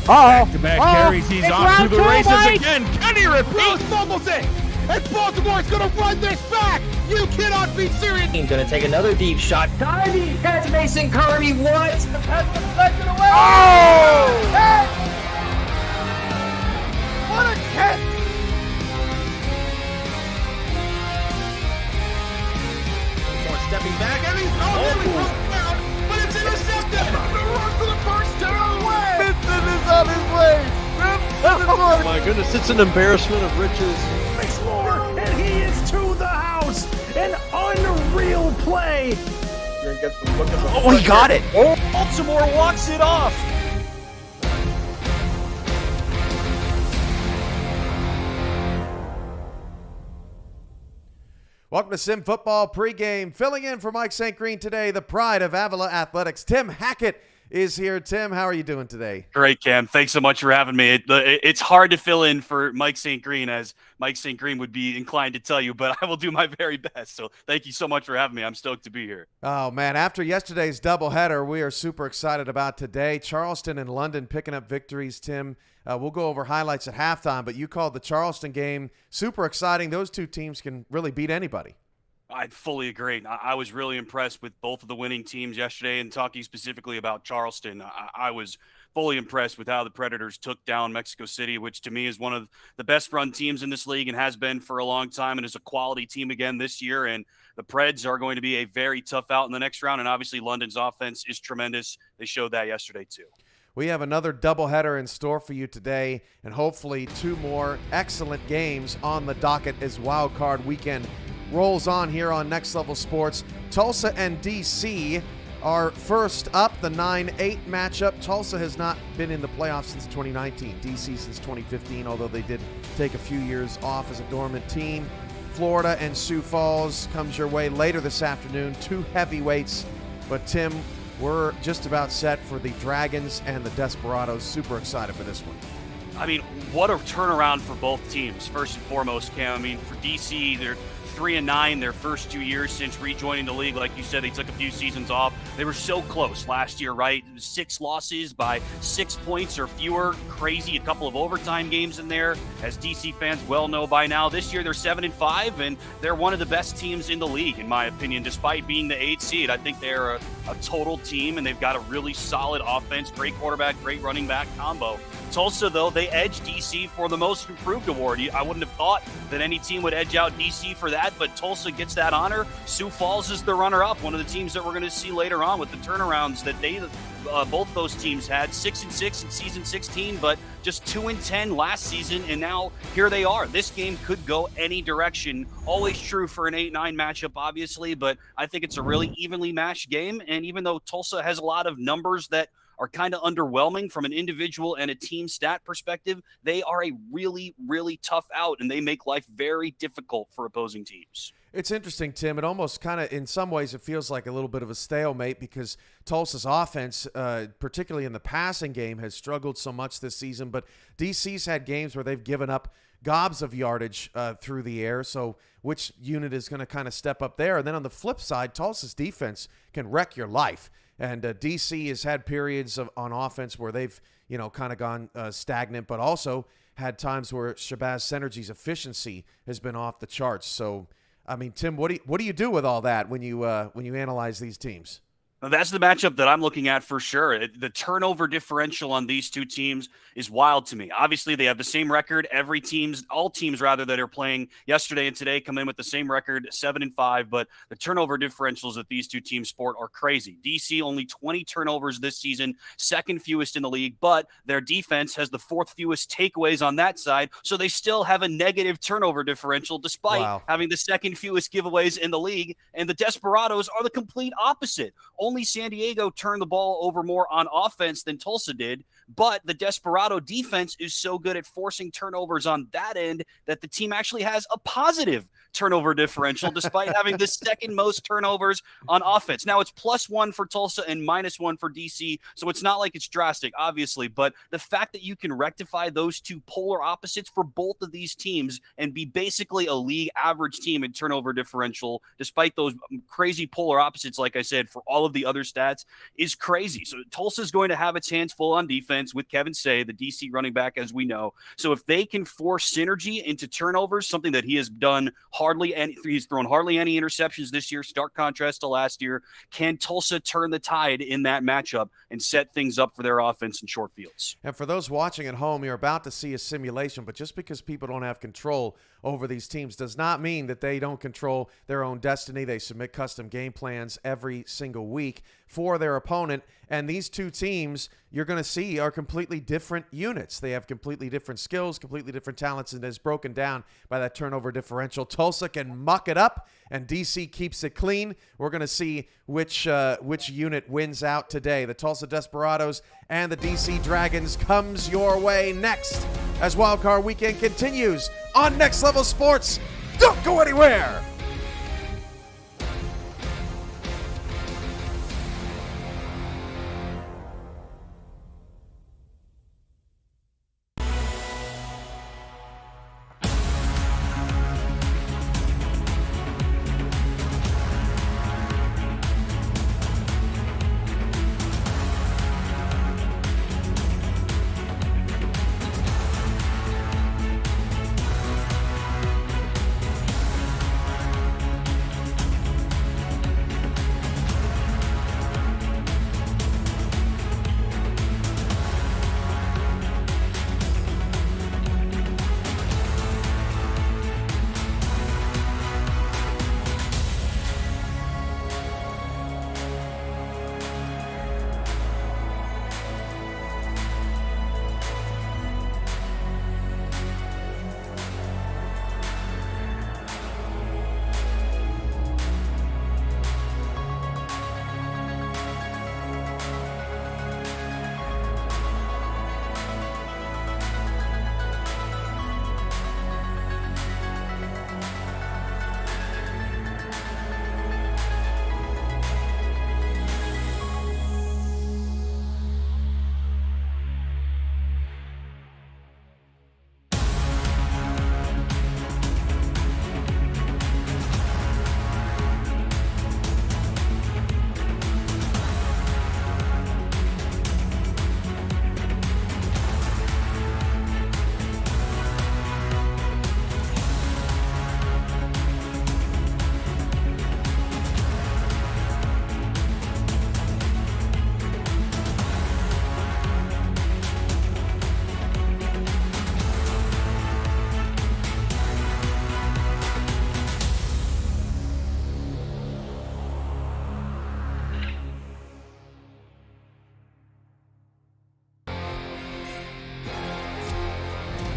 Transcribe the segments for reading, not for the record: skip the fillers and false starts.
Back-to-back carries. He's off to the races Mike. again. Can he repeat? Rose fumbles it, and Baltimore's going to run this back. You cannot be serious. He's going to take another deep shot. Diving catch, Mason Kirby. What? The pass deflected away. Oh! Catch! What a catch! More stepping back, and he's nearly broke down, but it's intercepted. The run for the first down away. Vincent is on his way. Oh my goodness, it's an embarrassment of riches. Makes more, and he is to the house. An unreal play. Oh, he got it. Baltimore walks it off. Welcome to Sim Football pregame. Filling in for Mike St. Green today, the pride of Avila Athletics. Tim Hackett is here. Tim, how are you doing today? Great, Cam. Thanks so much for having me. It's hard to fill in for Mike St. Green, as Mike St. Green would be inclined to tell you, but I will do my very best. So thank you so much for having me. I'm stoked to be here. Oh, man. After yesterday's doubleheader, we are super excited about today. Charleston and London picking up victories, Tim. We'll go over highlights at halftime, but you called the Charleston game super exciting. Those two teams can really beat anybody. I fully agree. I was really impressed with both of the winning teams yesterday, and talking specifically about Charleston, I was fully impressed with how the Predators took down Mexico City, which to me is one of the best run teams in this league and has been for a long time, and is a quality team again this year. And the Preds are going to be a very tough out in the next round, and obviously London's offense is tremendous. They showed that yesterday too. We have another doubleheader in store for you today, and hopefully two more excellent games on the docket as Wild Card Weekend rolls on here on Next Level Sports. Tulsa and DC are first up, the 9-8 matchup. Tulsa has not been in the playoffs since 2019, DC since 2015, although they did take a few years off as a dormant team. Florida and Sioux Falls comes your way later this afternoon, two heavyweights. But Tim, we're just about set for the Dragons and the Desperados. Super excited for this one. I mean, what a turnaround for both teams, first and foremost, Cam. I mean, for DC, they're 3-9 their first 2 years since rejoining the league. Like you said, they took a few seasons off. They were so close last year, right? 6 losses by 6 points or fewer. Crazy. A couple of overtime games in there, as DC fans well know by now. This year, they're 7-5, and they're one of the best teams in the league, in my opinion, despite being the 8th seed. I think they're a total team, and they've got a really solid offense, great quarterback, great running back combo. Tulsa, though, they edged DC for the Most Improved Award. I wouldn't have thought that any team would edge out DC for that, but Tulsa gets that honor. Sioux Falls is the runner-up, one of the teams that we're going to see later on with the turnarounds that they both those teams had. 6-6 in season 16, but just 2-10 last season, and now here they are. This game could go any direction. Always true for an 8-9 matchup, obviously, but I think it's a really evenly matched game, and even though Tulsa has a lot of numbers that are kind of underwhelming from an individual and a team stat perspective, they are a really, really tough out, and they make life very difficult for opposing teams. It's interesting, Tim. It almost kind of, in some ways, it feels like a little bit of a stalemate because Tulsa's offense, particularly in the passing game, has struggled so much this season. But DC's had games where they've given up gobs of yardage through the air. So which unit is going to kind of step up there? And then on the flip side, Tulsa's defense can wreck your life. And DC has had periods on offense where they've, kind of gone stagnant, but also had times where Shabazz Synergy's efficiency has been off the charts. So, I mean, Tim, what do you do with all that when you analyze these teams? Now, that's the matchup that I'm looking at for sure. The turnover differential on these two teams is wild to me. Obviously, they have the same record. All teams that are playing yesterday and today come in with the same record, 7-5. But the turnover differentials that these two teams sport are crazy. DC only 20 turnovers this season, second fewest in the league. But their defense has the fourth fewest takeaways on that side, so they still have a negative turnover differential despite having the second fewest giveaways in the league. And the Desperados are the complete opposite. Only San Diego turned the ball over more on offense than Tulsa did, but the Desperado defense is so good at forcing turnovers on that end that the team actually has a positive turnover differential despite having the second most turnovers on offense. Now, it's +1 for Tulsa and -1 for DC, so it's not like it's drastic, obviously, but the fact that you can rectify those two polar opposites for both of these teams and be basically a league average team in turnover differential despite those crazy polar opposites, like I said, for all of the other stats is crazy. So Tulsa's going to have its hands full on defense with Kevin Say, the DC running back, as we know. So if they can force synergy into turnovers, something that he has done he's thrown hardly any interceptions this year, stark contrast to last year, can Tulsa turn the tide in that matchup and set things up for their offense in short fields? And for those watching at home, you're about to see a simulation, but just because people don't have control over these teams does not mean that they don't control their own destiny. They submit custom game plans every single week for their opponent, and these two teams you're going to see are completely different units. They have completely different skills, completely different talents, and is broken down by that turnover differential. Tulsa can muck it up, and DC keeps it clean. We're going to see which unit wins out today. The Tulsa Desperados and the DC Dragons comes your way next as Wildcard Weekend continues on Next Level Sports. Don't go anywhere!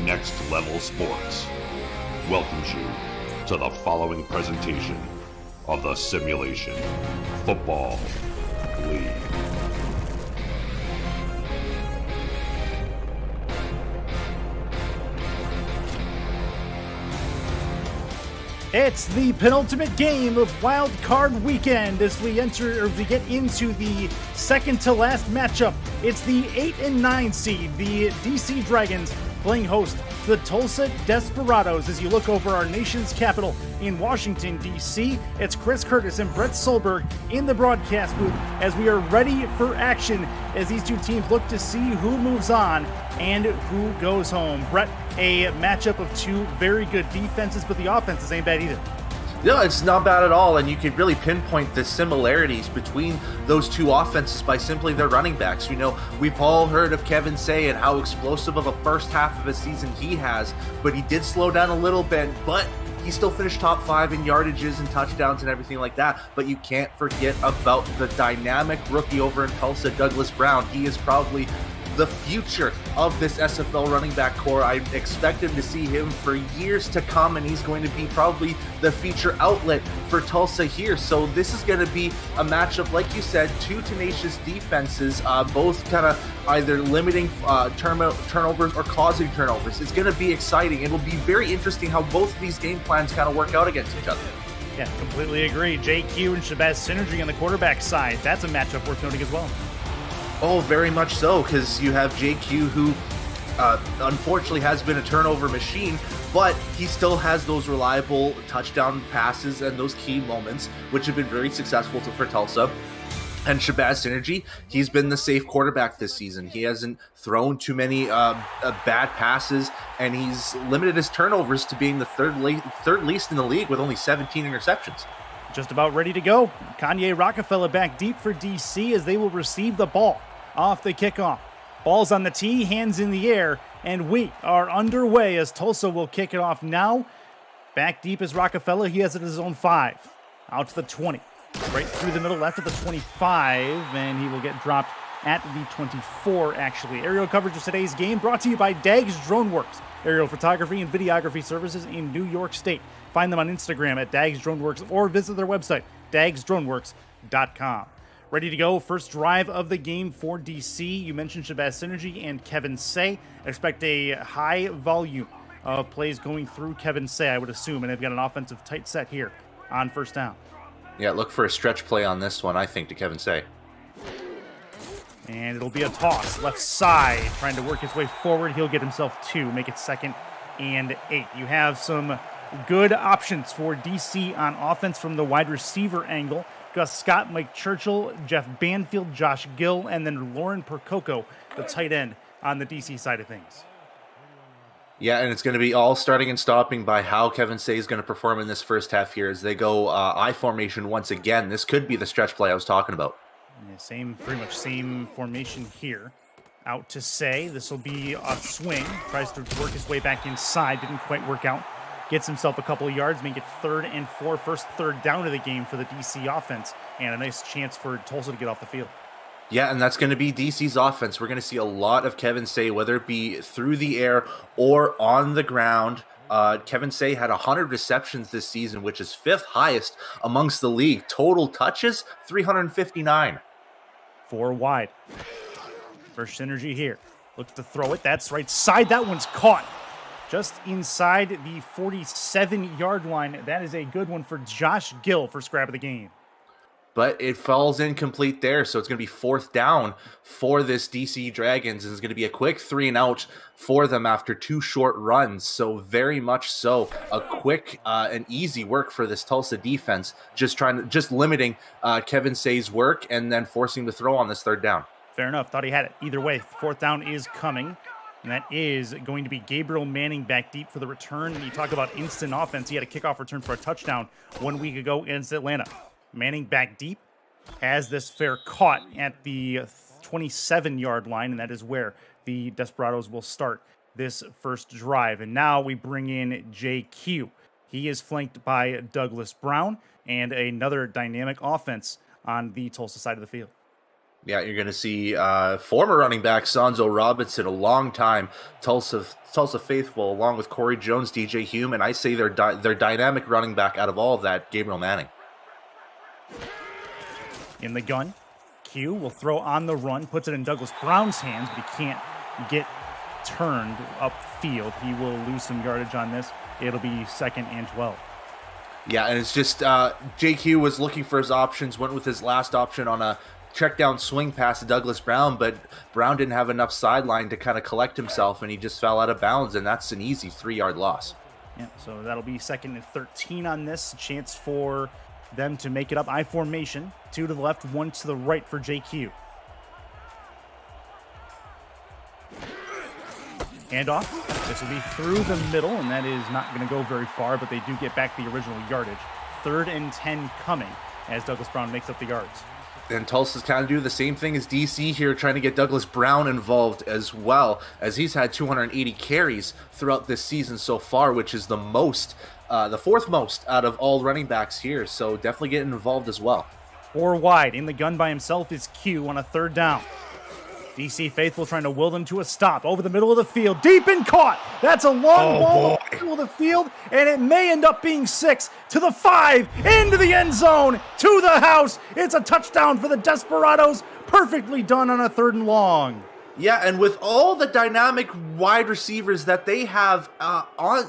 Next Level Sports welcomes you to the following presentation of the Simulation Football League. It's the penultimate game of Wild Card Weekend as we get into the second to last matchup. It's the 8 and 9 seed, the DC Dragons, playing host to the Tulsa Desperados. As you look over our nation's capital in Washington, D.C., it's Chris Curtis and Brett Solberg in the broadcast booth as we are ready for action as these two teams look to see who moves on and who goes home. Brett, a matchup of two very good defenses, but the offenses ain't bad either. No, it's not bad at all, and you can really pinpoint the similarities between those two offenses by simply their running backs. You know, we've all heard of Kevin Say and how explosive of a first half of a season he has, but he did slow down a little bit, but he still finished top 5 in yardages and touchdowns and everything like that. But you can't forget about the dynamic rookie over in Tulsa, Douglas Brown. He is probably the future of this SFL running back core. I expect him to see him for years to come, and he's going to be probably the feature outlet for Tulsa here. So this is going to be a matchup, like you said, two tenacious defenses, both kind of either limiting turnovers or causing turnovers. It's going to be exciting. It'll be very interesting how both of these game plans kind of work out against each other. Yeah, completely agree. JQ and Shabazz synergy on the quarterback side. That's a matchup worth noting as well. Oh, very much so, because you have JQ who unfortunately has been a turnover machine, but he still has those reliable touchdown passes and those key moments, which have been very successful for Tulsa. And Shabazz Synergy, he's been the safe quarterback this season. He hasn't thrown too many bad passes, and he's limited his turnovers to being the third least in the league with only 17 interceptions. Just about ready to go. Kanye Rockefeller back deep for DC as they will receive the ball off the kickoff. Ball's on the tee, hands in the air, and we are underway as Tulsa will kick it off now. Back deep is Rockefeller. He has it at his own 5. Out to the 20. Right through the middle, left at the 25, and he will get dropped at the 24, actually. Aerial coverage of today's game brought to you by Dags Droneworks, aerial photography and videography services in New York State. Find them on Instagram at Dags Droneworks or visit their website, dagsdroneworks.com. Ready to go, first drive of the game for DC. You mentioned Shabazz Synergy and Kevin Say. Expect a high volume of plays going through Kevin Say, I would assume, and they've got an offensive tight set here on first down. Yeah, look for a stretch play on this one, I think, to Kevin Say. And it'll be a toss, left side, trying to work his way forward. He'll get himself 2, make it 2nd and 8. You have some good options for DC on offense from the wide receiver angle. Gus Scott, Mike Churchill, Jeff Banfield, Josh Gill, and then Lauren Percoco, the tight end on the DC side of things. Yeah, and it's going to be all starting and stopping by how Kevin Say is going to perform in this first half here as they go I formation once again. This could be the stretch play I was talking about. Yeah, pretty much same formation here. Out to Say. This will be a swing. Tries to work his way back inside. Didn't quite work out. Gets himself a couple of yards. Make it 3rd and 4. First third down of the game for the DC offense. And a nice chance for Tulsa to get off the field. Yeah, and that's going to be DC's offense. We're going to see a lot of Kevin Say, whether it be through the air or on the ground. Kevin Say had 100 receptions this season, which is 5th highest amongst the league. Total touches, 359. 4 wide. First Synergy here. Looks to throw it. That's right side. That one's caught. Just inside the 47-yard line. That is a good one for Josh Gill, first grab of the game. But it falls incomplete there, so it's going to be 4th down for this DC Dragons, and it's going to be a quick 3 and out for them after 2 short runs. So very much so a quick and easy work for this Tulsa defense, just limiting Kevin Say's work and then forcing him to throw on this 3rd down. Fair enough. Thought he had it. Either way, 4th down is coming. And that is going to be Gabriel Manning back deep for the return. You talk about instant offense. He had a kickoff return for a touchdown 1 week ago against Atlanta. Manning back deep, has this fair caught at the 27-yard line, and that is where the Desperados will start this first drive. And now we bring in JQ. He is flanked by Douglas Brown and another dynamic offense on the Tulsa side of the field. Yeah, you're going to see former running back Sonzo Robinson, a long time Tulsa faithful, along with Corey Jones, DJ Hume, and I say they're dynamic running back out of all of that, Gabriel Manning. In the gun, Q will throw on the run, puts it in Douglas Brown's hands, but he can't get turned upfield. He will lose some yardage on this. It'll be 2nd and 12. Yeah, and it's just JQ was looking for his options, went with his last option on a check down swing pass to Douglas Brown, but Brown didn't have enough sideline to kind of collect himself, and he just fell out of bounds, and that's an easy 3-yard loss. Yeah, so that'll be 2nd and 13 on this. Chance for them to make it up I formation. 2 to the left, 1 to the right for JQ. Handoff. This will be through the middle, and that is not going to go very far, but they do get back the original yardage. 3rd and 10 coming as Douglas Brown makes up the yards. And Tulsa's kind of doing the same thing as DC here, trying to get Douglas Brown involved as well, as he's had 280 carries throughout this season so far, which is the most, the 4th most out of all running backs here. So definitely getting involved as well. 4 wide. In the gun by himself is Q on a 3rd down. DC faithful trying to will them to a stop over the middle of the field. Deep and caught. That's a long ball over the middle of the field, and it may end up being 6 to the 5, into the end zone, to the house. It's a touchdown for the Desperados. Perfectly done on a 3rd and long. Yeah, and with all the dynamic wide receivers that they have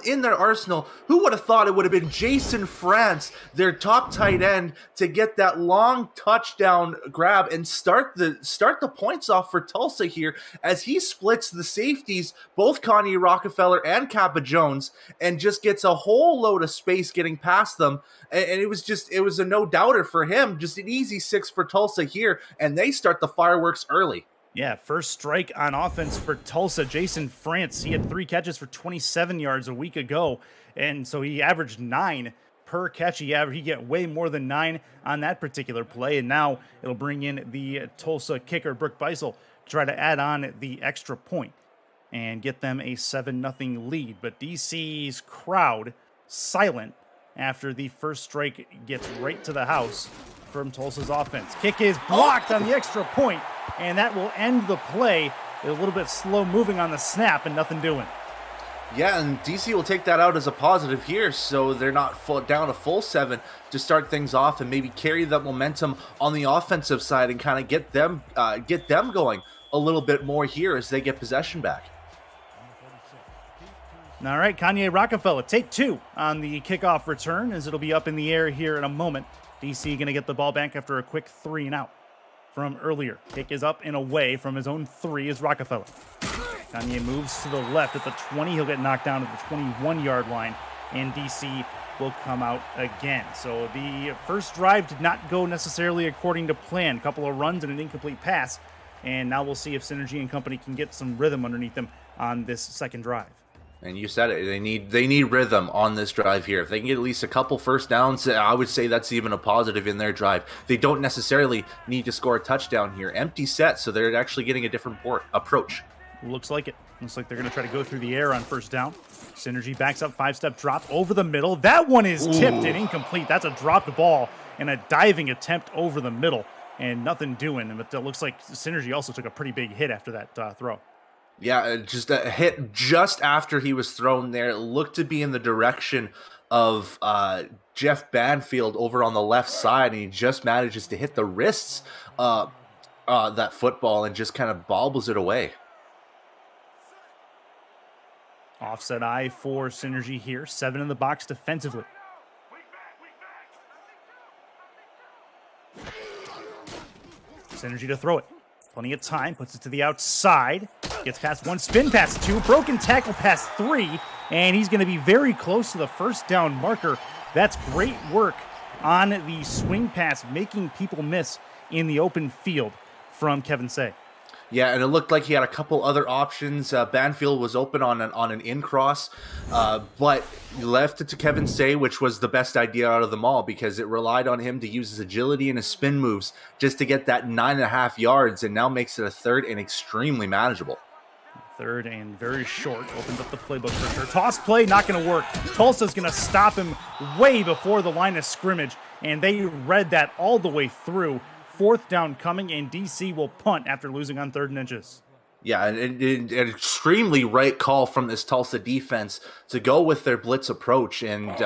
in their arsenal, who would have thought it would have been Jason France, their top tight end, to get that long touchdown grab and start the points off for Tulsa here as he splits the safeties, both Kanye Rockefeller and Kappa Jones, and just gets a whole load of space getting past them. And it was a no-doubter for him, just an easy 6 for Tulsa here, and they start the fireworks early. Yeah, first strike on offense for Tulsa. Jason France, he had 3 catches for 27 yards a week ago, and so he averaged 9 per catch. He get way more than 9 on that particular play, and now it'll bring in the Tulsa kicker, Brooke Beisel, to try to add on the extra point and get them a 7-0 lead. But DC's crowd silent after the first strike gets right to the house from Tulsa's offense. Kick is blocked on the extra point, and that will end the play. A little bit slow moving on the snap and nothing doing. Yeah, and DC will take that out as a positive here, so they're not down a full 7 to start things off and maybe carry that momentum on the offensive side and kind of get them going a little bit more here as they get possession back. All right, Kanye Rockefeller, take 2 on the kickoff return as it'll be up in the air here in a moment. DC going to get the ball back after a quick 3 and out from earlier. Kick is up and away from his own 3 is Rockefeller. Kanye moves to the left at the 20. He'll get knocked down at the 21-yard line, and DC will come out again. So the first drive did not go necessarily according to plan. A couple of runs and an incomplete pass, and now we'll see if Synergy and company can get some rhythm underneath them on this second drive. And you said it. They need rhythm on this drive here. If they can get at least a couple first downs, I would say that's even a positive in their drive. They don't necessarily need to score a touchdown here. Empty set, so they're actually getting a different approach. Looks like it. Looks like they're going to try to go through the air on first down. Synergy backs up, 5-step drop over the middle. That one is tipped and incomplete. That's a dropped ball and a diving attempt over the middle and nothing doing. But it looks like Synergy also took a pretty big hit after that throw. Yeah, just a hit just after he was thrown there. It looked to be in the direction of Jeff Banfield over on the left side, and he just manages to hit the wrists that football and just kind of bobbles it away. Offset eye for Synergy here. 7 in the box defensively. Synergy to throw it. Plenty of time. Puts it to the outside. Gets past 1, spin pass 2, broken tackle pass 3, and he's going to be very close to the first down marker. That's great work on the swing pass, making people miss in the open field from Kevin Say. Yeah, and it looked like he had a couple other options. Banfield was open on an in-cross, but he left it to Kevin Say, which was the best idea out of them all because it relied on him to use his agility and his spin moves just to get that 9.5 yards, and now makes it a 3rd and extremely manageable. 3rd and very short. Opens up the playbook for sure. Toss play, not going to work. Tulsa's going to stop him way before the line of scrimmage, and they read that all the way through. 4th down coming, and DC will punt after losing on 3rd and inches. Yeah, an extremely right call from this Tulsa defense to go with their blitz approach. And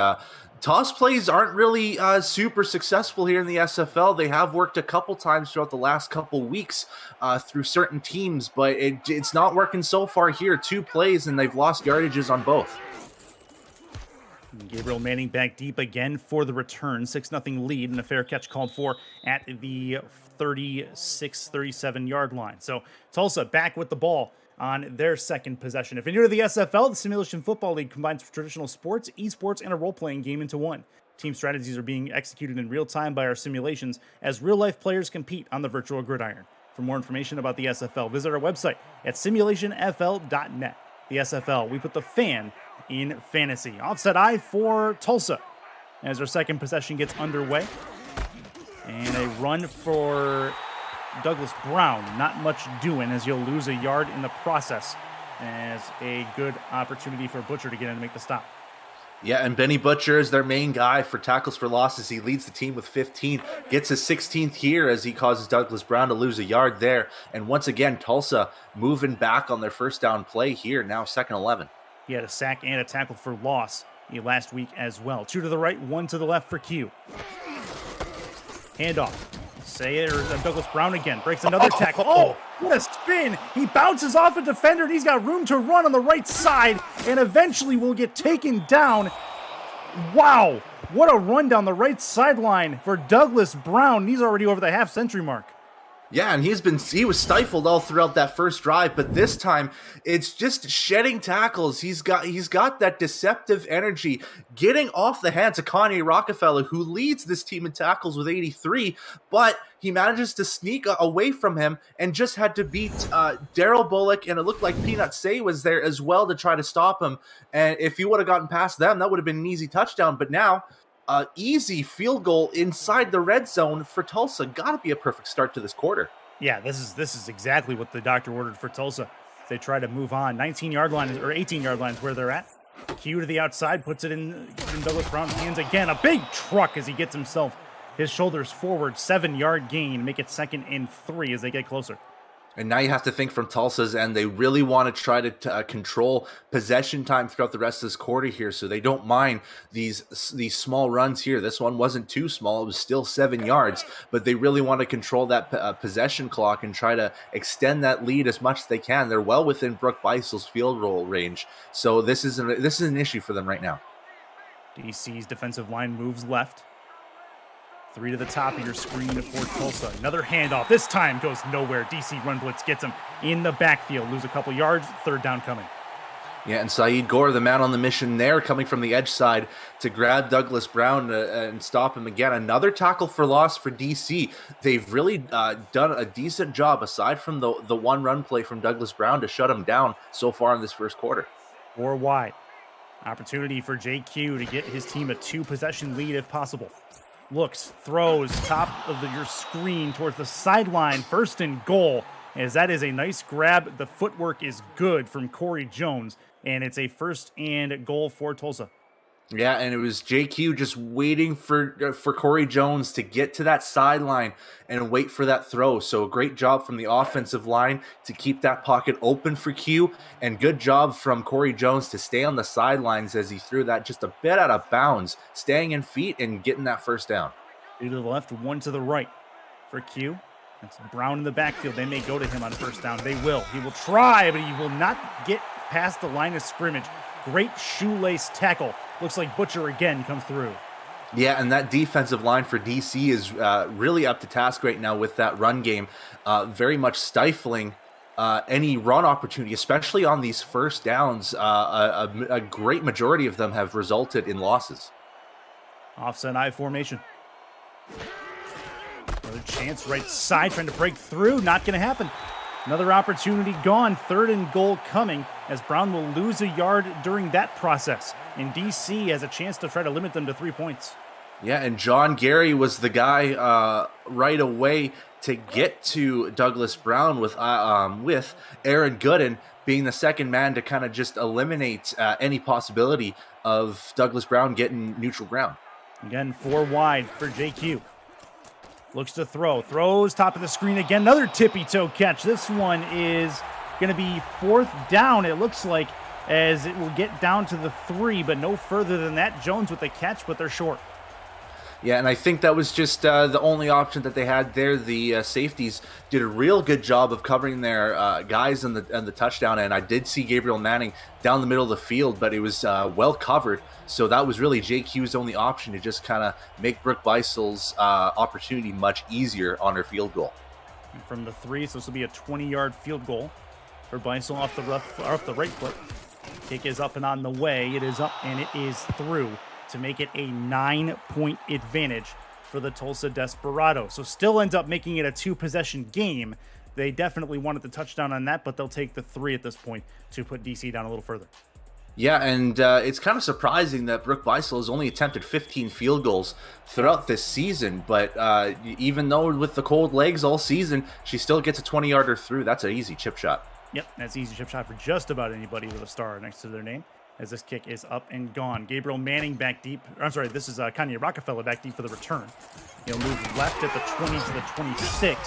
toss plays aren't really super successful here in the SFL. They have worked a couple times throughout the last couple weeks through certain teams, but it's not working so far here. 2 plays, and they've lost yardages on both. Gabriel Manning back deep again for the return. 6-0 lead and a fair catch called for at the 36-37 yard line. So Tulsa back with the ball on their second possession. If you're new to the SFL, the Simulation Football League combines traditional sports, esports, and a role-playing game into one. Team strategies are being executed in real time by our simulations as real-life players compete on the virtual gridiron. For more information about the SFL, visit our website at simulationfl.net. The SFL, we put the fan in fantasy. Offset eye for Tulsa as our second possession gets underway. And a run for Douglas Brown. Not much doing as you'll lose a yard in the process as a good opportunity for Butcher to get in and make the stop. Yeah, and Benny Butcher is their main guy for tackles for losses. He leads the team with 15, gets his 16th here as he causes Douglas Brown to lose a yard there. And once again, Tulsa moving back on their first down play here, now 2nd and 11. He had a sack and a tackle for loss last week as well. 2 to the right, 1 to the left for Q. Handoff. Douglas Brown again breaks another tackle. Oh, what a spin. He bounces off a defender, and he's got room to run on the right side, and eventually will get taken down. Wow, what a run down the right sideline for Douglas Brown. He's already over the half-century mark. Yeah, and he was stifled all throughout that first drive, but this time it's just shedding tackles. He's got that deceptive energy, getting off the hands of Kanye Rockefeller, who leads this team in tackles with 83, but he manages to sneak away from him and just had to beat Daryl Bullock, and it looked like Peanut Say was there as well to try to stop him. And if he would have gotten past them, that would have been an easy touchdown, but now easy field goal inside the red zone for Tulsa. Got to be a perfect start to this quarter. Yeah, this is exactly what the doctor ordered for Tulsa. They try to move on. 19-yard line or 18-yard line is where they're at. Q to the outside, puts it in Douglas Brown's hands again. A big truck as he gets his shoulders forward. 7-yard gain, make it 2nd and 3 as they get closer. And now you have to think from Tulsa's end, they really want to try to control possession time throughout the rest of this quarter here, so they don't mind these small runs here. This one wasn't too small. It was still 7 yards, but they really want to control that possession clock and try to extend that lead as much as they can. They're well within Brooke Beisel's field goal range, so this is an issue for them right now. DC's defensive line moves left. 3 to the top of your screen for Tulsa. Another handoff. This time goes nowhere. DC run blitz gets him in the backfield. Lose a couple yards. 3rd down coming. Yeah, and Saeed Gore, the man on the mission there, coming from the edge side to grab Douglas Brown and stop him again. Another tackle for loss for DC. They've really done a decent job, aside from the one run play from Douglas Brown, to shut him down so far in this first quarter. 4 wide. Opportunity for JQ to get his team a 2-possession lead if possible. Looks, throws, top of your screen towards the sideline, 1st and goal, as that is a nice grab. The footwork is good from Corey Jones, and it's a 1st and goal for Tulsa. Yeah, and it was JQ just waiting for Corey Jones to get to that sideline and wait for that throw. So a great job from the offensive line to keep that pocket open for Q, and good job from Corey Jones to stay on the sidelines as he threw that just a bit out of bounds, staying in feet and getting that 1st down. 2 to the left, 1 to the right for Q. That's Brown in the backfield. They may go to him on 1st down. They will. He will try, but he will not get past the line of scrimmage. Great shoelace tackle. Looks like Butcher again comes through. Yeah, and that defensive line for DC is really up to task right now with that run game, very much stifling any run opportunity, especially on these 1st downs. A great majority of them have resulted in losses. Offset I formation. Another chance right side, trying to break through. Not going to happen. Another opportunity gone. 3rd and goal coming, as Brown will lose a yard during that process. And DC has a chance to try to limit them to 3 points. Yeah, and John Gary was the guy right away to get to Douglas Brown with Aaron Gooden being the 2nd man to kind of just eliminate any possibility of Douglas Brown getting neutral ground. Again, 4 wide for JQ. Looks to throw. Throws top of the screen again. Another tippy-toe catch. This one is going to be 4th down, it looks like, as it will get down to the 3, but no further than that. Jones with the catch, but they're short. Yeah, and I think that was just the only option that they had there. The safeties did a real good job of covering their guys on the touchdown, and I did see Gabriel Manning down the middle of the field, but it was well covered. So that was really JQ's only option to just kind of make Brooke Beisel's opportunity much easier on her field goal. And from the 3, so this will be a 20-yard field goal for Beisel off the right foot. Kick is up and on the way. It is up and it is through to make it a 9-point advantage for the Tulsa Desperados. So still ends up making it a 2-possession game. They definitely wanted the touchdown on that, but they'll take the 3 at this point to put DC down a little further. Yeah, and it's kind of surprising that Brooke Beisel has only attempted 15 field goals throughout this season, but even though with the cold legs all season, she still gets a 20-yarder through. That's an easy chip shot. Yep, that's an easy chip shot for just about anybody with a star next to their name, as this kick is up and gone. Gabriel Manning back deep. I'm sorry, this is Kanye Rockefeller back deep for the return. He'll move left at the 20 to the 26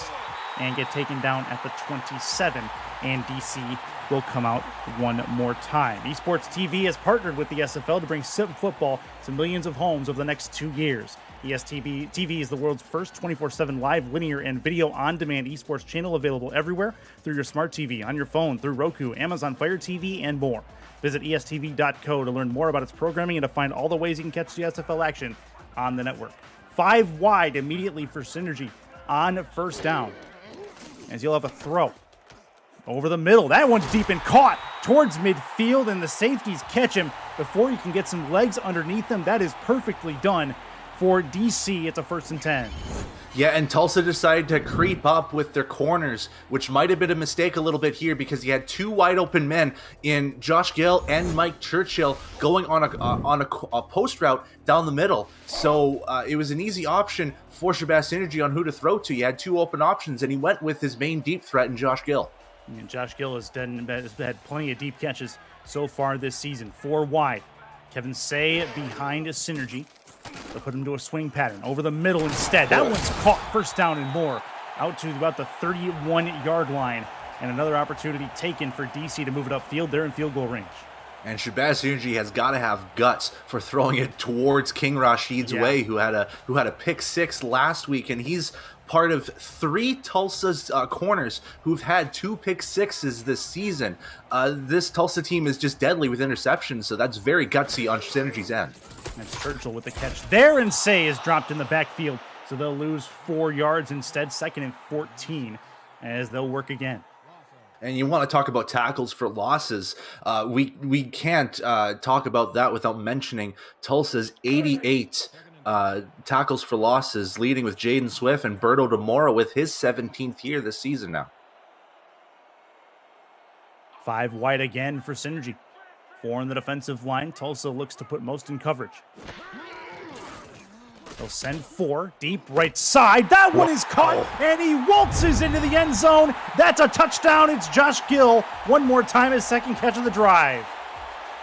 and get taken down at the 27, and DC will come out one more time. Esports TV has partnered with the SFL to bring football to millions of homes over the next 2 years. ESTV TV is the world's first 24/7 live, linear, and video on-demand esports channel, available everywhere through your smart TV, on your phone, through Roku, Amazon Fire TV, and more. Visit estv.co to learn more about its programming and to find all the ways you can catch the SFL action on the network. 5 wide immediately for Synergy on first down, as you'll have a throw over the middle. That one's deep and caught towards midfield, and the safeties catch him before he can get some legs underneath him. That is perfectly done for DC. It's a 1st and 10. Yeah, and Tulsa decided to creep up with their corners, which might have been a mistake a little bit here because he had 2 wide open men in Josh Gill and Mike Churchill going on a post route down the middle. So it was an easy option for Shabazz Synergy on who to throw to. He had 2 open options, and he went with his main deep threat in Josh Gill. And Josh Gill has had plenty of deep catches so far this season. 4 wide. Kevin Say behind a Synergy. They'll put him to a swing pattern over the middle instead. That one's caught. First down and more. Out to about the 31-yard line. And another opportunity taken for DC to move it upfield. They're in field goal range. And Shabazz Synergy has got to have guts for throwing it towards King Rashid's way, who had a pick 6 last week, and he's part of 3 Tulsa's corners who've had 2 pick 6s this season. This Tulsa team is just deadly with interceptions, so that's very gutsy on Synergy's end. That's Churchill with the catch there, and Say is dropped in the backfield, so they'll lose 4 yards instead. 2nd and 14 as they'll work again. And you want to talk about tackles for losses. We can't talk about that without mentioning Tulsa's 88 tackles for losses, leading with Jaden Swift and Berto DeMora with his 17th year this season now. 5 wide again for Synergy. 4 on the defensive line. Tulsa looks to put most in coverage. They'll send 4 deep right side. That one is caught, and he waltzes into the end zone. That's a touchdown. It's Josh Gill. One more time, his 2nd catch of the drive.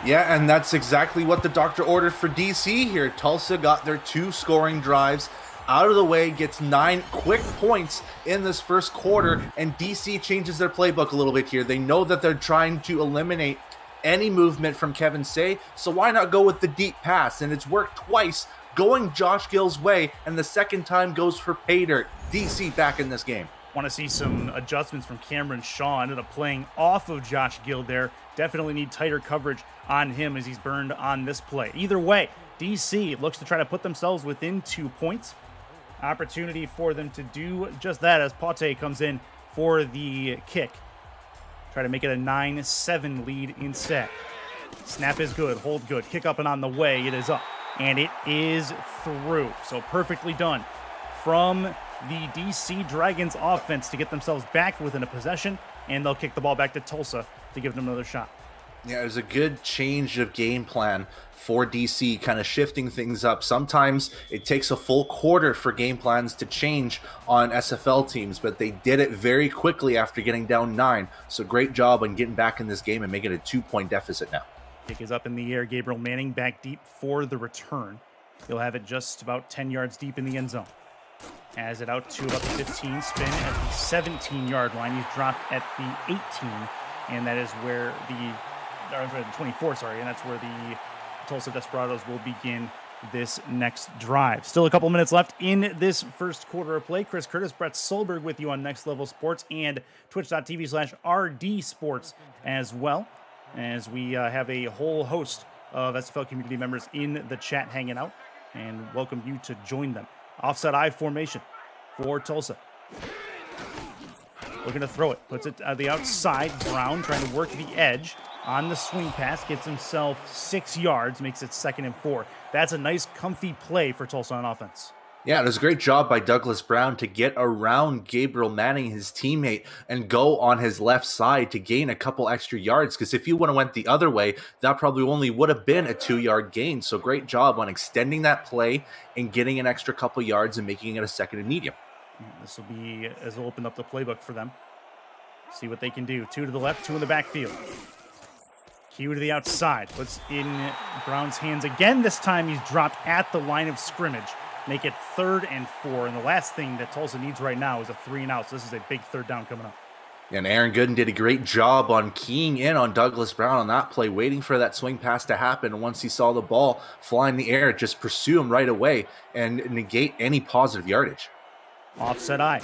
Yeah, and that's exactly what the doctor ordered for DC here. Tulsa got their 2 scoring drives out of the way, gets 9 quick points in this first quarter, and DC changes their playbook a little bit here. They know that they're trying to eliminate any movement from Kevin Say, so why not go with the deep pass? And it's worked twice, going Josh Gill's way, and the 2nd time goes for pay dirt. DC back in this game. Want to see some adjustments from Cameron Shaw. Ended up playing off of Josh Gill there. Definitely need tighter coverage on him as he's burned on this play. Either way, DC looks to try to put themselves within 2 points. Opportunity for them to do just that as Pate comes in for the kick. Try to make it a 9-7 lead instead. Snap is good, hold good, kick up and on the way. It is up, and it is through. So perfectly done from the DC Dragons offense to get themselves back within a possession, and they'll kick the ball back to Tulsa to give them another shot. Yeah, it was a good change of game plan for DC, kind of shifting things up. Sometimes it takes a full quarter for game plans to change on SFL teams, but they did it very quickly after getting down 9. So great job on getting back in this game and making it a 2-point deficit now. Kick is up in the air. Gabriel Manning back deep for the return. He'll have it just about 10 yards deep in the end zone. Has it out to about the 15, spin at the 17-yard line. He's dropped at the 18, and that is where the 24, sorry, and that's where the Tulsa Desperados will begin this next drive. Still a couple minutes left in this first quarter of play. Chris Curtis, Brett Solberg with you on Next Level Sports and twitch.tv/RD Sports as well, as we have a whole host of SFL community members in the chat hanging out, and welcome you to join them. Offset I formation for Tulsa. Looking to throw it. Puts it on the outside. Brown trying to work the edge on the swing pass. Gets himself 6 yards. Makes it 2nd and 4. That's a nice, comfy play for Tulsa on offense. Yeah, it was a great job by Douglas Brown to get around Gabriel Manning, his teammate, and go on his left side to gain a couple extra yards. Because if you would have went the other way, that probably only would have been a 2-yard gain. So great job on extending that play and getting an extra couple yards and making it a 2nd and medium. Yeah, this will be as they'll open up the playbook for them. See what they can do. 2 to the left, 2 in the backfield. Q to the outside. Puts in Brown's hands again. This time he's dropped at the line of scrimmage. Make it 3rd and 4. And the last thing that Tulsa needs right now is a 3 and out. So this is a big 3rd down coming up. And Aaron Gooden did a great job on keying in on Douglas Brown on that play, waiting for that swing pass to happen. And once he saw the ball fly in the air, just pursue him right away and negate any positive yardage. Offset eye.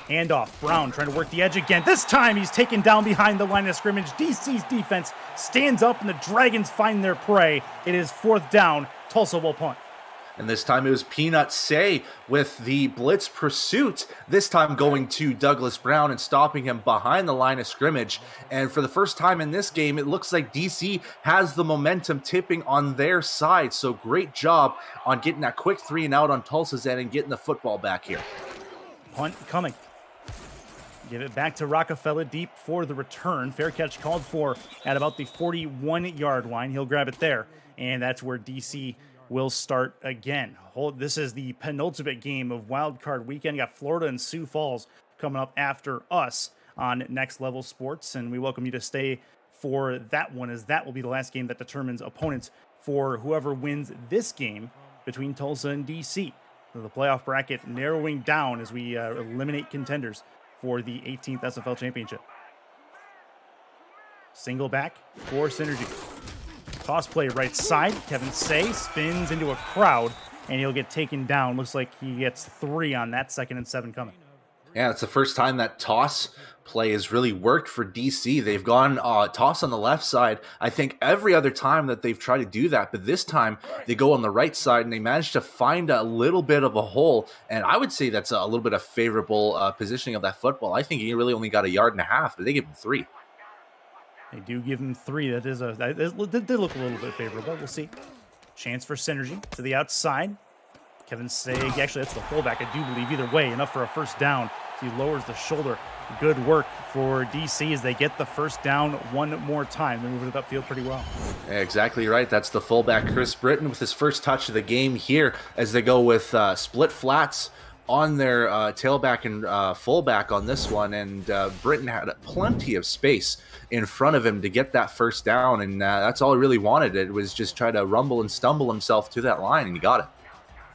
Handoff. Brown trying to work the edge again. This time he's taken down behind the line of scrimmage. DC's defense stands up and the Dragons find their prey. It is 4th down. Tulsa will punt. And this time it was Peanut Say with the blitz pursuit, this time going to Douglas Brown and stopping him behind the line of scrimmage. And for the first time in this game, it looks like DC has the momentum tipping on their side. So great job on getting that quick 3 and out on Tulsa's end and getting the football back here. Punt coming. Give it back to Rockefeller deep for the return. Fair catch called for at about the 41-yard line. He'll grab it there. And that's where DC will start again. This is the penultimate game of Wild Card Weekend. You got Florida and Sioux Falls coming up after us on Next Level Sports, and we welcome you to stay for that one, as that will be the last game that determines opponents for whoever wins this game between Tulsa and DC. So the playoff bracket narrowing down as we eliminate contenders for the 18th SFL Championship. Single back for Synergy. Toss play right side. Kevin Say spins into a crowd, and he'll get taken down. Looks like he gets 3 on that. 2nd and 7 coming. Yeah, it's the first time that toss play has really worked for DC. They've gone toss on the left side, I think, every other time that they've tried to do that. But this time they go on the right side, and they managed to find a little bit of a hole. And I would say that's a little bit of favorable positioning of that football. I think he really only got 1.5 yards, but they give him 3. They do give him 3. That did look a little bit favorable. We'll see. Chance for Synergy to the outside. Kevin Saig, actually that's the fullback, I do believe. Either way, enough for a first down. He lowers the shoulder. Good work for DC as they get the first down one more time. They're moving it upfield pretty well. Exactly right. That's the fullback, Chris Britton, with his first touch of the game here as they go with split flats on their tailback and fullback on this one. And Britton had plenty of space in front of him to get that first down. And that's all he really wanted. It was just try to rumble and stumble himself to that line, and he got it.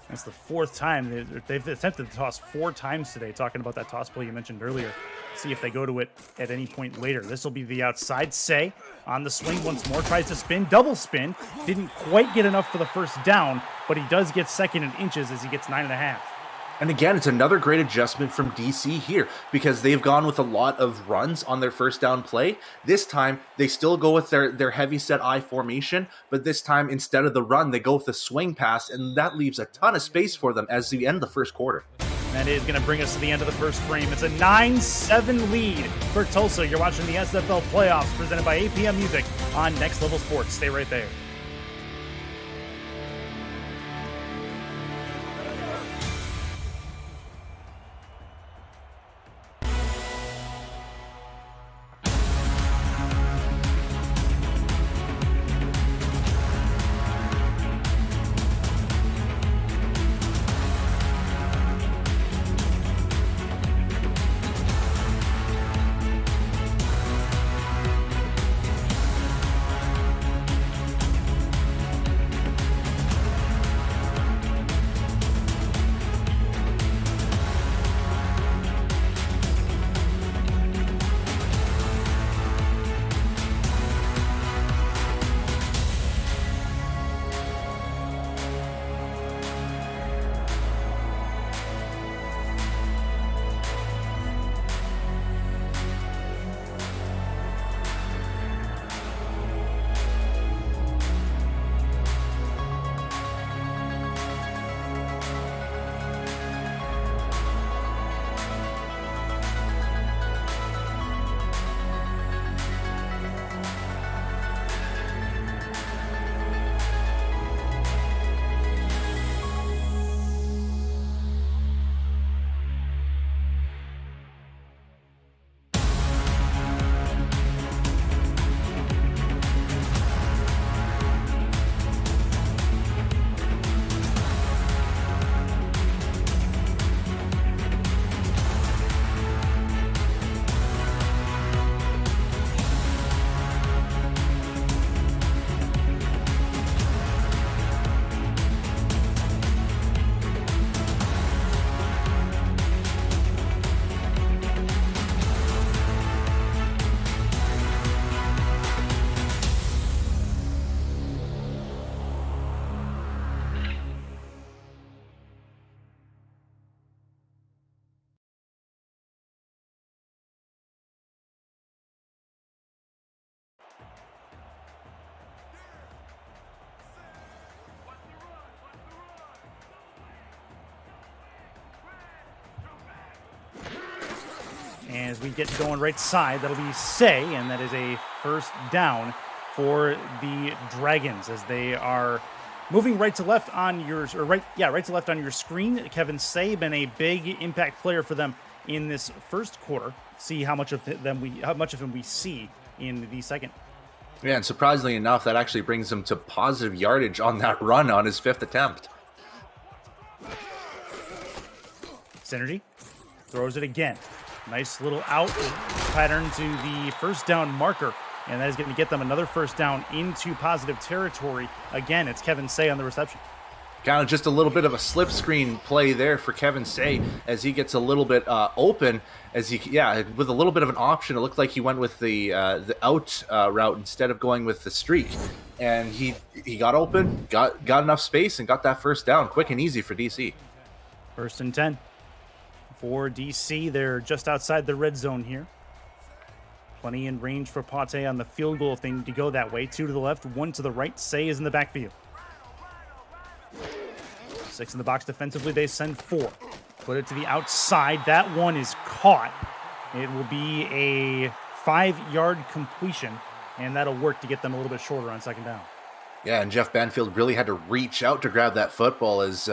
That's the 4th time. They've attempted to toss 4 times today, talking about that toss play you mentioned earlier. See if they go to it at any point later. This will be the outside. Say on the swing once more. Tries to spin. Double spin. Didn't quite get enough for the first down, but he does get 2nd in inches as he gets 9.5. And again, it's another great adjustment from DC here because they've gone with a lot of runs on their first down play. This time, they still go with their heavy set I formation, but this time, instead of the run, they go with the swing pass, and that leaves a ton of space for them as they end the first quarter. That is going to bring us to the end of the first frame. It's a 9-7 lead for Tulsa. You're watching the SFL playoffs presented by APM Music on Next Level Sports. Stay right there. And as we get going right side, that'll be Say, and that is a first down for the Dragons as they are moving right to left on your right to left on your screen. Kevin Say been a big impact player for them in this first quarter. See how much of him we see in the second. Yeah, and surprisingly enough, that actually brings him to positive yardage on that run on his 5th attempt. Synergy throws it again. Nice little out pattern to the first down marker. And that is going to get them another first down into positive territory. Again, it's Kevin Say on the reception. Kind of just a little bit of a slip screen play there for Kevin Say as he gets a little bit open. With a little bit of an option. It looked like he went with the out route instead of going with the streak. And he got open, got enough space, and got that first down quick and easy for DC. 1st and 10 for DC. They're just outside the red zone here. Plenty in range for Pate on the field goal if they need to go that way. 2 to the left, 1 to the right. Say is in the backfield. 6 in the box defensively. They send 4. Put it to the outside. That one is caught. It will be a 5-yard completion, and that'll work to get them a little bit shorter on second down. Yeah, and Jeff Banfield really had to reach out to grab that football as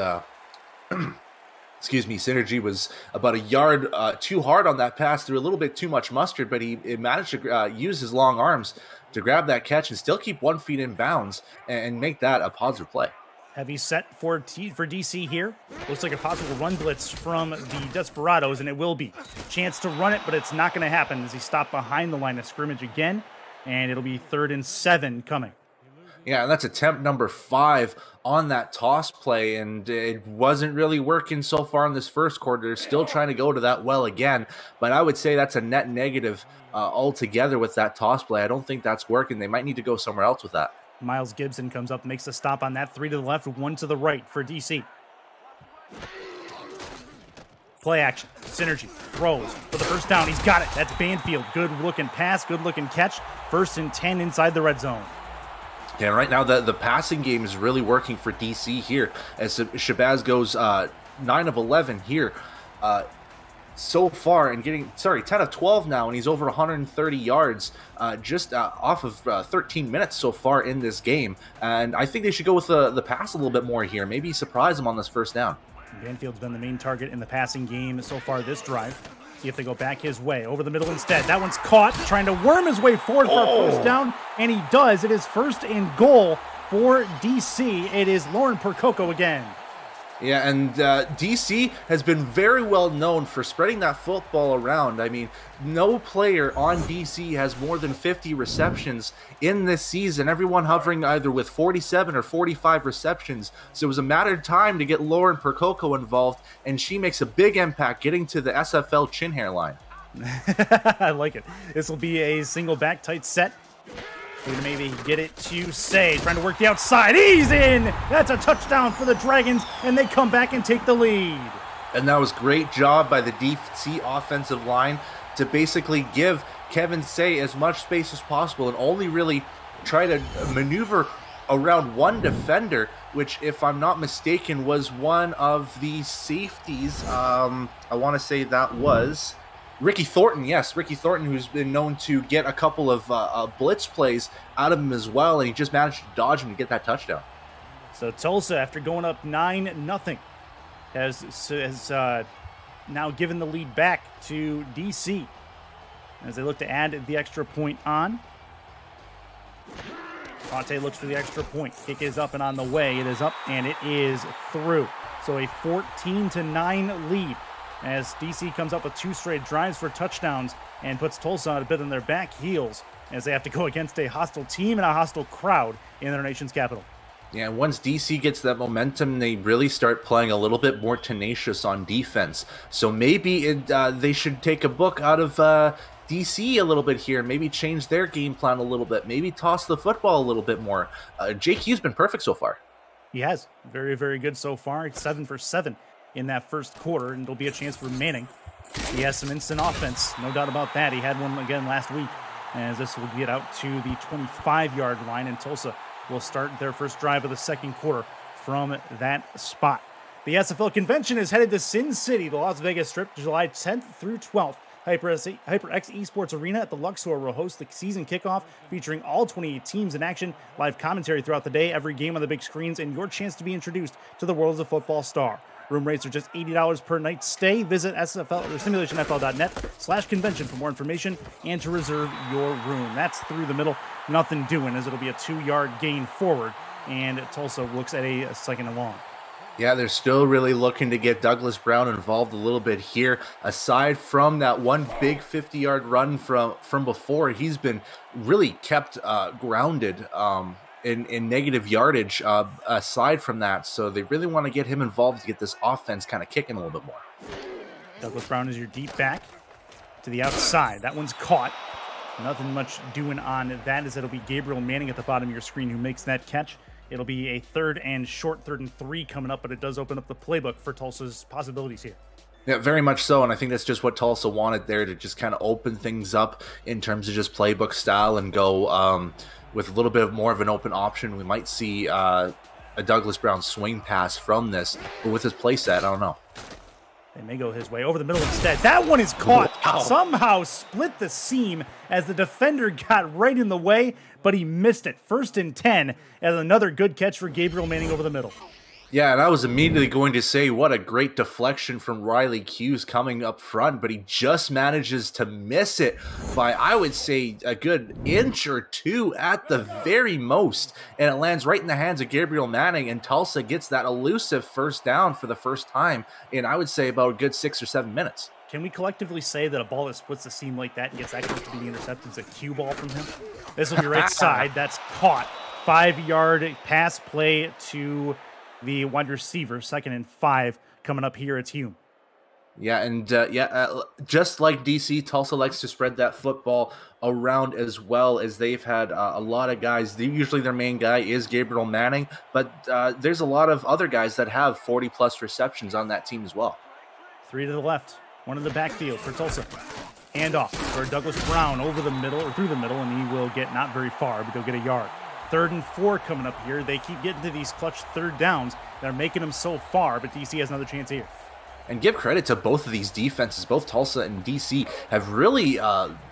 Synergy was about a yard too hard on that pass, threw a little bit too much mustard, but he managed to use his long arms to grab that catch and still keep 1 foot in bounds and make that a positive play. Heavy set for DC here. Looks like a possible run blitz from the Desperados, and it will be. Chance to run it, but it's not going to happen as he stopped behind the line of scrimmage again, and it'll be 3rd and 7 coming. Yeah, and that's attempt number 5 on that toss play, and it wasn't really working so far in this first quarter. They're still trying to go to that well again, but I would say that's a net negative altogether with that toss play. I don't think that's working. They might need to go somewhere else with that. Miles Gibson comes up, makes a stop on that. 3 to the left, 1 to the right for DC. Play action. Synergy throws for the first down. He's got it. That's Banfield. Good looking pass, good looking catch. 1st and 10 inside the red zone. Yeah, right now the passing game is really working for DC here as Shabazz goes 9 of 11 here so far and getting 10 of 12 now, and he's over 130 yards just off of 13 minutes so far in this game. And I think they should go with the pass a little bit more here. Maybe surprise him on this first down. Banfield's been the main target in the passing game so far this drive. See if they go back his way. Over the middle instead. That one's caught, trying to worm his way forward for a first down, and he does. It is 1st and goal for DC. It is Lauren Percoco again. Yeah, and DC has been very well known for spreading that football around. I mean, no player on DC has more than 50 receptions in this season. Everyone hovering either with 47 or 45 receptions. So it was a matter of time to get Lauren Percoco involved, and she makes a big impact getting to the SFL chin hair line. I like it. This will be a single back tight set. Gonna maybe get it to Say, trying to work the outside. He's in! That's a touchdown for the Dragons, and they come back and take the lead. And that was great job by the DC offensive line to basically give Kevin Say as much space as possible and only really try to maneuver around one defender, which, if I'm not mistaken, was one of the safeties. I want to say that was Ricky Thornton, yes, Ricky Thornton, who's been known to get a couple of blitz plays out of him as well, and he just managed to dodge him and get that touchdown. So Tulsa, after going up 9-0, has now given the lead back to DC as they look to add the extra point on. Fonte looks for the extra point. Kick is up and on the way. It is up, and it is through. So a 14-9 lead, as DC comes up with 2 straight drives for touchdowns and puts Tulsa a bit on their back heels as they have to go against a hostile team and a hostile crowd in their nation's capital. Yeah, once DC gets that momentum, they really start playing a little bit more tenacious on defense. So maybe they should take a book out of DC a little bit here, maybe change their game plan a little bit, maybe toss the football a little bit more. Jake Hughes been perfect so far. He has. Very, very good so far. It's 7 for 7 in that first quarter, and there'll be a chance for Manning. He has some instant offense, no doubt about that. He had one again last week, as this will get out to the 25-yard line, and Tulsa will start their first drive of the second quarter from that spot. The SFL convention is headed to Sin City, the Las Vegas Strip, July 10th through 12th. HyperX Esports Arena at the Luxor will host the season kickoff featuring all 28 teams in action, live commentary throughout the day, every game on the big screens, and your chance to be introduced to the world of football star. Room rates are just $80 per night stay. Visit SFL or simulationfl.net/convention for more information and to reserve your room. That's through the middle. Nothing doing, as it'll be a 2-yard gain forward, and Tulsa looks at a second and long. Yeah, they're still really looking to get Douglas Brown involved a little bit here. Aside from that one big 50-yard run from before, he's been really kept grounded in negative yardage aside from that. So they really want to get him involved to get this offense kind of kicking a little bit more. Douglas Brown is your deep back to the outside. That one's caught. Nothing much doing on that, as it'll be Gabriel Manning at the bottom of your screen who makes that catch. It'll be a 3rd and short, 3rd and 3 coming up, but it does open up the playbook for Tulsa's possibilities here. Yeah, very much so, and I think that's just what Tulsa wanted there, to just kind of open things up in terms of just playbook style and go with a little bit more of an open option. We might see a Douglas Brown swing pass from this, but with his play set, I don't know. They may go his way over the middle instead. That one is caught. Wow. Somehow split the seam as the defender got right in the way, but he missed it. 1st and 10 as another good catch for Gabriel Manning over the middle. Yeah, and I was immediately going to say what a great deflection from Riley Hughes coming up front, but he just manages to miss it by, I would say, a good inch or 2 at the very most. And it lands right in the hands of Gabriel Manning, and Tulsa gets that elusive first down for the first time in, I would say, about a good 6 or 7 minutes. Can we collectively say that a ball that splits the seam like that and gets that close to being intercepted is a cue ball from him? This will be right side. That's caught. 5-yard pass play to the wide receiver. 2nd and 5 coming up here. It's Hume. Yeah, and just like DC, Tulsa likes to spread that football around as well, as they've had a lot of guys. Usually their main guy is Gabriel Manning, but there's a lot of other guys that have 40-plus receptions on that team as well. 3 to the left, 1 in the backfield for Tulsa. Handoff for Douglas Brown over the middle, or through the middle, and he will get not very far, but he'll get a yard. 3rd and 4 coming up here. They keep getting to these clutch 3rd downs. They're making them so far, but DC has another chance here. And give credit to both of these defenses. Both Tulsa and DC have really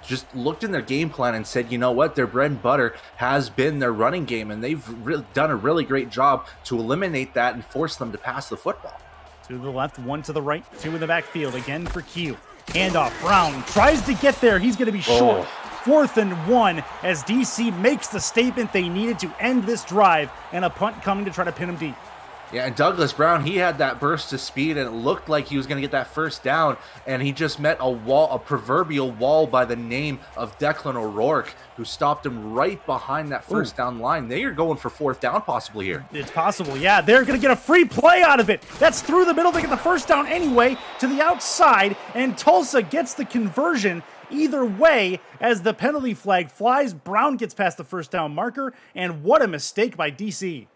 just looked in their game plan and said, you know what, their bread and butter has been their running game, and they've done a really great job to eliminate that and force them to pass the football. 2 to the left, 1 to the right, 2 in the backfield, again for Q. Handoff, Brown tries to get there. He's going to be short. 4th and 1 as DC makes the statement they needed to end this drive, and a punt coming to try to pin him deep. Yeah, and Douglas Brown, he had that burst of speed, and it looked like he was going to get that first down, and he just met a proverbial wall by the name of Declan O'Rourke, who stopped him right behind that first down line. They are going for 4th down possibly here. It's possible, yeah. They're going to get a free play out of it. That's through the middle. They get the first down anyway to the outside, and Tulsa gets the conversion either way as the penalty flag flies. Brown gets past the first down marker, and what a mistake by DC.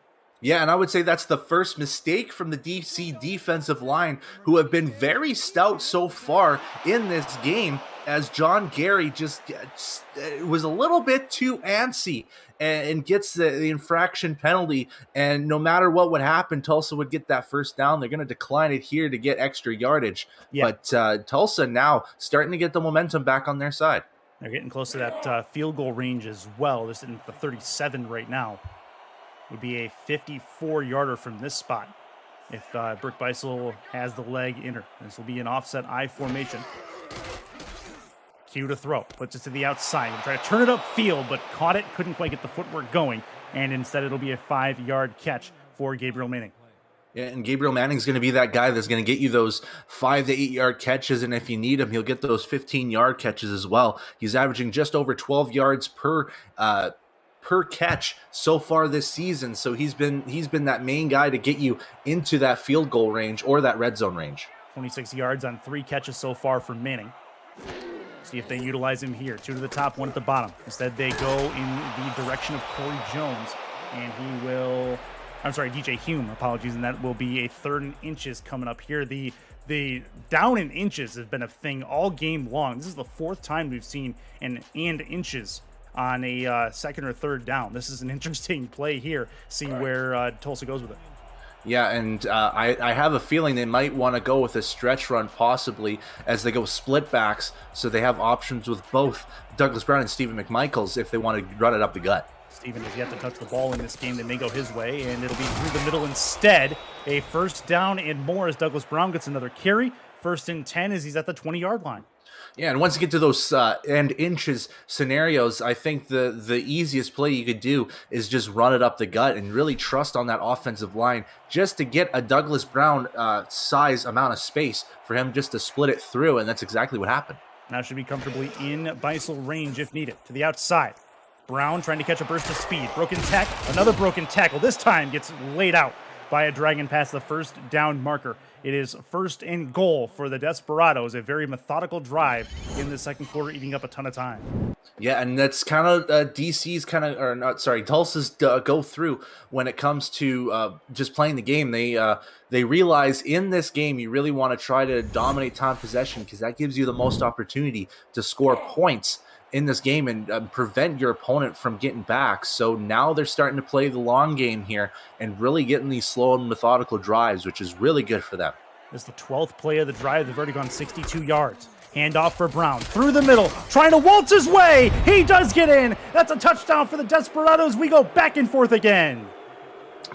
Yeah, and I would say that's the first mistake from the DC defensive line, who have been very stout so far in this game, as John Gary just was a little bit too antsy and gets the infraction penalty. And no matter what would happen, Tulsa would get that first down. They're going to decline it here to get extra yardage. Yeah. But Tulsa now starting to get the momentum back on their side. They're getting close to that field goal range as well. They're sitting at the 37 right now. Would be a 54-yarder from this spot if Brooke Beisel has the leg in her. This will be an offset I formation. Q to throw. Puts it to the outside. He'll try to turn it upfield, but caught it. Couldn't quite get the footwork going. And instead, it'll be a 5-yard catch for Gabriel Manning. Yeah, and Gabriel Manning's going to be that guy that's going to get you those 5 to 8 yard catches, and if you need him, he'll get those 15-yard catches as well. He's averaging just over 12 yards per catch so far this season, so he's been that main guy to get you into that field goal range or that red zone range. 26 yards on 3 catches so far for Manning. See if they utilize him here. 2 to the top, 1 at the bottom. Instead, they go in the direction of Corey Jones, and he will... I'm sorry, DJ Hume, apologies, and that will be a 3rd and inches coming up here. The down in inches has been a thing all game long. This is the 4th time we've seen an and inches on a 2nd or 3rd down. This is an interesting play here. See where Tulsa goes with it. Yeah, and I have a feeling they might want to go with a stretch run possibly as they go split backs, so they have options with both Douglas Brown and Stephen McMichaels if they want to run it up the gut. Steven has yet to touch the ball in this game. They may go his way, and it'll be through the middle instead. A first down and more as Douglas Brown gets another carry. 1st and 10 as he's at the 20-yard line. Yeah, and once you get to those end inches scenarios, I think the easiest play you could do is just run it up the gut and really trust on that offensive line just to get a Douglas Brown size amount of space for him just to split it through, and that's exactly what happened. Now should be comfortably in Beisel range if needed. To the outside. Brown trying to catch a burst of speed. Broken tackle. Another broken tackle. This time gets laid out by a dragon past the first down marker. It is 1st and goal for the Desperados. A very methodical drive in the second quarter, eating up a ton of time. Yeah, and that's kind of DC's kind of, or not, sorry, Tulsa's go through when it comes to just playing the game. They realize in this game you really want to try to dominate time possession because that gives you the most opportunity to score points in this game and prevent your opponent from getting back. So now they're starting to play the long game here and really getting these slow and methodical drives, which is really good for them. This is the 12th play of the drive. They've already gone 62 yards. Handoff for Brown. Through the middle. Trying to waltz his way. He does get in. That's a touchdown for the Desperados. We go back and forth again.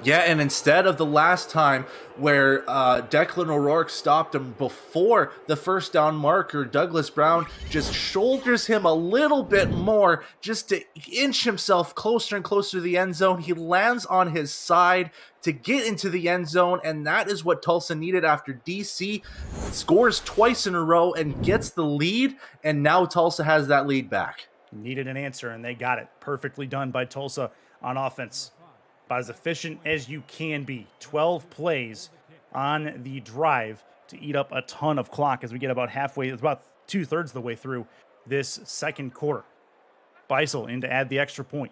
Yeah, and instead of the last time where Declan O'Rourke stopped him before the first down marker, Douglas Brown just shoulders him a little bit more just to inch himself closer and closer to the end zone. He lands on his side to get into the end zone, and that is what Tulsa needed after DC scores twice in a row and gets the lead, and now Tulsa has that lead back. Needed an answer, and they got it. Perfectly done by Tulsa on offense. About as efficient as you can be. 12 plays on the drive to eat up a ton of clock as we get about halfway, it's about 2/3 of the way through this second quarter. Beisel in to add the extra point.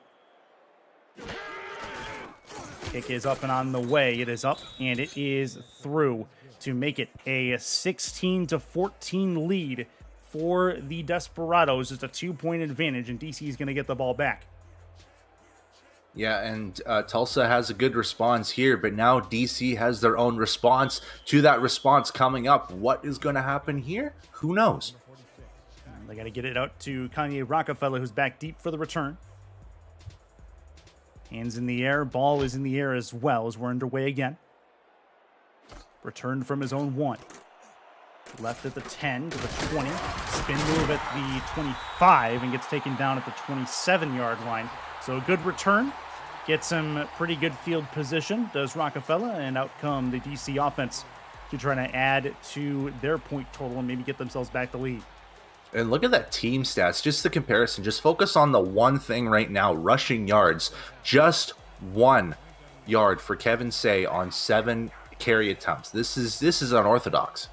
Kick is up and on the way. It is up and it is through to make it a 16-14 lead for the Desperados. It's a 2-point advantage, and DC is going to get the ball back. Yeah, and Tulsa has a good response here, but now DC has their own response to that response coming up. What is going to happen here? Who knows? They got to get it out to Kanye Rockefeller, who's back deep for the return. Hands in the air. Ball is in the air as well as we're underway again. Returned from his own 1. Left at the 10 to the 20. Spin move at the 25 and gets taken down at the 27-yard line. So a good return. Gets some pretty good field position, does Rockefeller, and out come the DC offense to try to add to their point total and maybe get themselves back to lead. And look at that team stats, just the comparison. Just focus on the one thing right now, rushing yards. Just 1 yard for Kevin Say on 7 carry attempts. This is unorthodox.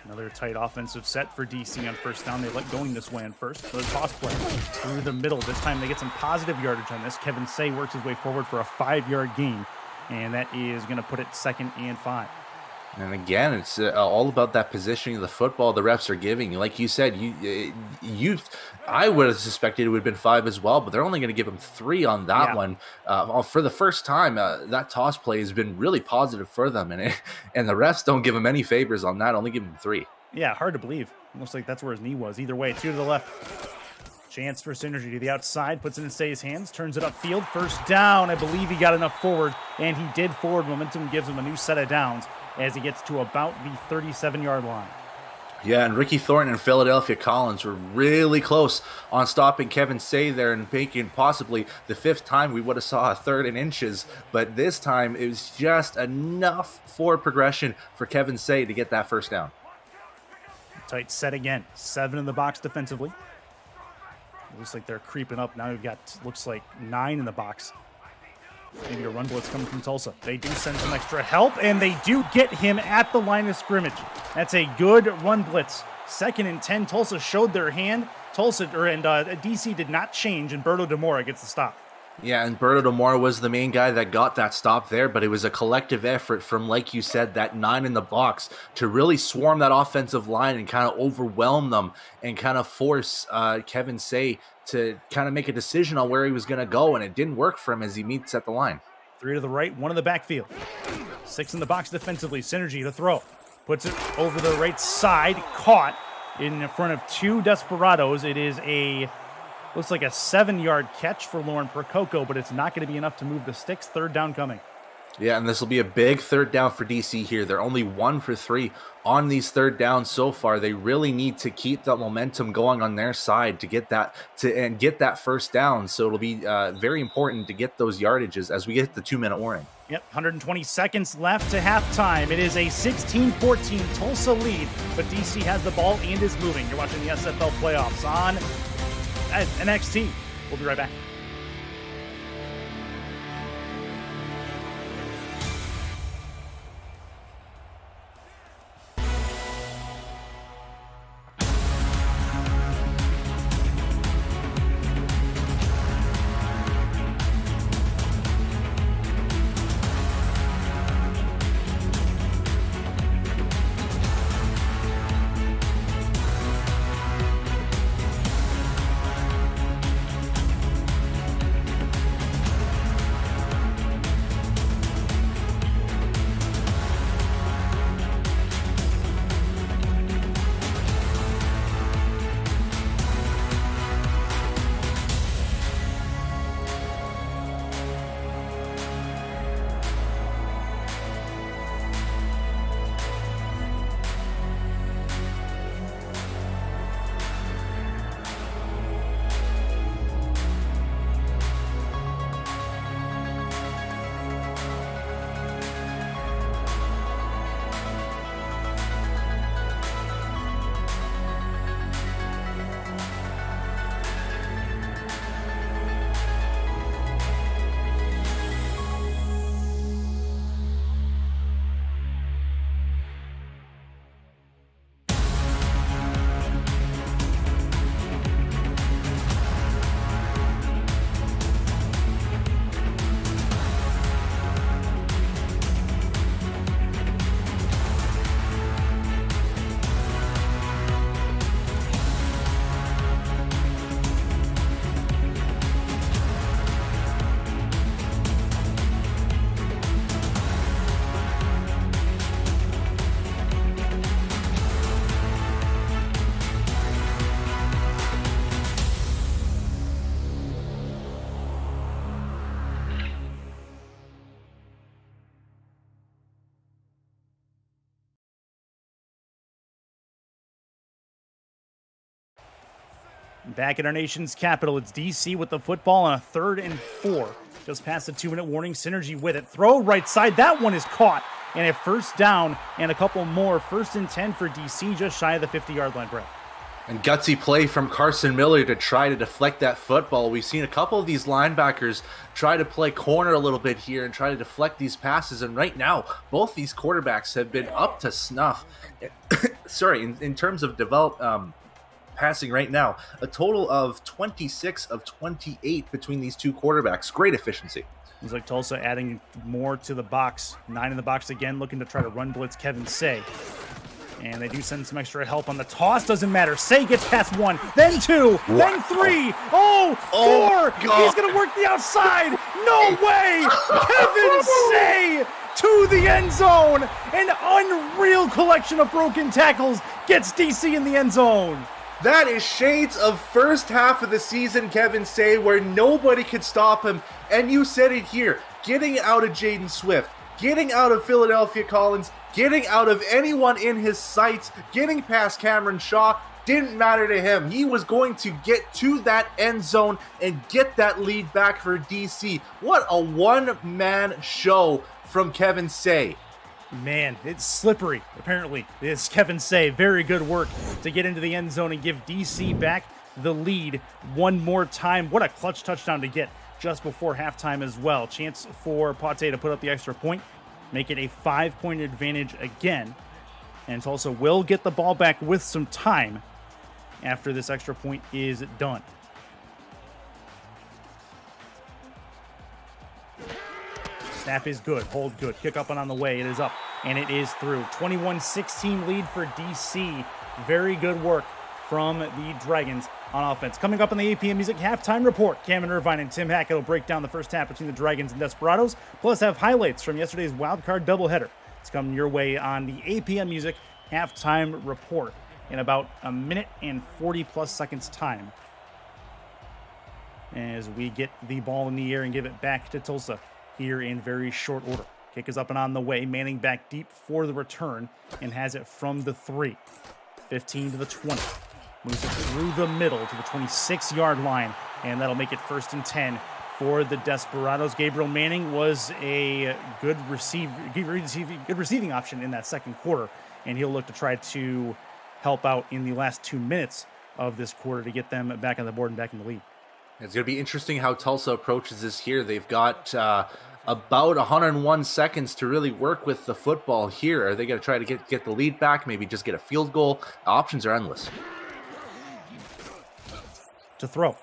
Another tight offensive set for DC on first down. They let going this way on first. So the toss play through the middle. This time they get some positive yardage on this. Kevin Say works his way forward for a 5-yard gain, and that is going to put it 2nd and 5. And again, it's all about that positioning of the football the refs are giving. Like you said, I would have suspected it would have been 5 as well, but they're only going to give him 3 on that one. For the first time, that toss play has been really positive for them, and the refs don't give him any favors on that, only give him 3. Yeah, hard to believe. Looks like that's where his knee was. Either way, 2 to the left. Chance for synergy to the outside, puts it in Say's hands, turns it upfield. First down, I believe he got enough forward, and he did forward. Momentum gives him a new set of downs as he gets to about the 37-yard line. Yeah, and Ricky Thornton and Philadelphia Collins were really close on stopping Kevin Say there and making possibly the 5th time we would have saw a 3rd and inches. But this time it was just enough forward progression for Kevin Say to get that first down. Tight set again. 7 in the box defensively. Looks like they're creeping up. Now we've got, looks like 9 in the box. Maybe a run blitz coming from Tulsa. They do send some extra help, and they do get him at the line of scrimmage. That's a good run blitz. 2nd and 10. Tulsa showed their hand. DC did not change, and Berto DeMora gets the stop. Yeah, and Berto DeMora was the main guy that got that stop there, but it was a collective effort from, like you said, that 9 in the box to really swarm that offensive line and kind of overwhelm them and kind of force Kevin Say to kind of make a decision on where he was going to go, and it didn't work for him as he meets at the line. 3 to the right, 1 in the backfield. 6 in the box defensively. Synergy to throw. Puts it over the right side. Caught in front of 2 Desperados. It is looks like a 7-yard catch for Lauren Prococo, but it's not going to be enough to move the sticks. 3rd down coming. Yeah, and this will be a big 3rd down for DC here. They're only 1 for 3 on these 3rd downs so far. They really need to keep that momentum going on their side to get that 1st down. So it'll be very important to get those yardages as we get the 2-minute warning. Yep, 120 seconds left to halftime. It is a 16-14 Tulsa lead, but DC has the ball and is moving. You're watching the SFL playoffs on NXT. We'll be right back. Back at our nation's capital, it's DC with the football on a 3rd and 4. Just past the 2-minute warning. Synergy with it. Throw right side. That one is caught. And a 1st down and a couple more. 1st and 10 for DC, just shy of the 50-yard line, Brett. And gutsy play from Carson Miller to try to deflect that football. We've seen a couple of these linebackers try to play corner a little bit here and try to deflect these passes. And right now, both these quarterbacks have been up to snuff. Sorry, in terms of passing right now, a total of 26 of 28 between these two quarterbacks. Great efficiency. Looks like Tulsa adding more to the box. 9 in the box again, looking to try to run blitz Kevin Say. And they do send some extra help on the toss. Doesn't matter. Say gets past 1, then 2, then 3. Oh, 4. God. He's going to work the outside. No way. Kevin Say to the end zone. An unreal collection of broken tackles gets DC in the end zone. That is shades of first half of the season, Kevin Say, where nobody could stop him. And you said it here, getting out of Jaden Swift, getting out of Philadelphia Collins, getting out of anyone in his sights, getting past Cameron Shaw, didn't matter to him. He was going to get to that end zone and get that lead back for DC. What a one-man show from Kevin Say. Man, it's slippery, apparently. It's Kevin Say. Very good work to get into the end zone and give DC back the lead one more time. What a clutch touchdown to get just before halftime as well. Chance for Pate to put up the extra point, make it a 5-point advantage again. And Tulsa will get the ball back with some time after this extra point is done. Snap is good. Hold good. Kick up and on the way. It is up, and it is through. 21-16 lead for DC. Very good work from the Dragons on offense. Coming up on the APM Music Halftime Report, Cameron Irvine and Tim Hackett will break down the first half between the Dragons and Desperados, plus have highlights from yesterday's wildcard doubleheader. It's coming your way on the APM Music Halftime Report in about a minute and 40-plus seconds time, as we get the ball in the air and give it back to Tulsa here in very short order. Kick is up and on the way. Manning back deep for the return and has it from the 3. 15 to the 20. Moves it through the middle to the 26-yard line, and that'll make it 1st and 10 for the Desperados. Gabriel Manning was a good receiving option in that second quarter, and he'll look to try to help out in the last 2 minutes of this quarter to get them back on the board and back in the lead. It's going to be interesting how Tulsa approaches this here. They've got about 101 seconds to really work with the football here. Are they going to try to get the lead back, maybe just get a field goal? Options are endless. To throw.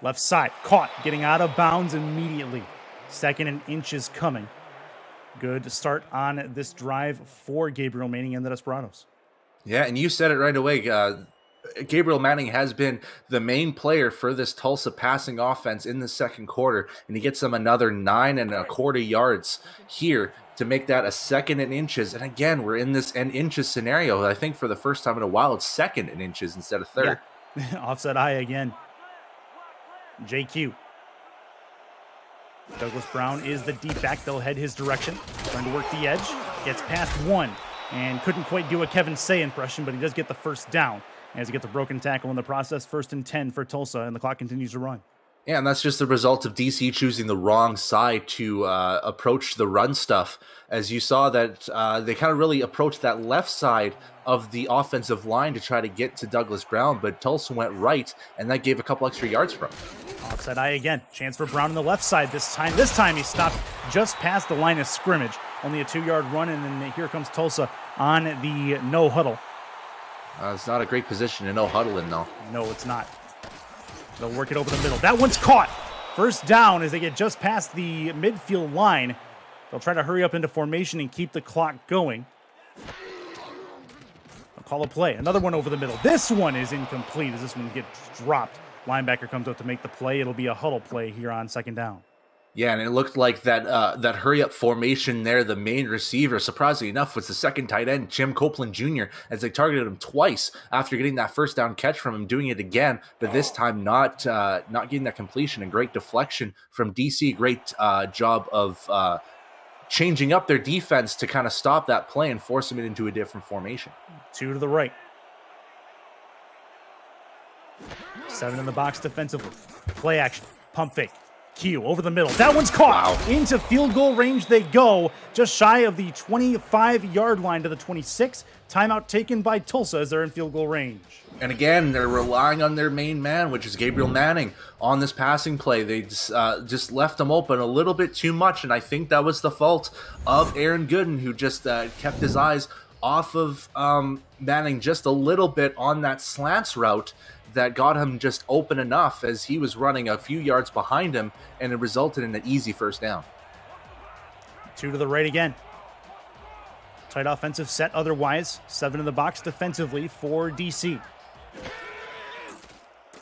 Left side. Caught. Getting out of bounds immediately. 2nd and inches coming. Good to start on this drive for Gabriel Manning and the Desperados. Yeah, and you said it right away. Gabriel Manning has been the main player for this Tulsa passing offense in the second quarter, and he gets them another 9 1/4 yards here to make that a 2nd and inches. And again, we're in this and inches scenario. I think for the first time in a while, it's 2nd and inches instead of 3rd. Yeah. Offset eye again. JQ. Douglas Brown is the deep back. They'll head his direction. Trying to work the edge. Gets past 1 and couldn't quite do a Kevin Say impression, but he does get the first down as he gets a broken tackle in the process. 1st and 10 for Tulsa, and the clock continues to run. Yeah, and that's just the result of DC choosing the wrong side to approach the run stuff. As you saw that they kind of really approached that left side of the offensive line to try to get to Douglas Brown, but Tulsa went right, and that gave a couple extra yards for him. Offside eye again. Chance for Brown on the left side this time. This time he stopped just past the line of scrimmage. Only a 2-yard run, and then here comes Tulsa on the no huddle. It's not a great position to no huddle in, though. No, it's not. They'll work it over the middle. That one's caught. 1st down as they get just past the midfield line. They'll try to hurry up into formation and keep the clock going. They'll call a play. Another one over the middle. This one is incomplete as this one gets dropped. Linebacker comes up to make the play. It'll be a huddle play here on 2nd down. Yeah, and it looked like that hurry-up formation there, the main receiver, surprisingly enough, was the second tight end, Jim Copeland Jr., as they targeted him twice after getting that 1st down catch from him, doing it again, but this time not getting that completion. And great deflection from DC. Great job of changing up their defense to kind of stop that play and force them into a different formation. 2 to the right. 7 in the box defensively. Play action. Pump fake. Q over the middle. That one's caught. Wow. Into field goal range they go. Just shy of the 25-yard line to the 26. Timeout taken by Tulsa as they're in field goal range. And again, they're relying on their main man, which is Gabriel Manning, on this passing play. They just left him open a little bit too much, and I think that was the fault of Aaron Gooden, who just kept his eyes off of Manning just a little bit on that slants route that got him just open enough as he was running a few yards behind him, and it resulted in an easy 1st down. 2 to the right again. Tight offensive set otherwise. 7 in the box defensively for DC.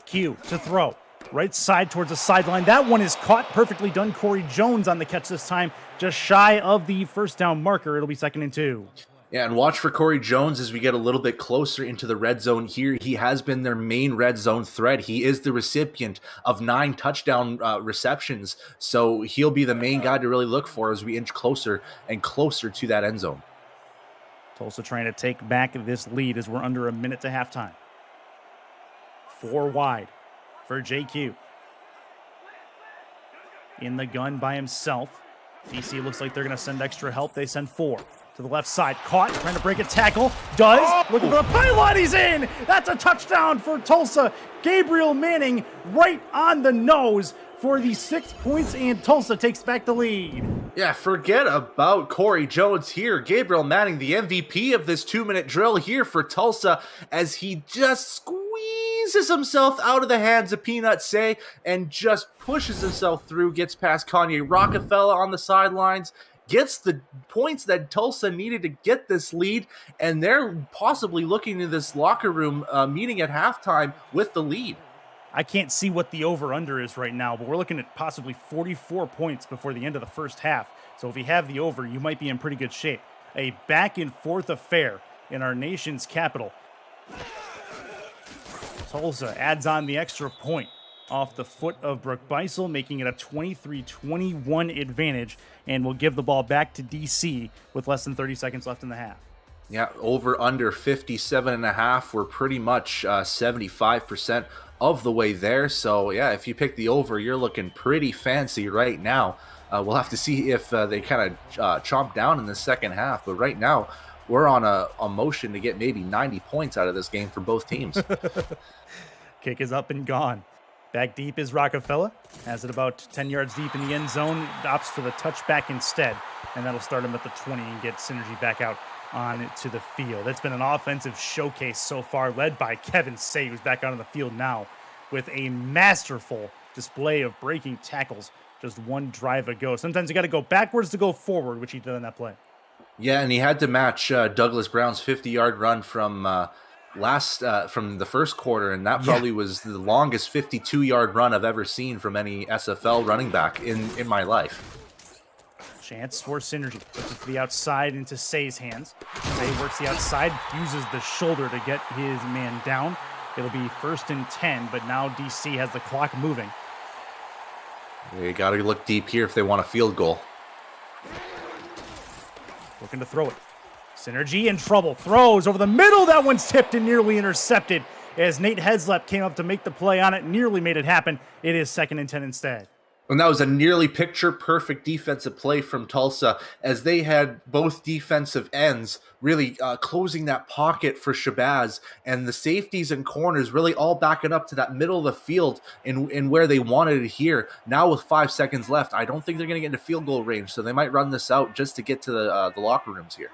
Q to throw. Right side towards the sideline. That one is caught. Perfectly done. Corey Jones on the catch this time. Just shy of the 1st down marker. It'll be 2nd and 2. Yeah, and watch for Corey Jones as we get a little bit closer into the red zone here. He has been their main red zone threat. He is the recipient of 9 touchdown receptions, so he'll be the main guy to really look for as we inch closer and closer to that end zone. Tulsa trying to take back this lead as we're under a minute to halftime. 4 wide for JQ. In the gun by himself. DC looks like they're going to send extra help. They send 4. To the left side, caught, trying to break a tackle, does, looking for the pylon, he's in! That's a touchdown for Tulsa. Gabriel Manning right on the nose for the 6 points, and Tulsa takes back the lead. Yeah, forget about Corey Jones here. Gabriel Manning, the MVP of this 2-minute drill here for Tulsa, as he just squeezes himself out of the hands of Peanut Say and just pushes himself through, gets past Kanye Rockefeller on the sidelines, gets the points that Tulsa needed to get this lead, and they're possibly looking to this locker room meeting at halftime with the lead. I can't see what the over-under is right now, but we're looking at possibly 44 points before the end of the first half. So if you have the over, you might be in pretty good shape. A back-and-forth affair in our nation's capital. Tulsa adds on the extra point off the foot of Brooke Beisel, making it a 23-21 advantage, and will give the ball back to DC with less than 30 seconds left in the half. Yeah, over under 57.5. We're pretty much 75% of the way there. So yeah, if you pick the over, you're looking pretty fancy right now. We'll have to see if they kind of chomp down in the second half. But right now, we're on a motion to get maybe 90 points out of this game for both teams. Kick is up and gone. Back deep is Rockefeller. Has it about 10 yards deep in the end zone. Opts for the touchback instead. And that'll start him at the 20 and get Synergy back out on to the field. It's been an offensive showcase so far, led by Kevin Say, who's back out on the field now with a masterful display of breaking tackles just one drive ago. Sometimes you got to go backwards to go forward, which he did on that play. Yeah, and he had to match Douglas Brown's 50-yard run from from the first quarter, and that probably was the longest 52-yard run I've ever seen from any SFL running back in my life. Chance for Synergy. Puts it to the outside into Say's hands. Say works the outside, uses the shoulder to get his man down. It'll be 1st and 10, but now DC has the clock moving. They got to look deep here if they want a field goal. Looking to throw it. Synergy in trouble. Throws over the middle. That one's tipped and nearly intercepted as Nate Heslep came up to make the play on it. Nearly made it happen. It is 2nd and 10 instead. And that was a nearly picture-perfect defensive play from Tulsa, as they had both defensive ends really closing that pocket for Shabazz, and the safeties and corners really all backing up to that middle of the field in where they wanted it here. Now with 5 seconds left, I don't think they're going to get into field goal range, so they might run this out just to get to the locker rooms here.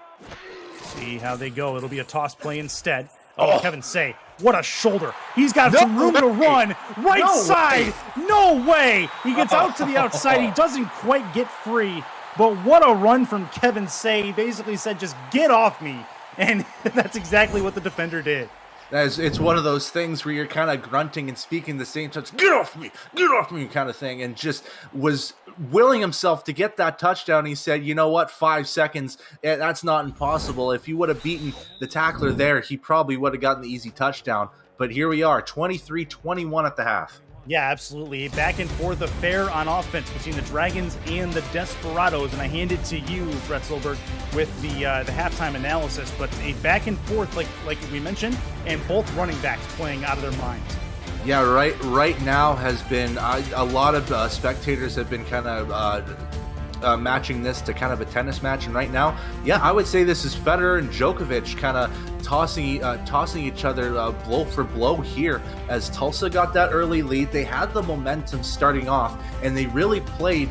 See how they go. It'll be a toss play instead. Oh, Kevin Say, what a shoulder. He's got some room to run. Right side. No way. He gets out to the outside. He doesn't quite get free. But what a run from Kevin Say. He basically said, just get off me. And that's exactly what the defender did. It's one of those things where you're kind of grunting and speaking the same time. Get off me kind of thing. And just was willing himself to get that touchdown. He said, you know what, 5 seconds, that's not impossible. If you would have beaten the tackler there, he probably would have gotten the easy touchdown. But here we are, 23-21 at the half. Yeah, absolutely. A back and forth affair on offense between the Dragons and the Desperados. And I hand it to you, Brett Solberg, with the halftime analysis. But a back and forth, like we mentioned, and both running backs playing out of their minds. Yeah, right now has been a lot of spectators have been kind of matching this to kind of a tennis match. And right now, yeah, I would say this is Federer and Djokovic kind of tossing each other blow for blow here, as Tulsa got that early lead. They had the momentum starting off, and they really played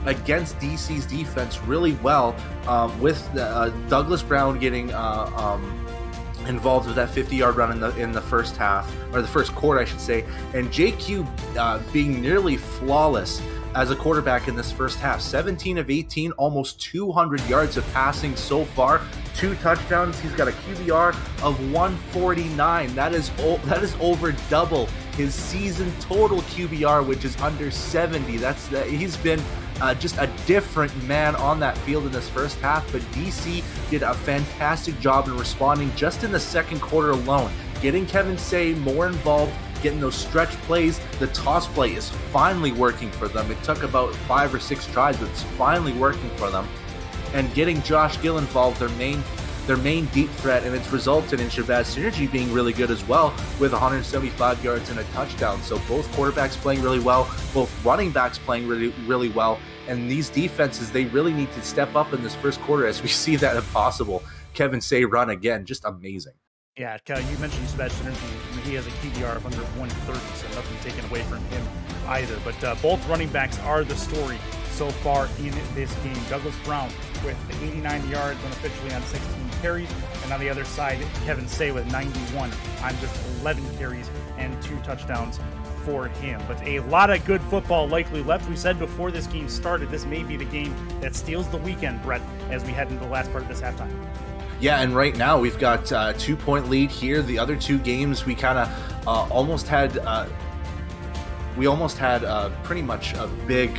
against DC's defense really well, with Douglas Brown getting involved with that 50-yard run in the first half, or the first quarter, I should say, and JQ being nearly flawless as a quarterback in this first half. 17 of 18, almost 200 yards of passing so far, 2 touchdowns. He's got a QBR of 149. That is over double his season total QBR, which is under 70. He's been just a different man on that field in this first half. But DC did a fantastic job in responding just in the second quarter alone, getting Kevin Say more involved, getting those stretch plays. The toss play is finally working for them. It took about 5 or 6 tries, but it's finally working for them. And getting Josh Gill involved, their main deep threat, and it's resulted in Shabazz Synergy being really good as well, with 175 yards and a touchdown. So both quarterbacks playing really well, both running backs playing really, really well. And these defenses, they really need to step up in this first quarter, as we see that impossible Kevin Say run again. Just amazing. Yeah, you mentioned Sebastian Synergy. He has a QBR of under 130, so nothing taken away from him either. But both running backs are the story so far in this game. Douglas Brown with 89 yards unofficially on 16 carries, and on the other side, Kevin Say with 91 on just 11 carries and 2 touchdowns for him. But a lot of good football likely left. We said before this game started, this may be the game that steals the weekend, Brett, as we head into the last part of this halftime. Yeah, and right now we've got a 2-point lead here. The other 2 games we kind of almost had we almost had pretty much a big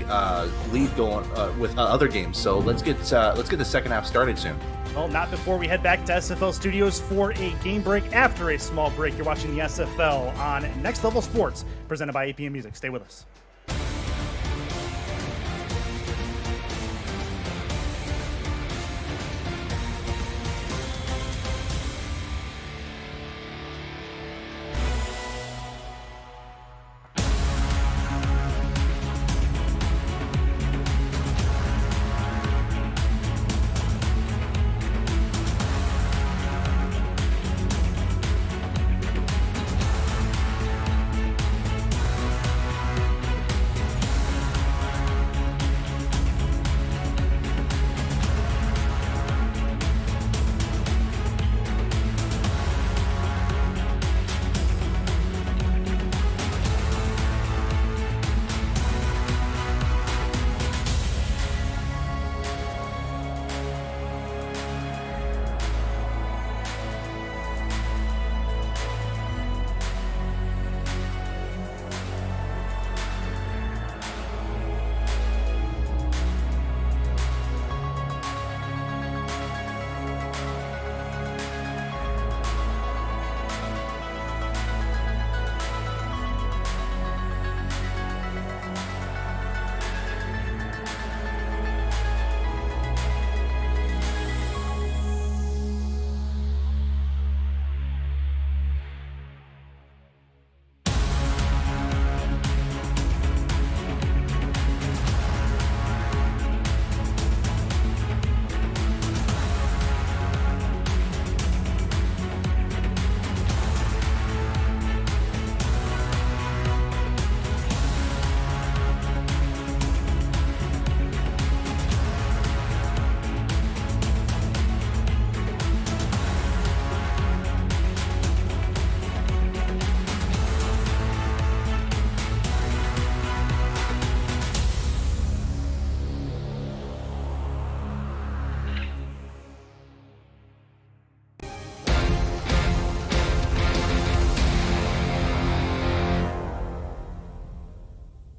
lead going with other games. So let's get the second half started soon. Well, not before we head back to SFL Studios for a game break. After a small break, you're watching the SFL on Next Level Sports, presented by APM Music. Stay with us.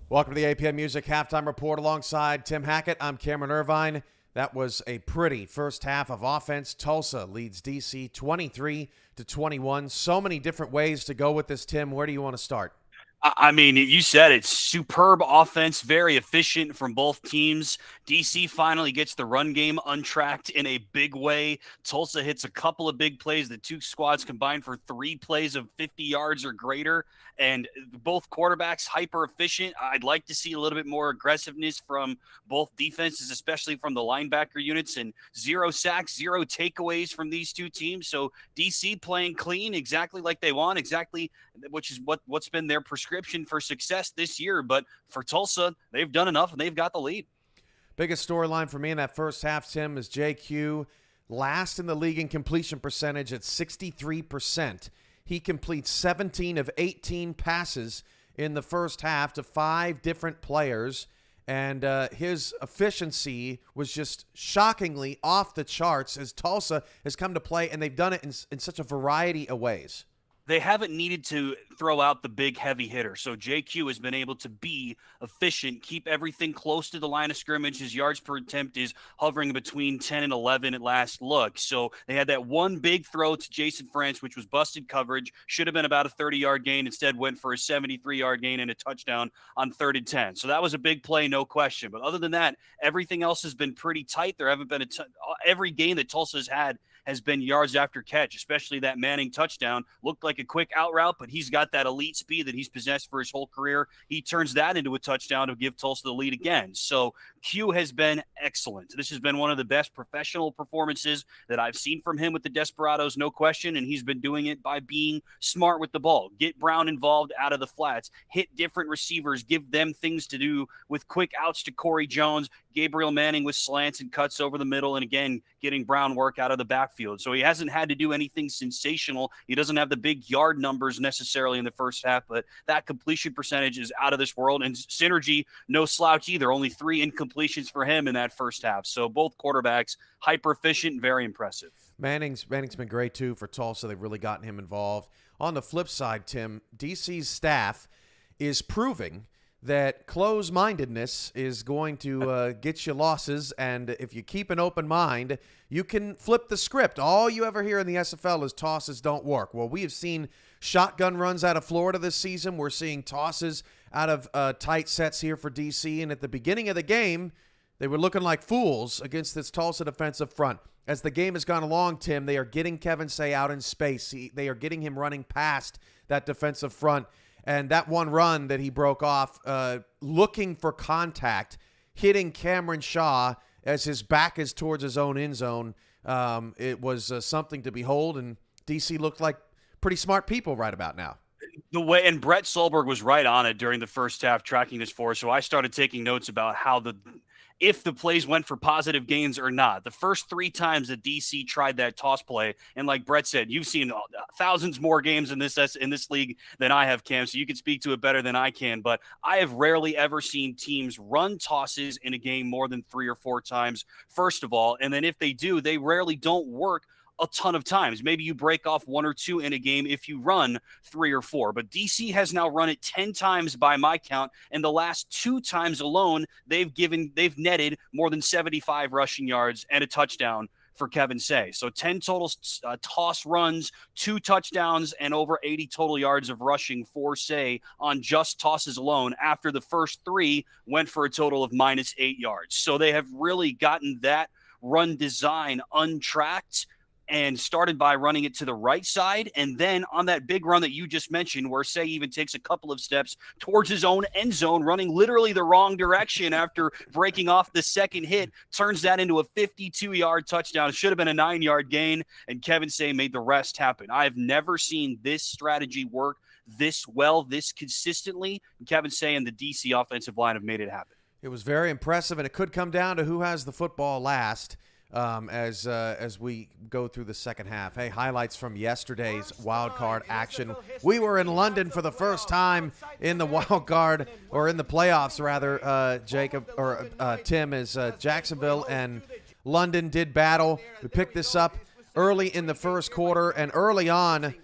Welcome to the APM Music Halftime Report alongside Tim Hackett. I'm Cameron Irvine. That was a pretty first half of offense. Tulsa leads DC 23-21. So many different ways to go with this, Tim. Where do you want to start? I mean, you said it. Superb offense, very efficient from both teams. DC finally gets the run game untracked in a big way. Tulsa hits a couple of big plays. The two squads combined for 3 plays of 50 yards or greater, and both quarterbacks hyper efficient. I'd like to see a little bit more aggressiveness from both defenses, especially from the linebacker units, and 0 sacks, 0 takeaways from these two teams. So DC playing clean, exactly like they want, exactly, which is what's been their prescription for success this year. But for Tulsa, they've done enough and they've got the lead. Biggest storyline for me in that first half, Tim, is JQ last in the league in completion percentage at 63%. He completes 17 of 18 passes in the first half to 5 different players, and his efficiency was just shockingly off the charts as Tulsa has come to play, and they've done it in such a variety of ways. They haven't needed to throw out the big heavy hitter. So JQ has been able to be efficient, keep everything close to the line of scrimmage. His yards per attempt is hovering between 10 and 11 at last look. So they had that one big throw to Jason France, which was busted coverage, should have been about a 30-yard gain. Instead went for a 73-yard gain and a touchdown on 3rd and 10. So that was a big play, no question. But other than that, everything else has been pretty tight. There haven't been every game that Tulsa has been yards after catch, especially that Manning touchdown. Looked like a quick out route, but he's got that elite speed that he's possessed for his whole career. He turns that into a touchdown to give Tulsa the lead again. So Q has been excellent. This has been one of the best professional performances that I've seen from him with the Desperados, no question, and he's been doing it by being smart with the ball. Get Brown involved out of the flats, hit different receivers, give them things to do with quick outs to Corey Jones, Gabriel Manning with slants and cuts over the middle, and again, getting Brown work out of the backfield. So he hasn't had to do anything sensational. He doesn't have the big yard numbers necessarily in the first half, but that completion percentage is out of this world. And Synergy, no slouch either. Only 3 incompletions for him in that first half. So both quarterbacks, hyper efficient, very impressive. Manning's been great too for Tulsa. They've really gotten him involved. On the flip side, Tim, DC's staff is proving that close-mindedness is going to get you losses, and if you keep an open mind, you can flip the script. All you ever hear in the SFL is tosses don't work. Well, we have seen shotgun runs out of Florida this season. We're seeing tosses out of tight sets here for DC, and at the beginning of the game, they were looking like fools against this Tulsa defensive front. As the game has gone along, Tim, they are getting Kevin Say out in space. They are getting him running past that defensive front. And that one run that he broke off, looking for contact, hitting Cameron Shaw as his back is towards his own end zone, it was something to behold, and DC looked like pretty smart people right about now. The way, and Brett Solberg was right on it during the first half, tracking this for us. So I started taking notes about how if the plays went for positive gains or not. The first 3 times that DC tried that toss play, and like Brett said, you've seen thousands more games in this league than I have, Cam, so you can speak to it better than I can, but I have rarely ever seen teams run tosses in a game more than 3 or 4 times, first of all, and then if they do, they rarely don't work a ton of times. Maybe you break off 1 or 2 in a game if you run 3 or 4. But DC has now run it 10 times by my count, and the last 2 times alone, they've netted more than 75 rushing yards and a touchdown for Kevin Say. So 10 total toss runs, 2 touchdowns, and over 80 total yards of rushing for Say on just tosses alone, after the first 3 went for a total of -8 yards. So they have really gotten that run design untracked and started by running it to the right side. And then on that big run that you just mentioned, where Say even takes a couple of steps towards his own end zone, running literally the wrong direction after breaking off the second hit, turns that into a 52-yard touchdown. It should have been a 9-yard gain, and Kevin Say made the rest happen. I've never seen this strategy work this well, this consistently. Kevin Say and the DC offensive line have made it happen. It was very impressive, and it could come down to who has the football last. As we go through the second half. Hey, highlights from yesterday's wild card action. We were in London for the first time in the wild card, or in the playoffs rather, Tim, as Jacksonville and London did battle. We picked this up early in the first quarter, and early on,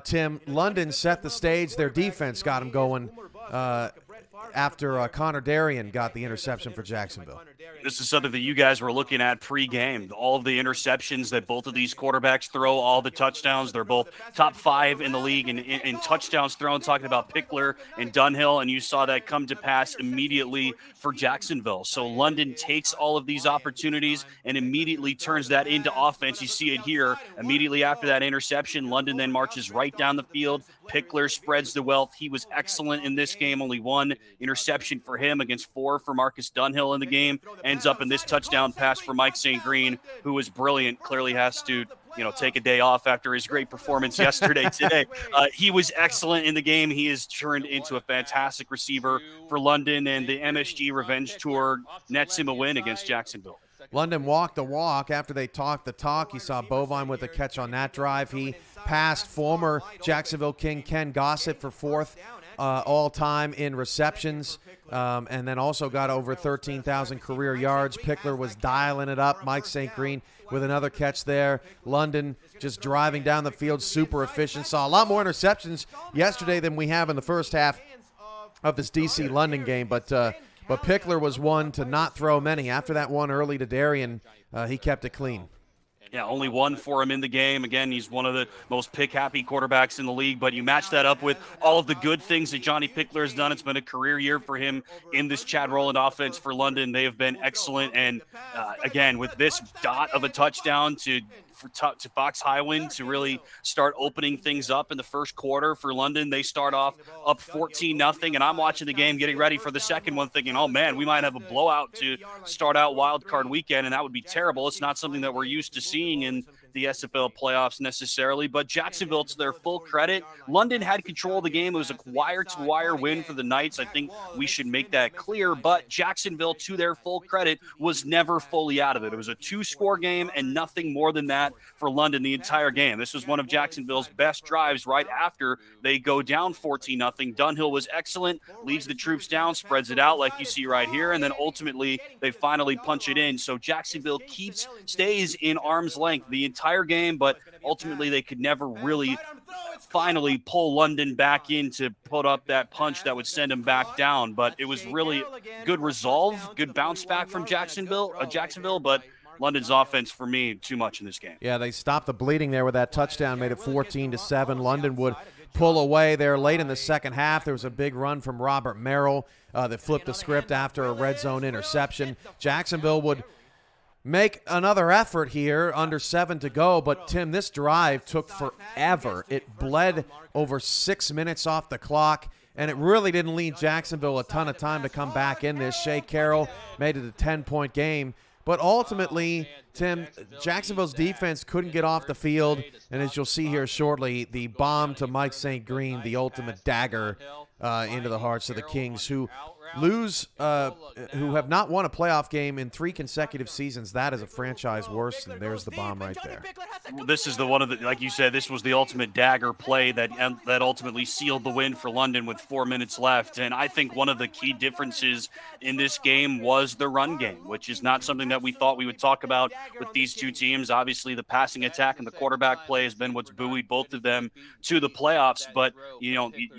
Tim, London set the stage. Their defense got them going after Connor Darien got the interception for Jacksonville. This is something that you guys were looking at pre-game. All of the interceptions that both of these quarterbacks throw, all the touchdowns, they're both top 5 in the league in touchdowns thrown, talking about Pickler and Dunhill, and you saw that come to pass immediately for Jacksonville. So London takes all of these opportunities and immediately turns that into offense. You see it here. Immediately after that interception, London then marches right down the field. Pickler spreads the wealth. He was excellent in this game. Only 1 interception for him against 4 for Marcus Dunhill in the game. Ends up in this touchdown pass for Mike St. Green, who was brilliant. Clearly has to, take a day off after his great performance yesterday. Today, he was excellent in the game. He has turned into a fantastic receiver for London, and the MSG Revenge Tour nets him a win against Jacksonville. London walked the walk after they talked the talk. You saw Bovine with a catch on that drive. He passed former Jacksonville King Ken Gossett for 4th all-time in receptions, and then also got over 13,000 career yards. Pickler was dialing it up. Mike St. Green with another catch there. London just driving down the field, super efficient. Saw a lot more interceptions yesterday than we have in the first half of this DC-London game, but Pickler was one to not throw many. After that one early to Darien, he kept it clean. Yeah, only 1 for him in the game. Again, he's one of the most pick-happy quarterbacks in the league, but you match that up with all of the good things that Johnny Pickler has done. It's been a career year for him in this Chad Rowland offense for London. They have been excellent, and again, with this dot of a touchdown to Fox Highwind to really start opening things up in the first quarter for London. They start off up 14-0, and I'm watching the game getting ready for the second one thinking, oh man, we might have a blowout to start out wild card weekend, and that would be terrible. It's not something that we're used to seeing in the SFL playoffs necessarily, but Jacksonville, to their full credit, London had control of the game. It was a wire-to-wire win for the Knights. I think we should make that clear, but Jacksonville, to their full credit, was never fully out of it. It was a 2-score game and nothing more than that for London the entire game. This was one of Jacksonville's best drives right after they go down 14-0. Dunhill was excellent, leads the troops down, spreads it out like you see right here, and then ultimately they finally punch it in. So Jacksonville stays in arm's length the entire game, but ultimately they could never really finally pull London back in to put up that punch that would send him back down. But it was really good resolve, good bounce back from Jacksonville, but London's offense, for me, too much in this game. Yeah, they stopped the bleeding there with that touchdown, made it 14-7. London would pull away there late in the second half. There was a big run from Robert Merrill that flipped the script after a red zone interception. Jacksonville would make another effort here, under 7 to go, but Tim, this drive took forever. It bled over 6 minutes off the clock, and it really didn't leave Jacksonville a ton of time to come back in this. Shea Carroll made it a 10-point game, but ultimately, Tim, Jacksonville's defense couldn't get off the field, and as you'll see here shortly, the bomb to Mike St. Green, the ultimate dagger into the hearts of the Kings, who have not won a playoff game in 3 consecutive seasons. That is a franchise worst, and there's the bomb right there. This is like you said, this was the ultimate dagger play that ultimately sealed the win for London with 4 minutes left. And I think one of the key differences in this game was the run game, which is not something that we thought we would talk about with these two teams. Obviously, the passing attack and the quarterback play has been what's buoyed both of them to the playoffs. But,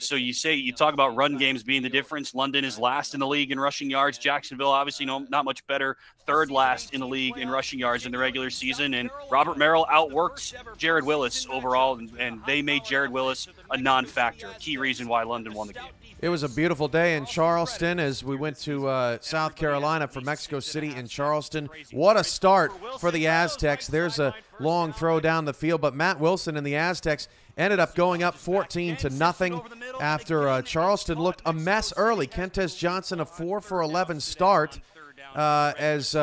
so you talk about run games being the difference. London is last in the league in rushing yards. Jacksonville, obviously, not much better, third last in the league in rushing yards in the regular season. And Robert Merrill outworked Jared Willis overall, and they made Jared Willis a non-factor, a key reason why London won the game. It was a beautiful day in Charleston as we went to South Carolina for Mexico City and Charleston. What a start for the Aztecs. There's a long throw down the field, but Matt Wilson and the Aztecs ended up going up 14-0 after Charleston looked a mess early. Kentez Johnson, a 4 for 11 start. As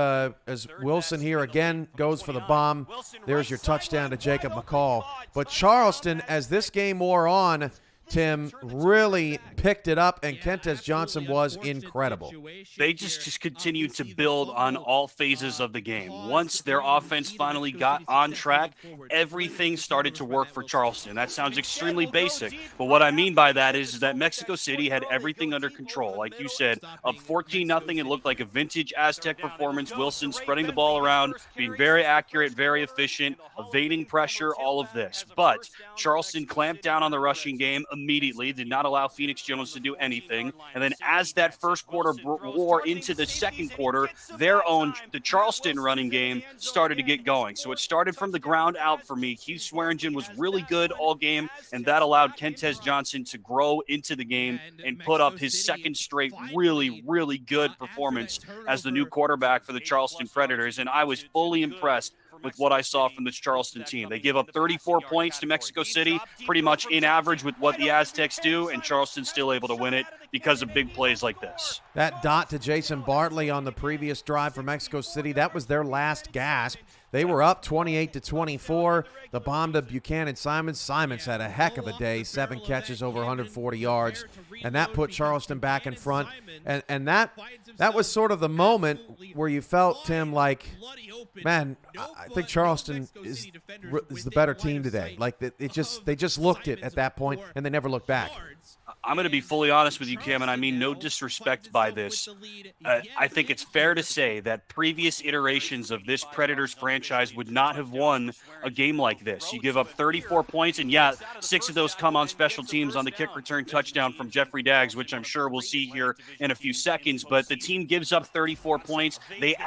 Wilson here again goes for the bomb. There's your touchdown to Jacob McCall. But Charleston, as this game wore on, Tim, really picked it up, and Kentez Johnson was incredible. They just continued to build on all phases of the game. Once their offense finally got on track, everything started to work for Charleston. That sounds extremely basic, but what I mean by that is that Mexico City had everything under control. Like you said, up 14-0, it looked like a vintage Aztec performance. Wilson spreading the ball around, being very accurate, very efficient, evading pressure, all of this. But Charleston clamped down on the rushing game immediately, did not allow Phoenix Jones to do anything. And then as that first quarter wore into the second quarter, the Charleston running game started to get going. So it started from the ground out for me. Keith Swearingen was really good all game, and that allowed Kentez Johnson to grow into the game and put up his second straight really, really good performance as the new quarterback for the Charleston Predators. And I was fully impressed with what I saw from this Charleston team. They give up 34 points to Mexico City, pretty much in average with what the Aztecs do, and Charleston's still able to win it because of big plays like this. That dot to Jason Bartley on the previous drive for Mexico City, that was their last gasp. They were up 28-24. The bomb to Buchanan Simons. Simons had a heck of a day, 7 catches over 140 yards, and that put Charleston back in front. And that was sort of the moment where you felt, Tim, like, man, I think Charleston is the better team today. Like, they just looked it at that point, and they never looked back. I'm going to be fully honest with you, Cam, and I mean no disrespect by this. I think it's fair to say that previous iterations of this Predators franchise would not have won a game like this. You give up 34 points, and 6 of those come on special teams on the kick return touchdown from Jeffrey Daggs, which I'm sure we'll see here in a few seconds. But the team gives up 34 points. The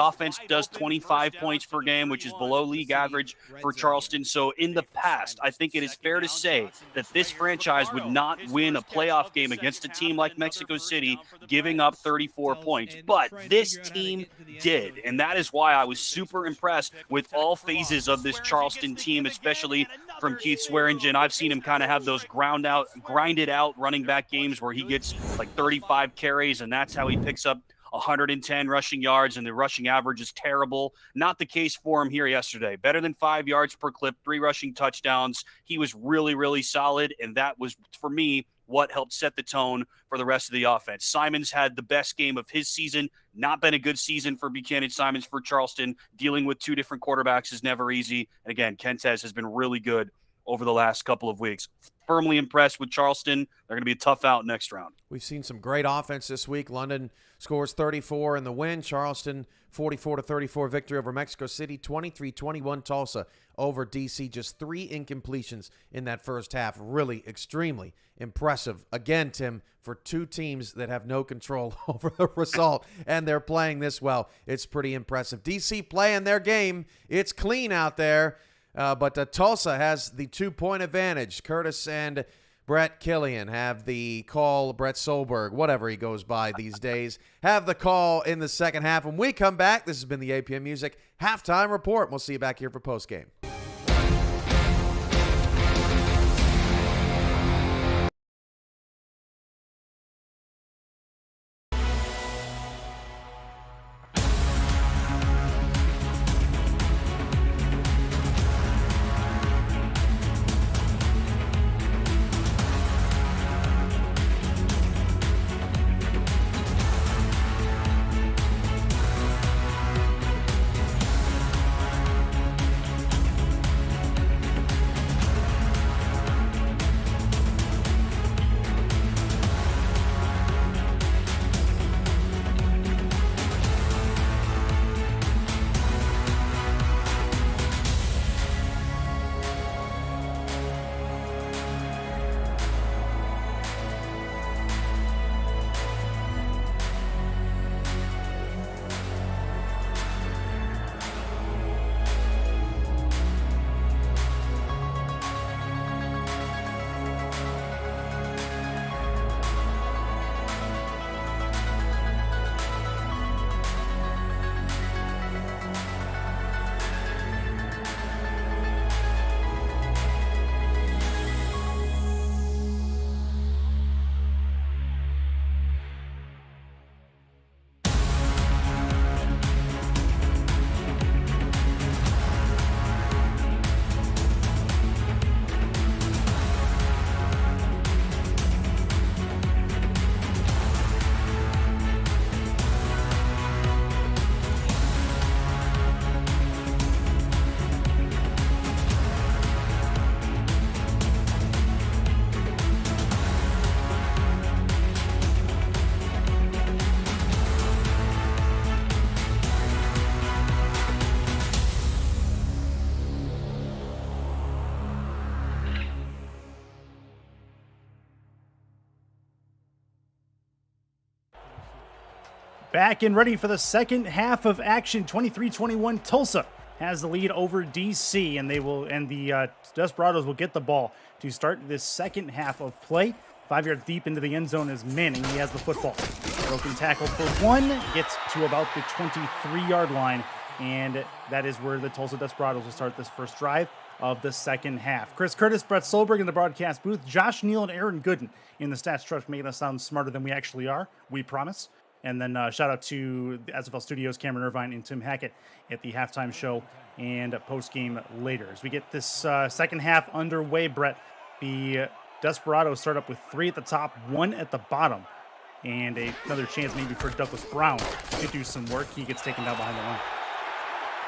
offense does 25 points per game, which is below league average for Charleston. So in the past, I think it is fair to say that this franchise would not win a playoff game against a team like Mexico City, giving up 34 points. But this team did, and that is why I was super impressed with all phases of this Charleston team, especially from Keith Swearingen. I've seen him kind of have those grinded out running back games where he gets like 35 carries, and that's how he picks up 110 rushing yards, and the rushing average is terrible. Not the case for him here yesterday. Better than 5 yards per clip, 3 rushing touchdowns. He was really, really solid, and that was, for me, what helped set the tone for the rest of the offense. Simons had the best game of his season. Not been a good season for Buchanan Simons for Charleston. Dealing with 2 different quarterbacks is never easy. And again, Kentez has been really good over the last couple of weeks. firmly impressed with Charleston. They're going to be a tough out next round. We've seen some great offense this week. London scores 34 in the win. Charleston 44-34 victory over Mexico City. 23-21 Tulsa over DC. Just 3 incompletions in that first half. Really extremely impressive. Again, Tim, for 2 teams that have no control over the result, and they're playing this well, it's pretty impressive. DC playing their game. It's clean out there, but Tulsa has the 2-point advantage. Curtis and Brett Killian have the call. Brett Solberg, whatever he goes by these days, have the call in the second half. When we come back, this has been the APM Music Halftime Report. We'll see you back here for postgame. Back and ready for the second half of action. 23-21 Tulsa has the lead over DC, and the Desperados will get the ball to start this second half of play. 5 yards deep into the end zone is Manning. He has the football. Broken tackle for 1, gets to about the 23-yard line, and that is where the Tulsa Desperados will start this first drive of the second half. Chris Curtis, Brett Solberg in the broadcast booth, Josh Neal and Aaron Gooden in the stats truck, making us sound smarter than we actually are. We promise. And then shout out to the SFL Studios, Cameron Irvine and Tim Hackett at the halftime show and post-game later. As we get this second half underway, Brett, the Desperados start up with 3 at the top, 1 at the bottom, and another chance maybe for Douglas Brown to do some work. He gets taken down behind the line.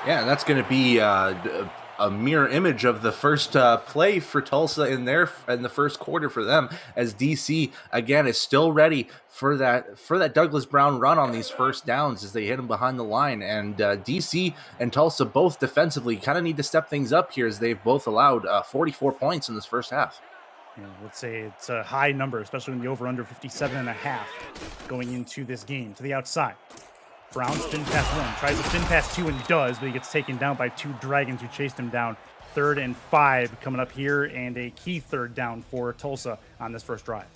Yeah, that's going to be a mirror image of the first play for Tulsa in the first quarter for them, as DC again is still ready for that Douglas Brown run on these first downs as they hit him behind the line. And DC and Tulsa both defensively kind of need to step things up here, as they've both allowed 44 points in this first half. Yeah, let's say it's a high number, especially when the over-under 57.5 going into this game. To the outside, Brown spin pass 1, tries to spin pass 2 and does, but he gets taken down by 2 Dragons who chased him down. 3rd and 5 coming up here, and a key 3rd down for Tulsa on this first drive.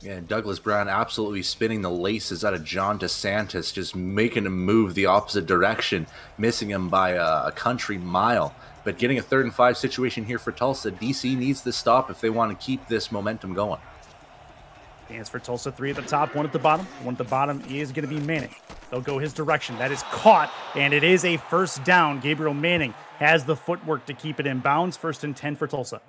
Yeah, Douglas Brown absolutely spinning the laces out of John DeSantis, just making him move the opposite direction, missing him by a country mile. But getting a 3rd and 5 situation here for Tulsa, DC needs to stop if they want to keep this momentum going. Dance for Tulsa, 3 at the top, 1 at the bottom. 1 at the bottom is going to be Manning. They'll go his direction. That is caught, and it is a first down. Gabriel Manning has the footwork to keep it in bounds. 1st and 10 for Tulsa.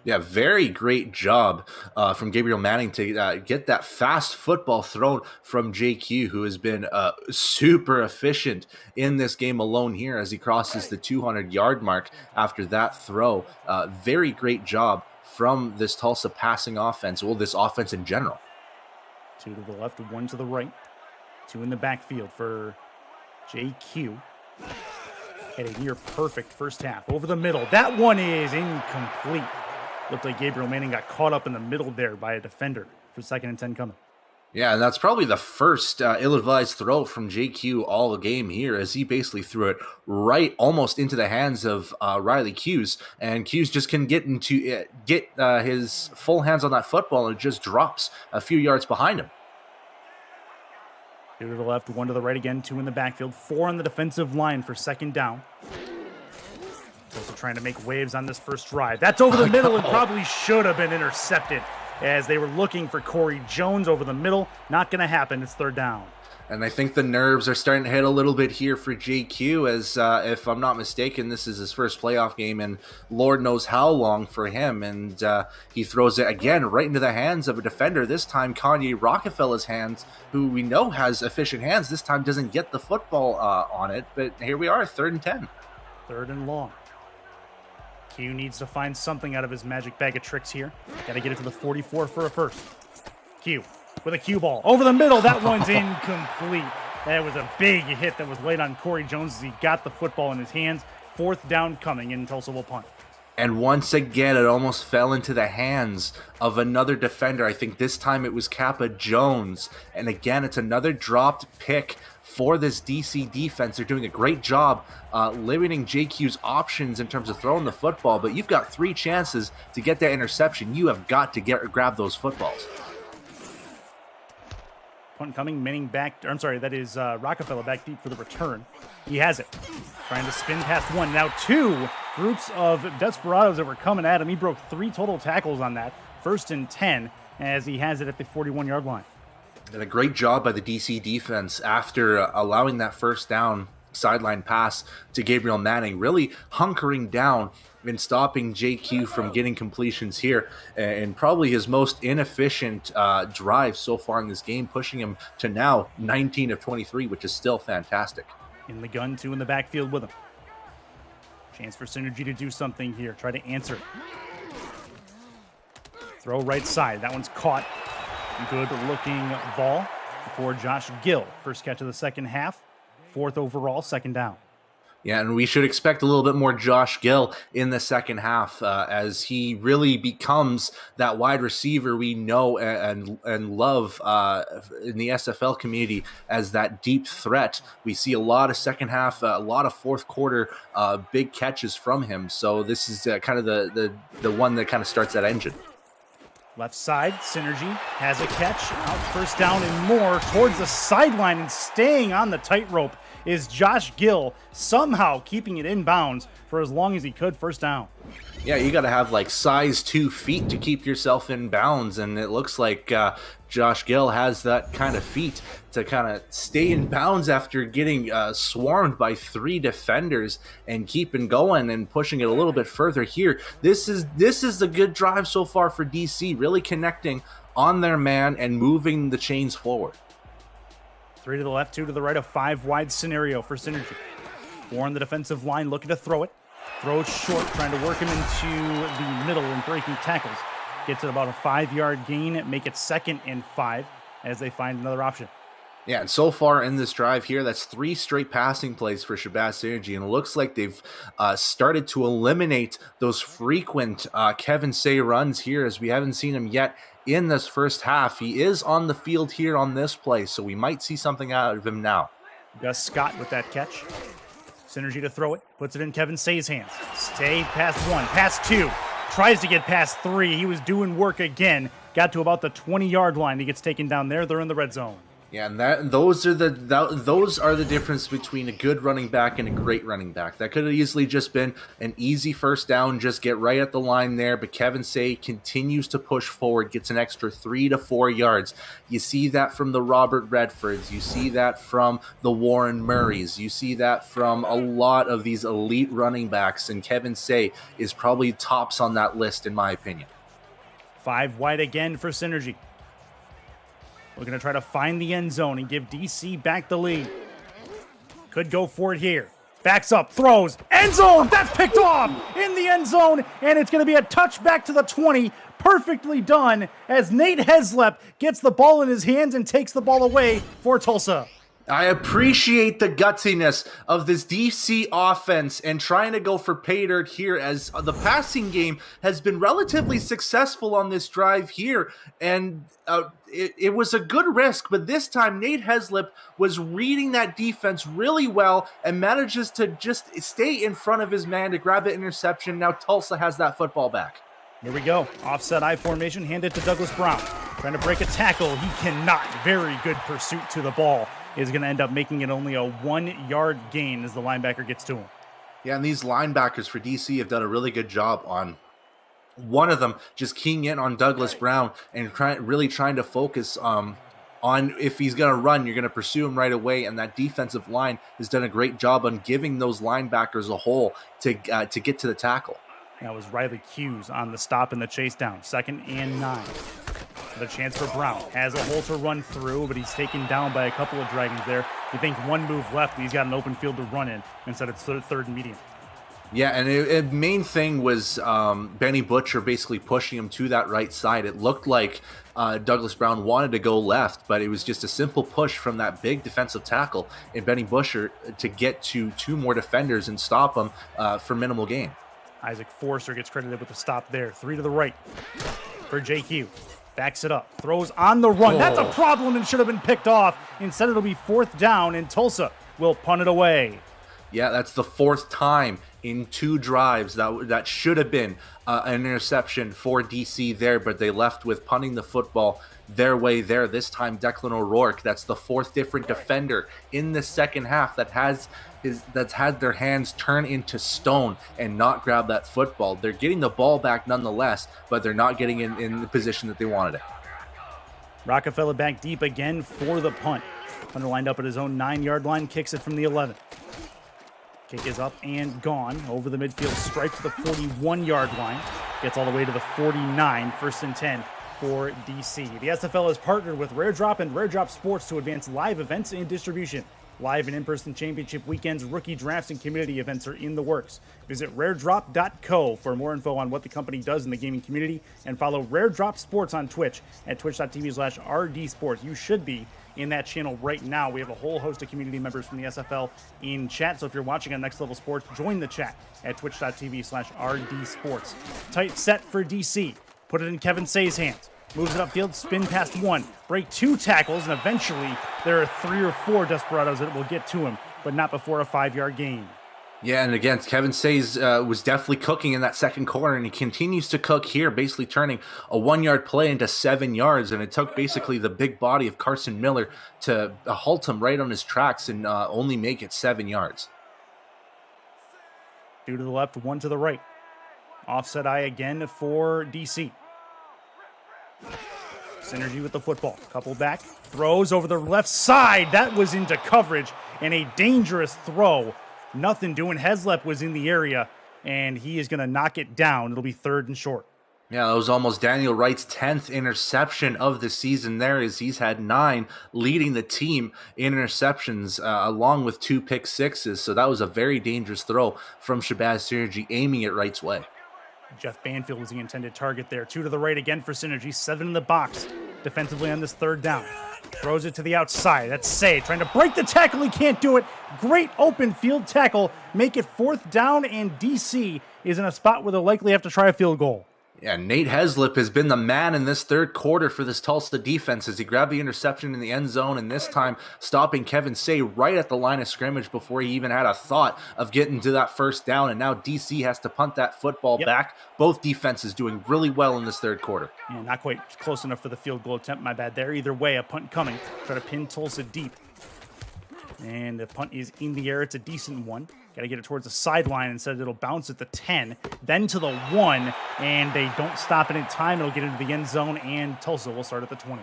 Yeah, very great job from Gabriel Manning to get that fast football thrown from JQ, who has been super efficient in this game alone here as he crosses the 200-yard mark after that throw. Very great job from this Tulsa passing offense, well, this offense in general. 2 to the left, 1 to the right. 2 in the backfield for JQ. Had a near perfect first half. Over the middle. That one is incomplete. Looked like Gabriel Manning got caught up in the middle there by a defender for 2nd and 10 coming. Yeah, and that's probably the first ill-advised throw from JQ all game here, as he basically threw it right almost into the hands of Riley Hughes, and Hughes just can get his full hands on that football, and it just drops a few yards behind him. 2 to the left, 1 to the right again, 2 in the backfield, 4 on the defensive line for 2nd down. Also trying to make waves on this first drive. That's over the middle and probably should have been intercepted, as they were looking for Corey Jones over the middle. Not going to happen. It's 3rd down. And I think the nerves are starting to hit a little bit here for JQ, as if I'm not mistaken, this is his first playoff game, and Lord knows how long for him. And he throws it again right into the hands of a defender. This time, Kanye Rockefeller's hands, who we know has efficient hands. This time doesn't get the football on it. But here we are, 3rd and 10. 3rd and long. Q needs to find something out of his magic bag of tricks here. Got to get it to the 44 for a first. Q with a Q ball. Over the middle. That one's incomplete. That was a big hit that was laid on Corey Jones as he got the football in his hands. 4th down coming, and Tulsa will punt. And once again, it almost fell into the hands of another defender. I think this time it was Kappa Jones. And again, it's another dropped pick for this DC defense. They're doing a great job limiting JQ's options in terms of throwing the football, but you've got 3 chances to get that interception. You have got to grab those footballs. Punt coming, Manning back, or I'm sorry, that is Rockefeller back deep for the return. He has it. Trying to spin past 1. Now 2 groups of desperados that were coming at him. He broke 3 total tackles on that. 1st and 10 as he has it at the 41-yard line. And a great job by the DC defense after allowing that first down sideline pass to Gabriel Manning, really hunkering down and stopping JQ from getting completions here, and probably his most inefficient drive so far in this game, pushing him to now 19 of 23, which is still fantastic. In the gun, 2 in the backfield with him. Chance for Synergy to do something here. Try to answer it. Throw right side. That one's caught. Good looking ball for Josh Gill. First catch of the 2nd half. 4th overall, 2nd down. Yeah, and we should expect a little bit more Josh Gill in the 2nd half as he really becomes that wide receiver we know and love in the SFL community as that deep threat. We see a lot of 2nd half, a lot of 4th quarter big catches from him. So this is kind of the one that kind of starts that engine. Left side, Synergy has a catch. Out 1st down and more towards the sideline, and staying on the tightrope is Josh Gill, somehow keeping it in bounds for as long as he could. 1st down. Yeah, you got to have like size 2 feet to keep yourself in bounds, and it looks like Josh Gill has that kind of feet to kind of stay in bounds after getting swarmed by 3 defenders and keeping going and pushing it a little bit further here. This is a good drive so far for DC, really connecting on their man and moving the chains forward. 3 to the left, 2 to the right, a 5 wide scenario for Synergy. 4 on the defensive line, looking to throw it. Throw it short, trying to work him into the middle and breaking tackles. Gets it about a 5-yard gain, make it 2nd and 5 as they find another option. Yeah, and so far in this drive here, that's 3 straight passing plays for Shabazz Synergy, and it looks like they've started to eliminate those frequent Kevin Say runs here, as we haven't seen him yet in this first half. He is on the field here on this play, so we might see something out of him now. Gus Scott with that catch. Synergy to throw it, puts it in Kevin Say's hands. Stay past 1, past 2, tries to get past 3. He was doing work again. Got to about the 20-yard line. He gets taken down there. They're in the red zone. Yeah, and those are the difference between a good running back and a great running back. That could have easily just been an easy first down, just get right at the line there, but Kevin Say continues to push forward, gets an extra 3 to 4 yards. You see that from the Robert Redfords, you see that from the Warren Murrays, you see that from a lot of these elite running backs, and Kevin Say is probably tops on that list in my opinion. 5 wide again for Synergy. We're going to try to find the end zone and give DC back the lead. Could go for it here. Backs up, throws, end zone. That's picked off in the end zone, and it's going to be a touchback to the 20. Perfectly done as Nate Heslep gets the ball in his hands and takes the ball away for Tulsa. I appreciate the gutsiness of this DC offense and trying to go for pay dirt here, as the passing game has been relatively successful on this drive here. And it was a good risk, but this time Nate Heslip was reading that defense really well and manages to just stay in front of his man to grab the interception. Now Tulsa has that football back. Here we go. Offset I formation, handed to Douglas Brown. Trying to break a tackle. He cannot. Very good pursuit to the ball. Is going to end up making it only a 1-yard gain as the linebacker gets to him. Yeah, and these linebackers for DC have done a really good job on one of them just keying in on Douglas Brown and really trying to focus on if he's going to run, you're going to pursue him right away. And that defensive line has done a great job on giving those linebackers a hole to get to the tackle. That was Riley Hughes on the stop and the chase down. 2nd and 9. The chance for Brown. Has a hole to run through, but he's taken down by a couple of Dragons there. You think one move left, but he's got an open field to run in. Instead, it's 3rd and medium. Yeah, and the main thing was Benny Butcher basically pushing him to that right side. It looked like Douglas Brown wanted to go left, but it was just a simple push from that big defensive tackle in Benny Butcher to get to 2 more defenders and stop him for minimal gain. Isaac Forster gets credited with the stop there. 3 to the right for JQ. Backs it up. Throws on the run. That's a problem and should have been picked off. Instead, it'll be 4th down, and Tulsa will punt it away. Yeah, that's the 4th time in 2 drives that should have been an interception for DC there, but they left with punting the football their way there. This time, Declan O'Rourke, that's the 4th different defender in the second half that's had their hands turn into stone and not grab that football. They're getting the ball back nonetheless, but they're not getting in the position that they wanted it. Rockefeller back deep again for the punt. Punter lined up at his own 9-yard line, kicks it from the 11. Kick is up and gone over the midfield stripe to the 41-yard line. Gets all the way to the 49, 1st and 10 for DC. The SFL has partnered with Rare Drop and Rare Drop Sports to advance live events and distribution. Live and in-person championship weekends, rookie drafts, and community events are in the works. Visit raredrop.co for more info on what the company does in the gaming community, and follow Rare Drop Sports on Twitch at twitch.tv/rdsports. You should be in that channel right now. We have a whole host of community members from the SFL in chat, so if you're watching on Next Level Sports, join the chat at twitch.tv/rdsports. Tight set for DC. Put it in Kevin Say's hands. Moves it upfield, spin past 1, break 2 tackles, and eventually there are 3 or 4 desperados that will get to him, but not before a 5-yard gain. Yeah, and again, Kevin Say's was definitely cooking in that second quarter, and he continues to cook here, basically turning a 1-yard play into 7 yards, and it took basically the big body of Carson Miller to halt him right on his tracks and only make it 7 yards. 2 to the left, 1 to the right. Offset I again for DC. Synergy with the football. Couple back. Throws over the left side. That was into coverage and a dangerous throw. Nothing doing. Heslep was in the area, and he is going to knock it down. It'll be 3rd and short. Yeah, that was almost Daniel Wright's 10th interception of the season there, as he's had 9, leading the team in interceptions, along with 2 pick sixes. So that was a very dangerous throw from Shabazz Synergy, aiming it Wright's way. Jeff Banfield was the intended target there. 2 to the right again for Synergy. 7 in the box. Defensively on this 3rd down. Throws it to the outside. That's Say trying to break the tackle. He can't do it. Great open field tackle. Make it 4th down, and DC is in a spot where they'll likely have to try a field goal. Yeah, Nate Heslip has been the man in this 3rd quarter for this Tulsa defense as he grabbed the interception in the end zone, and this time stopping Kevin Say right at the line of scrimmage before he even had a thought of getting to that 1st down, and now DC has to punt that football back. Both defenses doing really well in this 3rd quarter. Yeah, not quite close enough for the field goal attempt. My bad there. Either way, a punt coming. Try to pin Tulsa deep. And the punt is in the air. It's a decent one. Got to get it towards the sideline. Instead, it'll bounce at the 10, then to the 1, and they don't stop it in time. It'll get into the end zone, and Tulsa will start at the 20.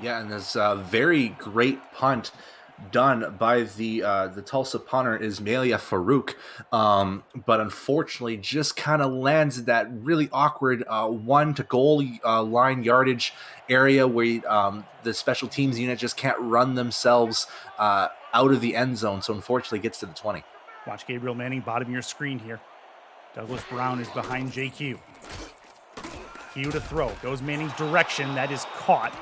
Yeah, and this very great punt done by the Tulsa punter, Ismailia Farouk, but unfortunately just kind of lands at that really awkward 1-to-goal line yardage area where the special teams unit just can't run themselves out of the end zone, so unfortunately gets to the 20. Watch Gabriel Manning, bottom of your screen here. Douglas Brown is behind JQ. Q to throw. Goes Manning's direction. That is caught.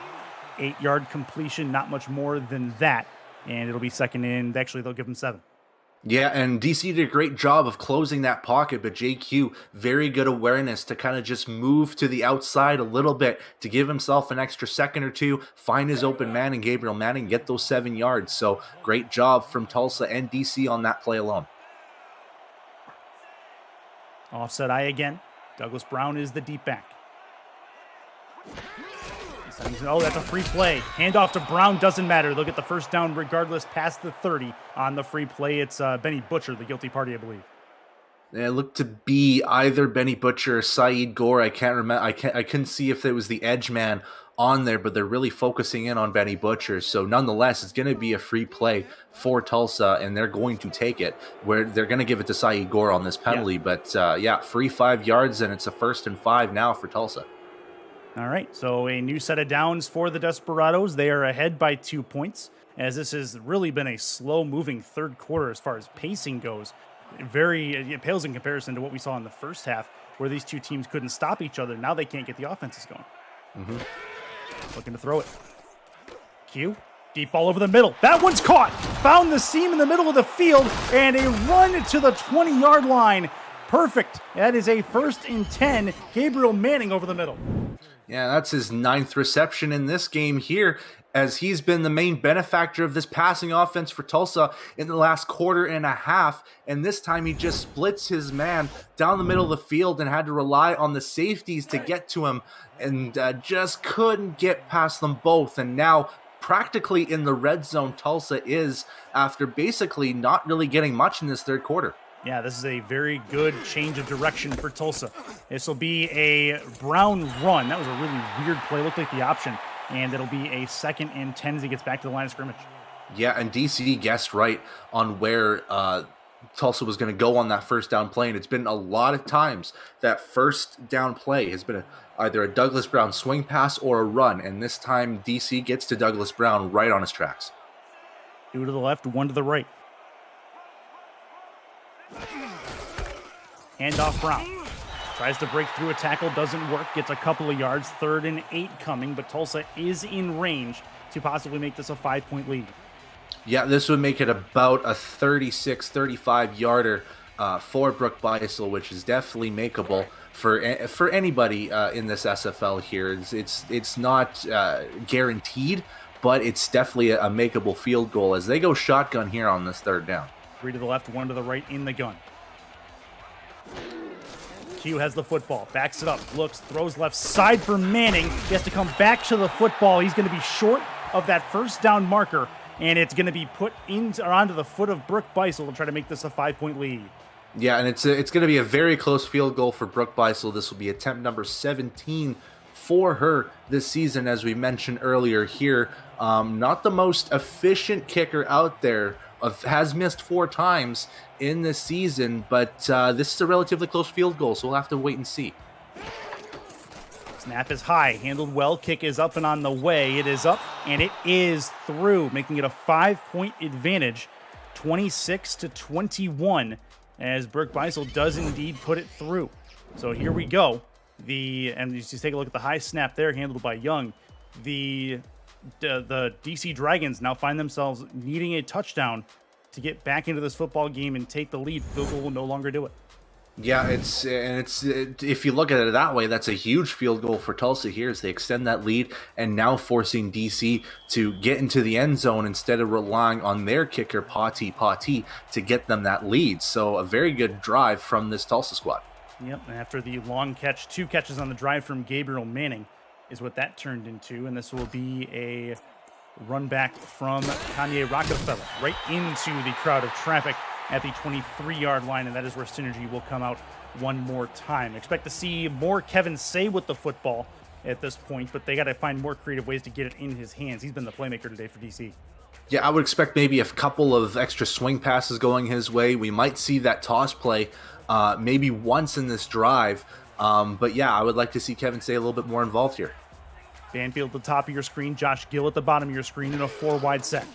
8-yard completion, not much more than that. And it'll be second in. Actually, they'll give him 7. Yeah, and DC did a great job of closing that pocket, but JQ, very good awareness to kind of just move to the outside a little bit to give himself an extra second or two, find his open man, and Gabriel Manning get those 7 yards. So great job from Tulsa and DC on that play alone. Offset I again. Douglas Brown is the deep back. Oh, that's a free play. Handoff to Brown, doesn't matter. They'll get the first down regardless past the 30 on the free play. It's Benny Butcher, the guilty party, I believe. It looked to be either Benny Butcher or Saeed Gore. I can't remember. I couldn't see if it was the edge man on there, but they're really focusing in on Benny Butcher. So nonetheless, it's going to be a free play for Tulsa, and they're going to take it. Where they're going to give it to Saeed Gore on this penalty. Yeah. But free 5 yards, and it's a 1st and 5 now for Tulsa. All right, so a new set of downs for the Desperados. They are ahead by 2 points, as this has really been a slow-moving third quarter as far as pacing goes. It pales in comparison to what we saw in the first half, where these two teams couldn't stop each other. Now they can't get the offenses going. Looking to throw it. Q, deep ball over the middle. That one's caught. Found the seam in the middle of the field, and a run to the 20-yard line. Perfect. That is a 1st and 10. Gabriel Manning over the middle. Yeah, that's his 9th reception in this game here, as he's been the main benefactor of this passing offense for Tulsa in the last quarter and a half. And this time he just splits his man down the middle of the field and had to rely on the safeties to get to him, and just couldn't get past them both. And now practically in the red zone, Tulsa is, after basically not really getting much in this third quarter. Yeah, this is a very good change of direction for Tulsa. This will be a Brown run. That was a really weird play. Looked like the option. And it'll be a 2nd and 10 as he gets back to the line of scrimmage. Yeah, and DC guessed right on where Tulsa was going to go on that first down play. And it's been a lot of times that first down play has been either a Douglas Brown swing pass or a run. And this time DC gets to Douglas Brown right on his tracks. 2 to the left, 1 to the right. Handoff Brown. Tries to break through a tackle, doesn't work, gets a couple of yards. 3rd and 8 coming, but Tulsa is in range to possibly make this a 5-point lead. Yeah, this would make it about a 36, 35-yarder for Brooke Beisel, which is definitely makeable for anybody in this SFL here. It's not guaranteed, but it's definitely a makeable field goal as they go shotgun here on this 3rd down. 3 to the left, 1 to the right in the gun. Q has the football, backs it up, looks, throws left side for Manning. He has to come back to the football. He's going to be short of that first down marker, and it's going to be put onto the foot of Brooke Beisel to try to make this a 5-point lead. Yeah, and it's going to be a very close field goal for Brooke Beisel. This will be attempt number 17 for her this season, as we mentioned earlier here. Not the most efficient kicker out there. Has missed 4 times in this season, but this is a relatively close field goal, so we'll have to wait and see. Snap is high, handled well, kick is up and on the way. It is up, and it is through, making it a 5-point advantage, 26-21, as Brooke Beisel does indeed put it through. So here we go. And you just take a look at the high snap there, handled by Young. The DC Dragons now find themselves needing a touchdown to get back into this football game and take the lead. Field goal will no longer do it. Yeah, it's if you look at it that way, that's a huge field goal for Tulsa here as they extend that lead and now forcing DC to get into the end zone instead of relying on their kicker, Pati, to get them that lead. So a very good drive from this Tulsa squad. Yep, and after the long catch, 2 catches on the drive from Gabriel Manning is what that turned into, and this will be a run back from Kanye Rockefeller right into the crowd of traffic at the 23-yard line, and that is where Synergy will come out one more time. Expect to see more Kevin Say with the football at this point, but they got to find more creative ways to get it in his hands. He's been the playmaker today for DC. Yeah, I would expect maybe a couple of extra swing passes going his way. We might see that toss play maybe once in this drive, but yeah, I would like to see Kevin Say a little bit more involved here. Banfield at the top of your screen, Josh Gill at the bottom of your screen in a 4-wide set.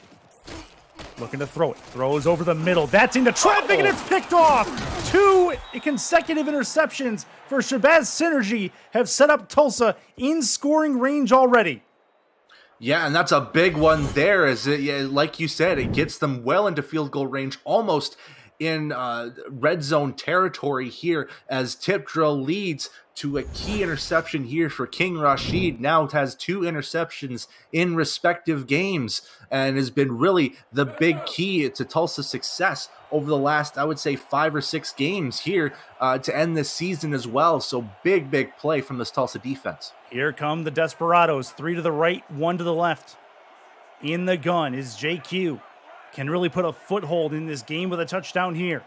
Looking to throw it. Throws over the middle. That's into traffic, and it's picked off. 2 consecutive interceptions for Shabazz Synergy have set up Tulsa in scoring range already. Yeah, and that's a big one there. Like you said, it gets them well into field goal range, almost in red zone territory here, as Tip Drill leads to a key interception here for King Rashid. Now has 2 interceptions in respective games and has been really the big key to Tulsa's success over the last, I would say, 5 or 6 games here to end this season as well. So big play from this Tulsa defense. Here come the Desperados. 3 to the right, 1 to the left. In the gun is JQ. Can really put a foothold in this game with a touchdown here.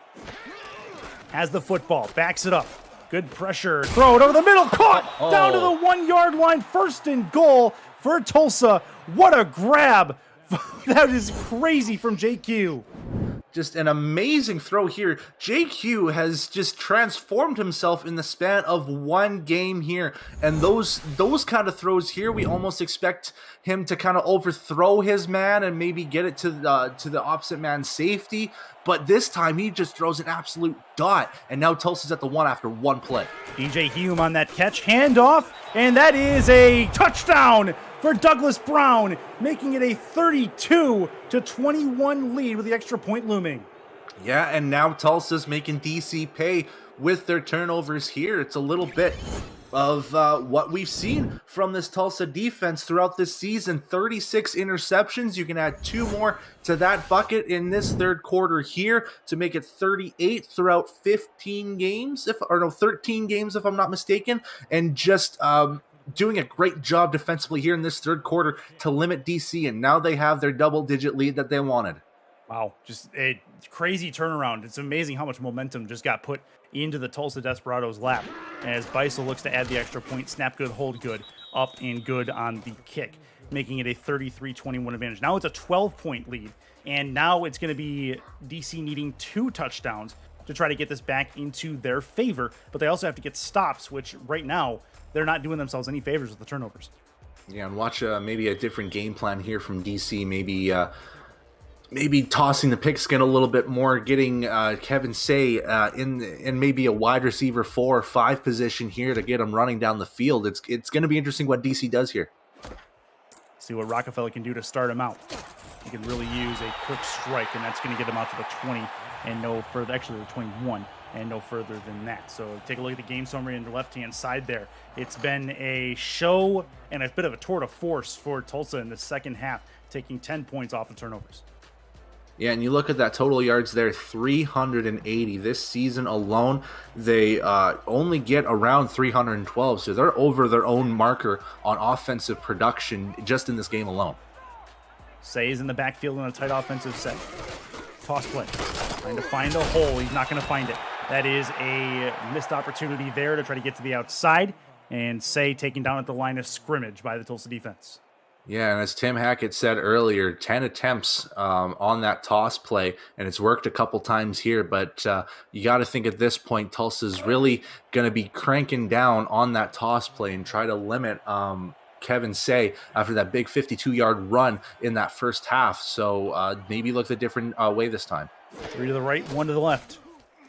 Has the football, backs it up. Good pressure, throw it over the middle, caught down to the 1-yard line. 1st and goal for Tulsa. What a grab. That is crazy from JQ. Just an amazing throw here. JQ has just transformed himself in the span of 1 game here. And those kind of throws here, we almost expect him to kind of overthrow his man and maybe get it to the opposite man's safety. But this time he just throws an absolute dot. And now Tulsa's at the 1 after 1 play. DJ Hume on that catch, handoff, and that is a touchdown for Douglas Brown, making it a 32-21 lead with the extra point looming. Yeah, and now Tulsa's making DC pay with their turnovers here. It's a little bit of what we've seen from this Tulsa defense throughout this season. 36 interceptions. You can add 2 more to that bucket in this 3rd quarter here to make it 38 throughout 13 games, if I'm not mistaken. And just doing a great job defensively here in this 3rd quarter to limit DC, and now they have their double-digit lead that they wanted. Wow, just a crazy turnaround. It's amazing how much momentum just got put into the Tulsa Desperados' lap as Beisel looks to add the extra point. Snap good, hold good, up and good on the kick, making it a 33-21 advantage. Now it's a 12-point lead, and now it's going to be DC needing 2 touchdowns to try to get this back into their favor, but they also have to get stops, which right now they're not doing themselves any favors with the turnovers. Yeah, and watch maybe a different game plan here from DC. Maybe tossing the pigskin a little bit more, getting Kevin Say in maybe a wide receiver 4 or 5 position here to get him running down the field. It's going to be interesting what DC does here. See what Rockefeller can do to start him out. He can really use a quick strike, and that's going to get him out to the 20 and no further. Actually, the 21. And no further than that. So take a look at the game summary on the left-hand side there. It's been a show and a bit of a tour de force for Tulsa in the 2nd half, taking 10 points off of turnovers. Yeah, and you look at that total yards there, 380. This season alone, they only get around 312, so they're over their own marker on offensive production just in this game alone. Say is in the backfield in a tight offensive set. Toss play. Trying to find a hole. He's not going to find it. That is a missed opportunity there to try to get to the outside, and Say taken down at the line of scrimmage by the Tulsa defense. Yeah, and as Tim Hackett said earlier, 10 attempts on that toss play, and it's worked a couple times here, but you got to think at this point, Tulsa's really going to be cranking down on that toss play and try to limit Kevin Say after that big 52-yard run in that 1st half. So maybe look a different way this time. 3 to the right, 1 to the left.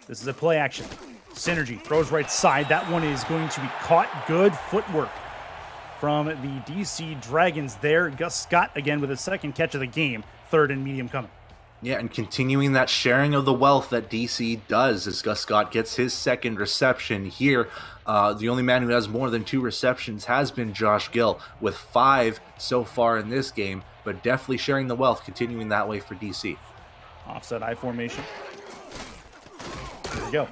This is a play action. Synergy throws right side. That one is going to be caught. Good footwork from the DC Dragons there. Gus Scott again with his 2nd catch of the game. 3rd and medium coming. Yeah, and continuing that sharing of the wealth that DC does as Gus Scott gets his 2nd reception here. The only man who has more than 2 receptions has been Josh Gill with 5 so far in this game, but definitely sharing the wealth, continuing that way for DC. Offset I formation. There we go.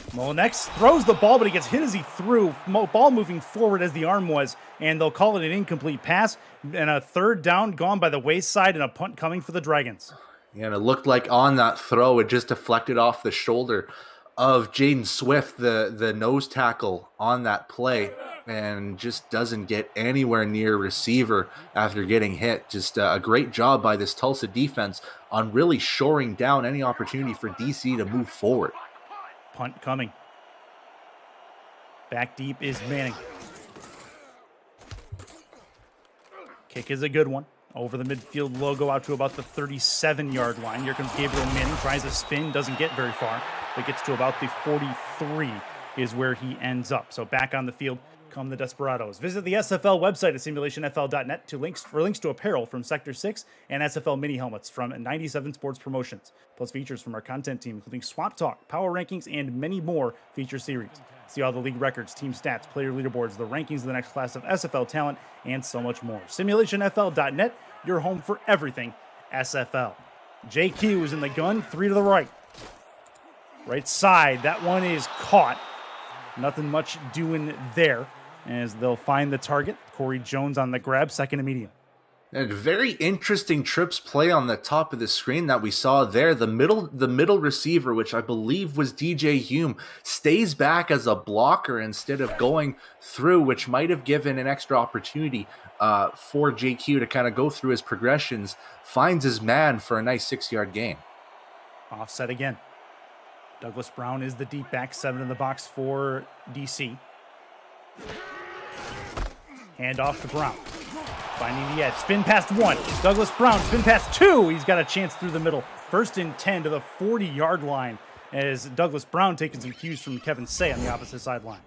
Molinex throws the ball, but he gets hit as he threw. Ball moving forward as the arm was, and they'll call it an incomplete pass. And a 3rd down gone by the wayside and a punt coming for the Dragons. Yeah, and it looked like on that throw, it just deflected off the shoulder of Jaden Swift, the nose tackle on that play, and just doesn't get anywhere near receiver after getting hit. Just a great job by this Tulsa defense on really shoring down any opportunity for DC to move forward. Punt coming. Back deep is Manning. Kick is a good one. Over the midfield logo out to about the 37-yard line. Here comes Gabriel Manning, tries a spin, doesn't get very far, but gets to about the 43 is where he ends up. So back on the field come the Desperados. Visit the SFL website at simulationfl.net for links to apparel from Sector 6 and SFL mini helmets from 97 Sports Promotions, plus features from our content team, including Swap Talk, Power Rankings, and many more feature series. See all the league records, team stats, player leaderboards, the rankings of the next class of SFL talent, and so much more. Simulationfl.net, your home for everything SFL. JQ is in the gun, 3 to the right. Right side, that one is caught. Nothing much doing there as they'll find the target. Corey Jones on the grab, second and medium. And very interesting trips play on the top of the screen that we saw there. The middle receiver, which I believe was DJ Hume, stays back as a blocker instead of going through, which might have given an extra opportunity for JQ to kind of go through his progressions. Finds his man for a nice 6-yard gain. Offset again. Douglas Brown is the deep back, 7 in the box for DC. Hand off to Brown. Finding the edge. Spin past 1. Douglas Brown, spin past 2. He's got a chance through the middle. First and 10 to the 40-yard line as Douglas Brown taking some cues from Kevin Say on the opposite sideline.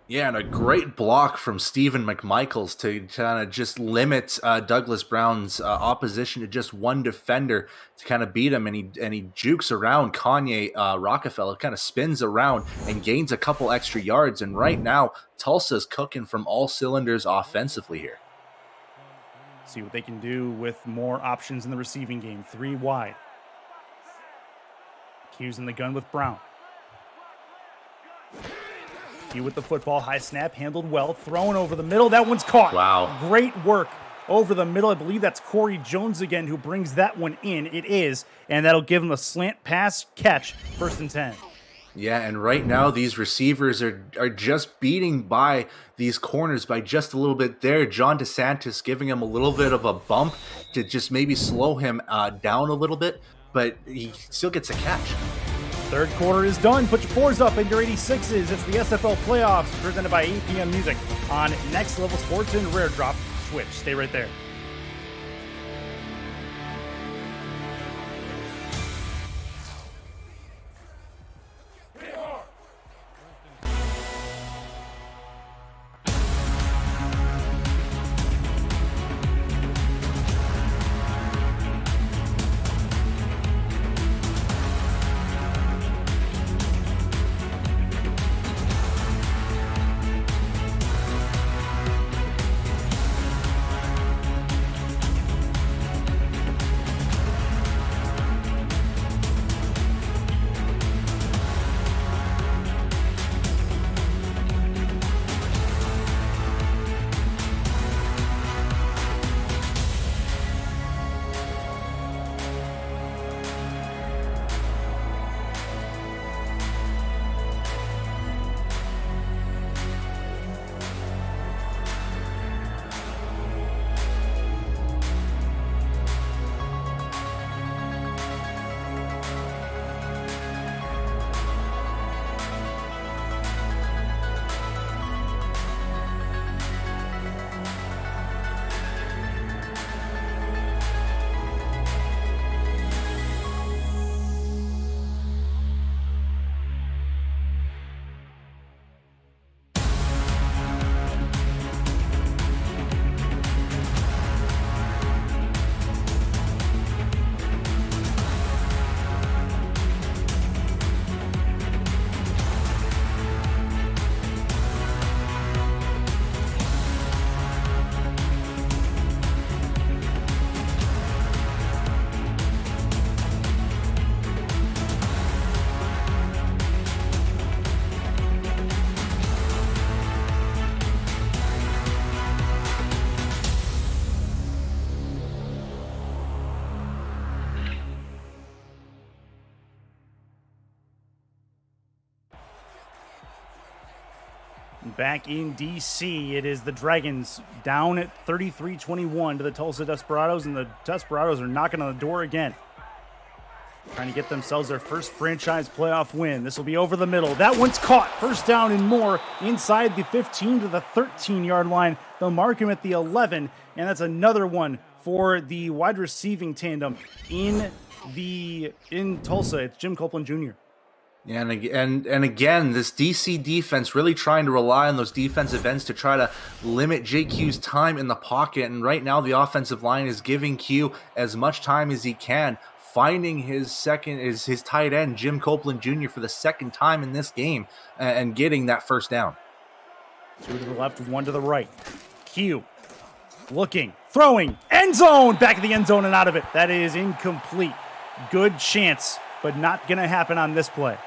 Yeah, and a great block from Stephen McMichaels to kind of just limit Douglas Brown's opposition to just one defender to kind of beat him, and he jukes around Kanye Rockefeller, kind of spins around and gains a couple extra yards. And right now, Tulsa's cooking from all cylinders offensively here. See what they can do with more options in the receiving game. 3 wide. Hughes in the gun with Brown. Hugh with the football, high snap, handled well, thrown over the middle. That one's caught. Wow. Great work over the middle. I believe that's Corey Jones again who brings that one in. It is, and that'll give him a slant pass catch, first and 10. Yeah, and right now these receivers are just beating by these corners by just a little bit there. John DeSantis giving him a little bit of a bump to just maybe slow him down a little bit, but he still gets a catch. Third quarter is done. Put your 4s up and your 86s. It's the SFL playoffs presented by APM Music on Next Level Sports and Rare Drop Twitch. Stay right there. Back in D.C., it is the Dragons down at 33-21 to the Tulsa Desperados, and the Desperados are knocking on the door again, trying to get themselves their first franchise playoff win. This will be over the middle. That one's caught. First down and more inside the 15 to the 13-yard line. They'll mark him at the 11, and that's another one for the wide receiving tandem in Tulsa. It's Jim Copeland Jr. Yeah, and again, this DC defense really trying to rely on those defensive ends to try to limit JQ's time in the pocket. And right now, the offensive line is giving Q as much time as he can, finding his tight end, Jim Copeland Jr., for the second time in this game and getting that first down. 2 to the left, 1 to the right. Q looking, throwing, end zone, back of the end zone and out of it. That is incomplete. Good chance, but not going to happen on this play.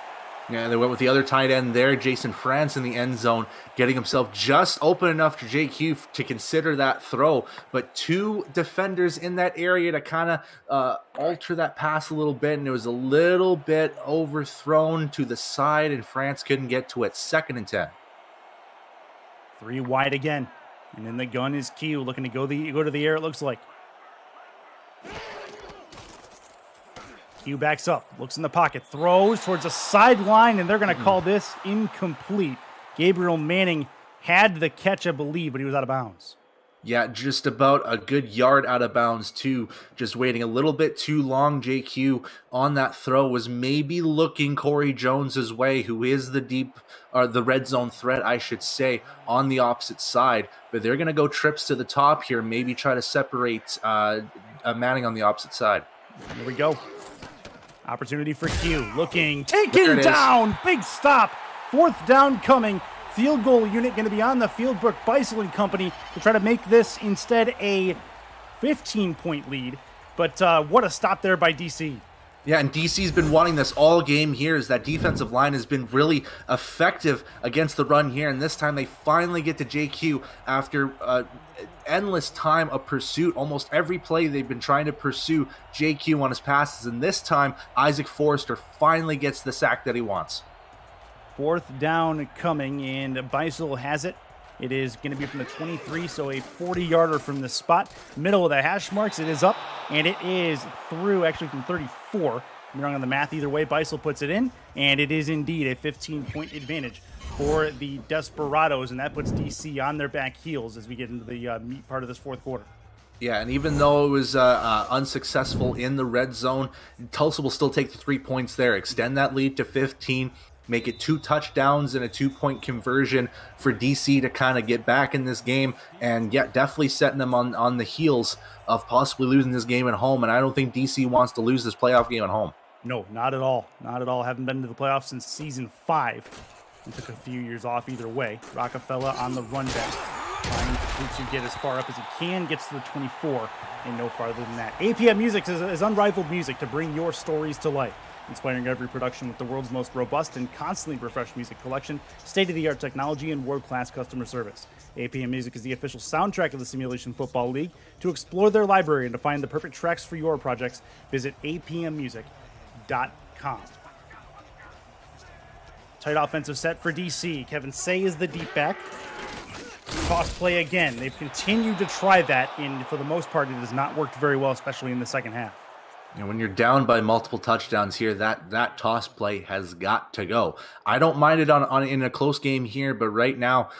Yeah, they went with the other tight end there, Jason France, in the end zone, getting himself just open enough to JQ to consider that throw. But 2 defenders in that area to kind of alter that pass a little bit, and it was a little bit overthrown to the side, and France couldn't get to it. 2nd and 10. 3 wide again, and then the gun is Q, looking to go to the air, it looks like. Q backs up, looks in the pocket, throws towards the sideline, and they're going to call this incomplete. Gabriel Manning had the catch, I believe, but he was out of bounds. Yeah, just about a good yard out of bounds, too. Just waiting a little bit too long. JQ on that throw was maybe looking Corey Jones's way, who is the red zone threat, I should say, on the opposite side. But they're going to go trips to the top here, maybe try to separate Manning on the opposite side. Here we go. Opportunity for Q, looking, taken down, big stop, 4th down coming, field goal unit going to be on the field, Brooke Beisel and company, to try to make this instead a 15-point lead, but what a stop there by DC. Yeah, and DC's been wanting this all game here, as that defensive line has been really effective against the run here, and this time they finally get to JQ after endless time of pursuit. Almost every play they've been trying to pursue JQ on his passes, and this time Isaac Forrester finally gets the sack that he wants. 4th down coming, and Beisel has it. It is going to be from the 23, so a 40-yarder from the spot. Middle of the hash marks, it is up, and it is through, actually from 34. I'm wrong on the math either way. Beisel puts it in, and it is indeed a 15-point advantage for the Desperados, and that puts DC on their back heels as we get into the meat part of this 4th quarter. Yeah, and even though it was unsuccessful in the red zone, Tulsa will still take the 3 points there, extend that lead to 15, make it 2 touchdowns and a 2-point conversion for DC to kind of get back in this game, and yeah, definitely setting them on the heels of possibly losing this game at home, and I don't think DC wants to lose this playoff game at home. No, not at all. Not at all. Haven't been to the playoffs since season 5. And took a few years off either way. Rockefeller on the run back, trying to get as far up as he can, gets to the 24, and no farther than that. APM Music is unrivaled music to bring your stories to life, inspiring every production with the world's most robust and constantly refreshed music collection, state-of-the-art technology, and world-class customer service. APM Music is the official soundtrack of the Simulation Football League. To explore their library and to find the perfect tracks for your projects, visit apmmusic.com. Tight offensive set for DC. Kevin Say is the deep back. Toss play again. They've continued to try that, and for the most part, it has not worked very well, especially in the second half. You know, when you're down by multiple touchdowns here, that toss play has got to go. I don't mind it in a close game here, but right now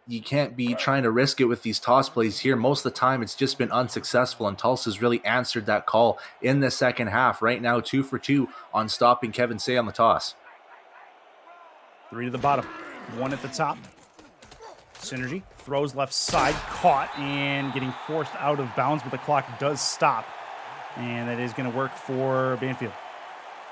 you can't be trying to risk it with these toss plays here. Most of the time, it's just been unsuccessful, and Tulsa's really answered that call in the second half. Right now, 2 for 2 on stopping Kevin Say on the toss. 3 to the bottom, 1 at the top. Synergy throws left side, caught and getting forced out of bounds, but the clock does stop. And that is going to work for Banfield.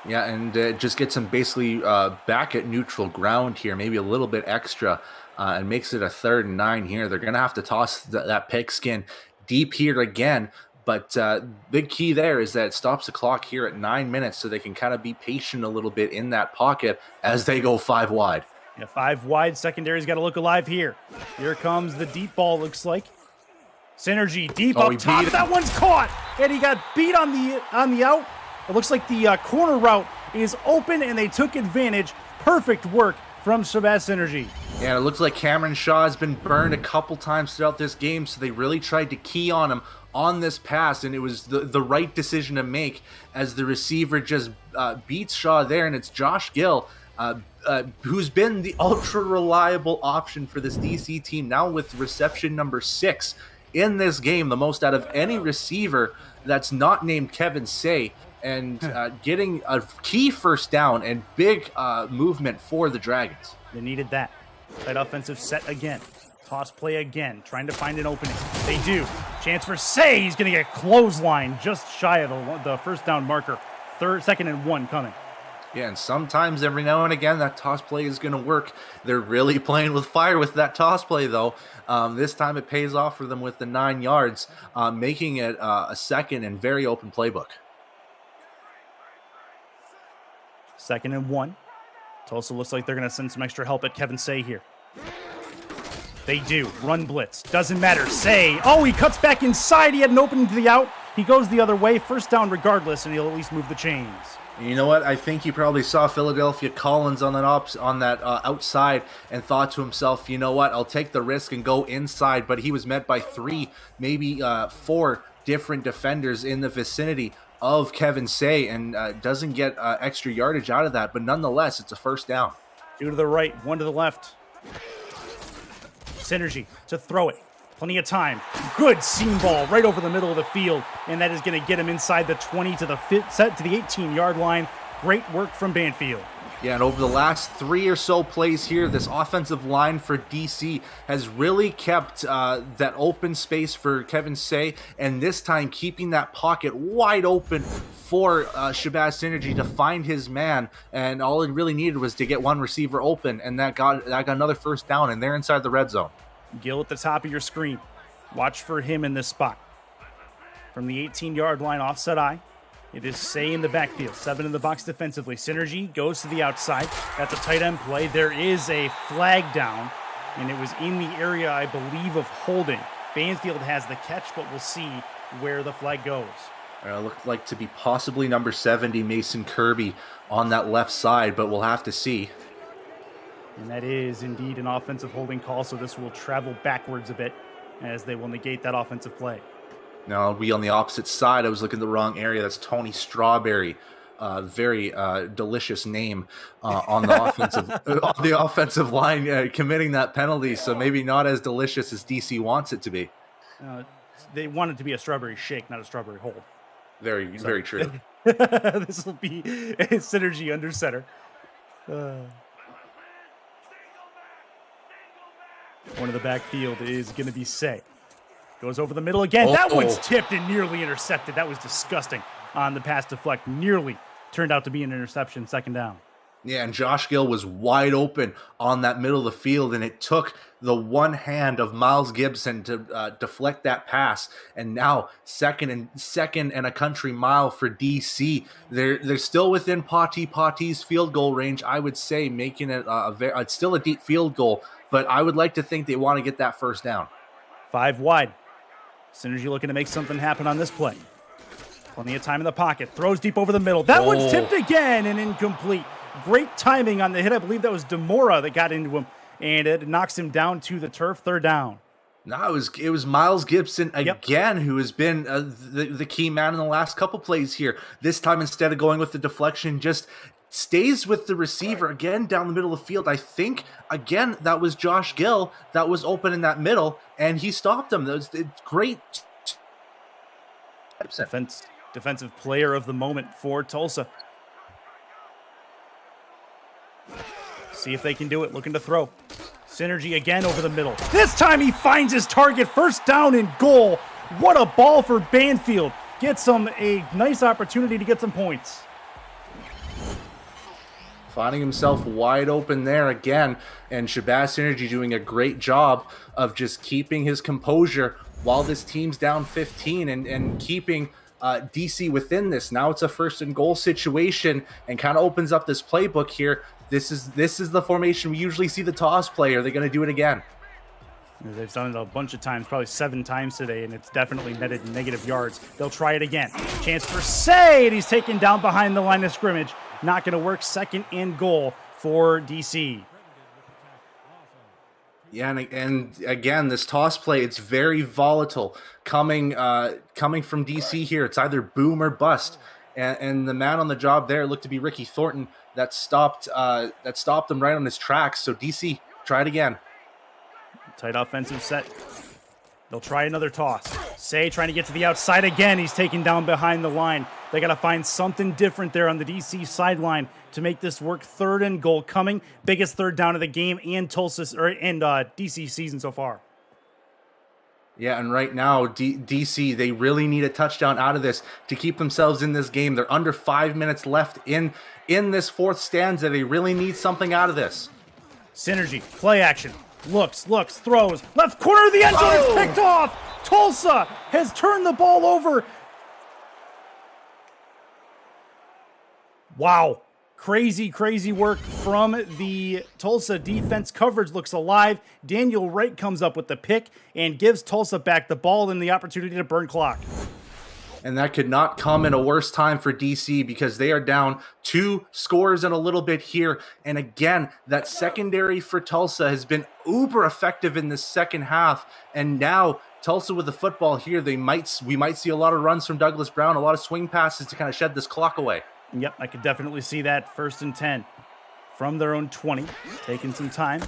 Yeah, and it just gets him basically back at neutral ground here, maybe a little bit extra, and makes it a 3rd and 9 here. They're going to have to toss that pigskin deep here again. But big key there is that it stops the clock here at 9 minutes, so they can kind of be patient a little bit in that pocket as they go 5 wide. Yeah, 5 wide. Secondary's got to look alive here. Here comes the deep ball, looks like. Synergy deep up top. That one's caught, and he got beat on the out. It looks like the corner route is open, and they took advantage. Perfect work from Shabazz Synergy. Yeah, it looks like Cameron Shaw has been burned a couple times throughout this game, so they really tried to key on him on this pass, and it was the right decision to make as the receiver just beats Shaw there, and it's Josh Gill, who's been the ultra-reliable option for this DC team now with reception number 6 in this game, the most out of any receiver that's not named Kevin Say, and getting a key first down and big movement for the Dragons. They needed that. Tight offensive set again. Toss play again, trying to find an opening. They do. Chance for Say. He's going to get clothesline just shy of the first down marker. 2nd and 1 coming. Yeah, and sometimes every now and again that toss play is going to work. They're really playing with fire with that toss play, though. This time it pays off for them with the 9 yards, making it a second and very open playbook. 2nd and 1. Tulsa looks like they're going to send some extra help at Kevin Say here. They do. Run blitz. Doesn't matter. Say. Oh, he cuts back inside. He had an opening to the out. He goes the other way. First down regardless, and he'll at least move the chains. You know what? I think he probably saw Philadelphia Collins on that outside and thought to himself, you know what? I'll take the risk and go inside. But he was met by 3, maybe 4 different defenders in the vicinity of Kevin Say, and doesn't get extra yardage out of that. But nonetheless, it's a first down. 2 to the right, 1 to the left. Synergy to throw it. Plenty of time. Good seam ball right over the middle of the field, and that is going to get him inside the 20 to the 18-yard line. Great work from Banfield. Yeah, and over the last 3 or so plays here, this offensive line for DC has really kept that open space for Kevin Say, and this time keeping that pocket wide open for Shabazz Synergy to find his man, and all it really needed was to get one receiver open, and that got another first down, and they're inside the red zone. Gill at the top of your screen. Watch for him in this spot. From the 18-yard line, offset eye. It is Say in the backfield. 7 in the box defensively. Synergy goes to the outside. That's a tight end play. There is a flag down, and it was in the area, I believe, of holding. Banfield has the catch, but we'll see where the flag goes. Looked like to be possibly number 70, Mason Kirby, on that left side, but we'll have to see. And that is indeed an offensive holding call, so this will travel backwards a bit as they will negate that offensive play. Now, we on the opposite side, I was looking in the wrong area. That's Tony Strawberry. Very delicious name on the offensive line, committing that penalty, so maybe not as delicious as DC wants it to be. They want it to be a strawberry shake, not a strawberry hold. Very true. This will be a Synergy under center. One of the backfield is going to be Say. Goes over the middle again. That one's tipped and nearly intercepted. That was disgusting on the pass deflect. Nearly turned out to be an interception, 2nd down. Yeah, and Josh Gill was wide open on that middle of the field, and it took the one hand of Miles Gibson to deflect that pass. And now second and a country mile for DC. They're still within Potty's field goal range, I would say, making it it's still a deep field goal, but I would like to think they want to get that first down. 5 wide. Synergy looking to make something happen on this play. Plenty of time in the pocket. Throws deep over the middle. That one's tipped again and incomplete. Great timing on the hit. I believe that was Demora that got into him, and it knocks him down to the turf. 3rd down. No, it was Miles Gibson again, who has been the key man in the last couple plays here. This time, instead of going with the deflection, just stays with the receiver again down the middle of the field. I think, again, that was Josh Gill that was open in that middle, and he stopped him. That was great. Defensive player of the moment for Tulsa. See if they can do it. Looking to throw. Synergy again over the middle. This time he finds his target. First down and goal. What a ball for Banfield. Gets him a nice opportunity to get some points. Finding himself wide open there again, and Shabazz Synergy doing a great job of just keeping his composure while this team's down 15 and keeping DC within this. Now it's a 1st and goal situation and kind of opens up this playbook here. This is the formation we usually see the toss play. Are they going to do it again? They've done it a bunch of times, probably 7 times today, and it's definitely netted negative yards. They'll try it again. Chance for Say, and he's taken down behind the line of scrimmage. Not going to work. 2nd and goal for DC. Yeah, and again, this toss play, it's very volatile. Coming from DC here, it's either boom or bust. And the man on the job there looked to be Ricky Thornton that stopped him right on his tracks. So DC, try it again. Tight offensive set. They'll try another toss. Say trying to get to the outside again. He's taken down behind the line. They got to find something different there on the DC sideline to make this work. 3rd and goal coming. Biggest third down of the game and DC season so far. Yeah, and right now, DC, they really need a touchdown out of this to keep themselves in this game. They're under 5 minutes left in this 4th stanza. They really need something out of this. Synergy, play action. Looks, throws. Left corner of the end zone is picked off. Tulsa has turned the ball over. Wow. Crazy work from the Tulsa defense. Coverage looks alive. Daniel Wright comes up with the pick and gives Tulsa back the ball and the opportunity to burn clock. And that could not come in a worse time for DC because they are down 2 scores and a little bit here. And again, that secondary for Tulsa has been uber effective in the second half. And now Tulsa with the football here, we might see a lot of runs from Douglas Brown, a lot of swing passes to kind of shed this clock away. Yep, I could definitely see that. 1st and 10 from their own 20. Taking some time.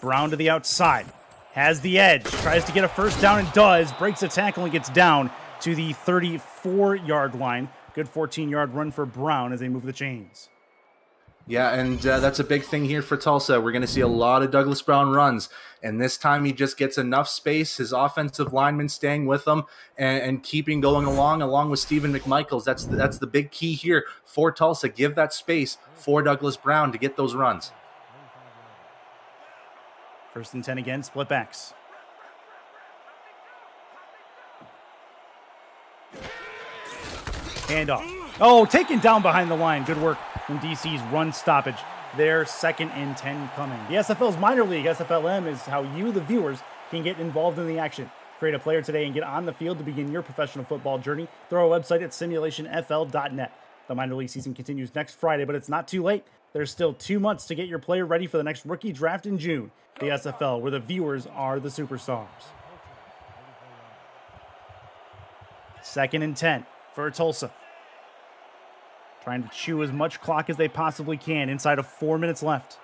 Brown to the outside. Has the edge. Tries to get a first down and does. Breaks a tackle and gets down to the 34-yard line. Good 14-yard run for Brown as they move the chains. Yeah, and that's a big thing here for Tulsa. We're going to see a lot of Douglas Brown runs, and this time he just gets enough space. His offensive lineman staying with him and keeping going along with Stephen McMichaels. That's the big key here for Tulsa. Give that space for Douglas Brown to get those runs. 1st and 10 again, split backs. Handoff. Oh, taken down behind the line. Good work from DC's run stoppage. Their 2nd and 10 coming. The SFL's minor league, SFLM, is how you, the viewers, can get involved in the action. Create a player today and get on the field to begin your professional football journey. Through our website at simulationfl.net. The minor league season continues next Friday, but it's not too late. There's still 2 months to get your player ready for the next rookie draft in June. The SFL, where the viewers are the superstars. 2nd and 10 for Tulsa. Trying to chew as much clock as they possibly can inside of 4 minutes left.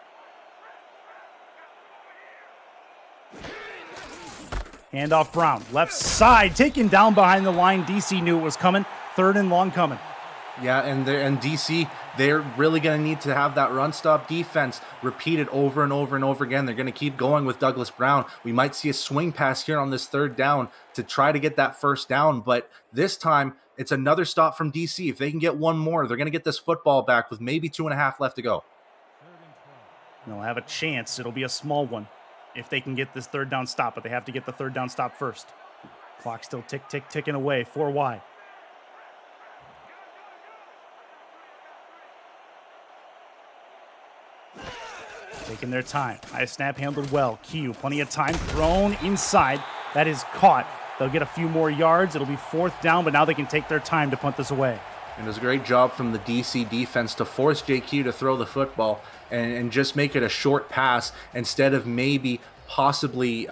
Handoff Brown. Left side. Taken down behind the line. DC knew it was coming. 3rd and long coming. Yeah, and DC, they're really going to need to have that run-stop defense repeated over and over and over again. They're going to keep going with Douglas Brown. We might see a swing pass here on this 3rd down to try to get that 1st down, but this time it's another stop from DC. If they can get one more, they're going to get this football back with maybe 2.5 left to go. They'll have a chance. It'll be a small one if they can get this 3rd down stop, but they have to get the 3rd down stop first. Clock still ticking away. 4 wide. Taking their time. High snap handled well. Q, plenty of time. Thrown inside. That is caught. They'll get a few more yards. It'll be 4th down, but now they can take their time to punt this away. And it was a great job from the DC defense to force JQ to throw the football and just make it a short pass instead of maybe possibly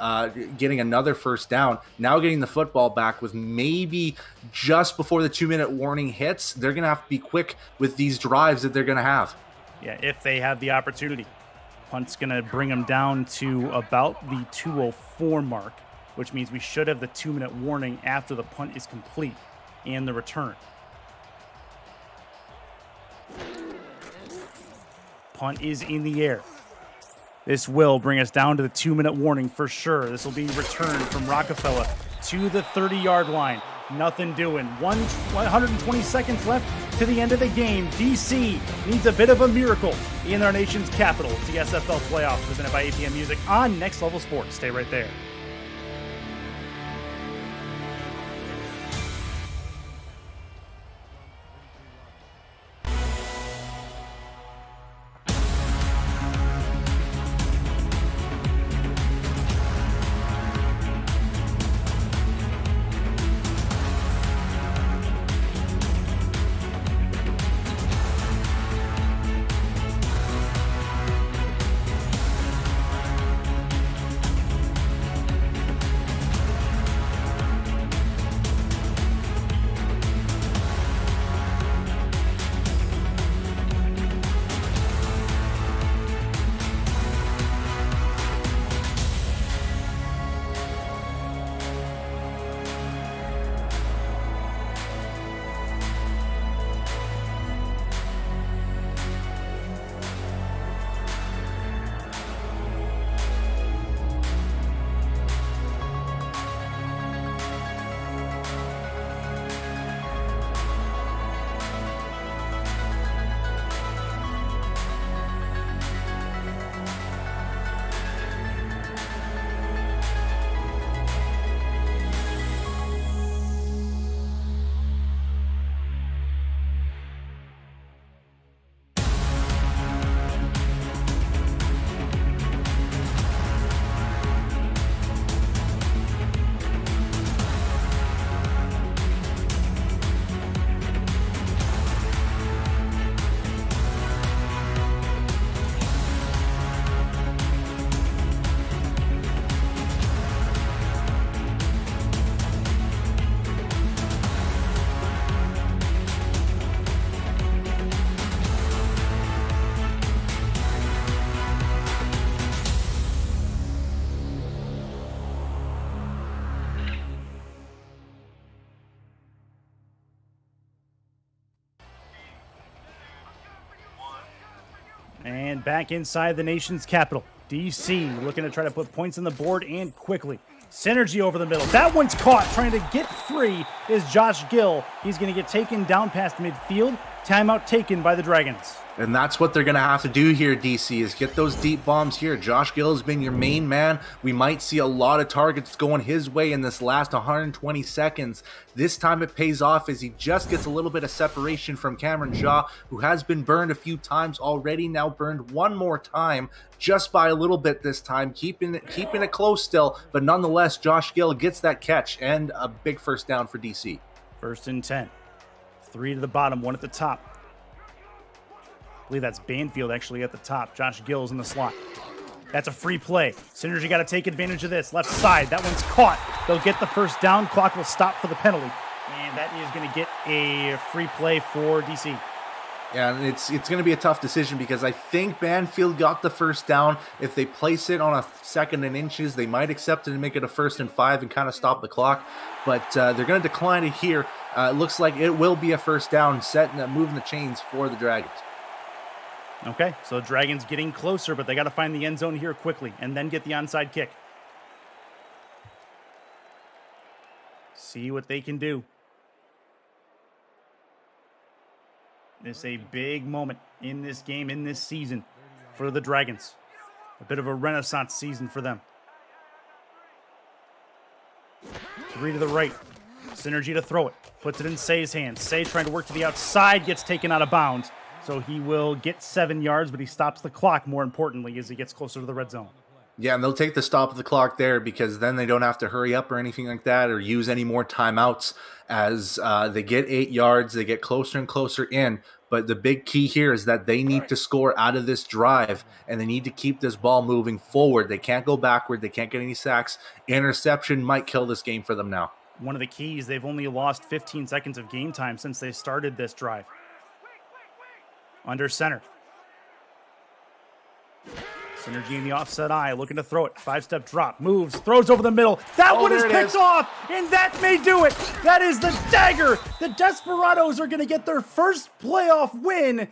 getting another 1st down. Now getting the football back with maybe just before the 2-minute warning hits. They're going to have to be quick with these drives that they're going to have. Yeah, if they have the opportunity. Punt's going to bring them down to about the 2:04 mark, which means we should have the 2-minute warning after the punt is complete and the return. Punt is in the air. This will bring us down to the 2-minute warning for sure. This will be returned from Rockefeller to the 30-yard line. Nothing doing. 120 seconds left to the end of the game. DC needs a bit of a miracle in our nation's capital. It's the SFL playoffs presented by APM Music on Next Level Sports. Stay right there. And back inside the nation's capital. DC looking to try to put points on the board and quickly. Synergy over the middle. That one's caught. Trying to get free is Josh Gill. He's going to get taken down past midfield. Timeout taken by the Dragons. And that's what they're going to have to do here, DC, is get those deep bombs here. Josh Gill has been your main man. We might see a lot of targets going his way in this last 120 seconds. This time it pays off as he just gets a little bit of separation from Cameron Shaw, who has been burned a few times already, now burned one more time, just by a little bit this time, keeping it close still. But nonetheless, Josh Gill gets that catch and a big first down for DC. 1st and 10. 3 to the bottom, 1 at the top. I believe that's Banfield actually at the top. Josh Gill's in the slot. That's a free play. Synergy got to take advantage of this. Left side. That one's caught. They'll get the first down. Clock will stop for the penalty. And that is going to get a free play for DC. Yeah, and it's going to be a tough decision because I think Banfield got the first down. If they place it on a 2nd and inches, they might accept it and make it a 1st and 5 and kind of stop the clock. But they're going to decline it here. It looks like it will be a first down, moving the chains for the Dragons. Okay, so Dragons getting closer, but they got to find the end zone here quickly and then get the onside kick. See what they can do. This is a big moment in this game, in this season for the Dragons. A bit of a renaissance season for them. 3 to the right. Synergy to throw it. Puts it in Say's hands. Say trying to work to the outside, gets taken out of bounds. So he will get 7 yards, but he stops the clock, more importantly, as he gets closer to the red zone. Yeah, and they'll take the stop of the clock there because then they don't have to hurry up or anything like that or use any more timeouts as they get 8 yards. They get closer and closer in. But the big key here is that they need to score out of this drive, and they need to keep this ball moving forward. They can't go backward. They can't get any sacks. Interception might kill this game for them now. One of the keys, they've only lost 15 seconds of game time since they started this drive. Under center. Synergy in the offset eye, looking to throw it. 5-step drop, moves, throws over the middle. That one is picked off, and that may do it. That is the dagger. The Desperados are going to get their first playoff win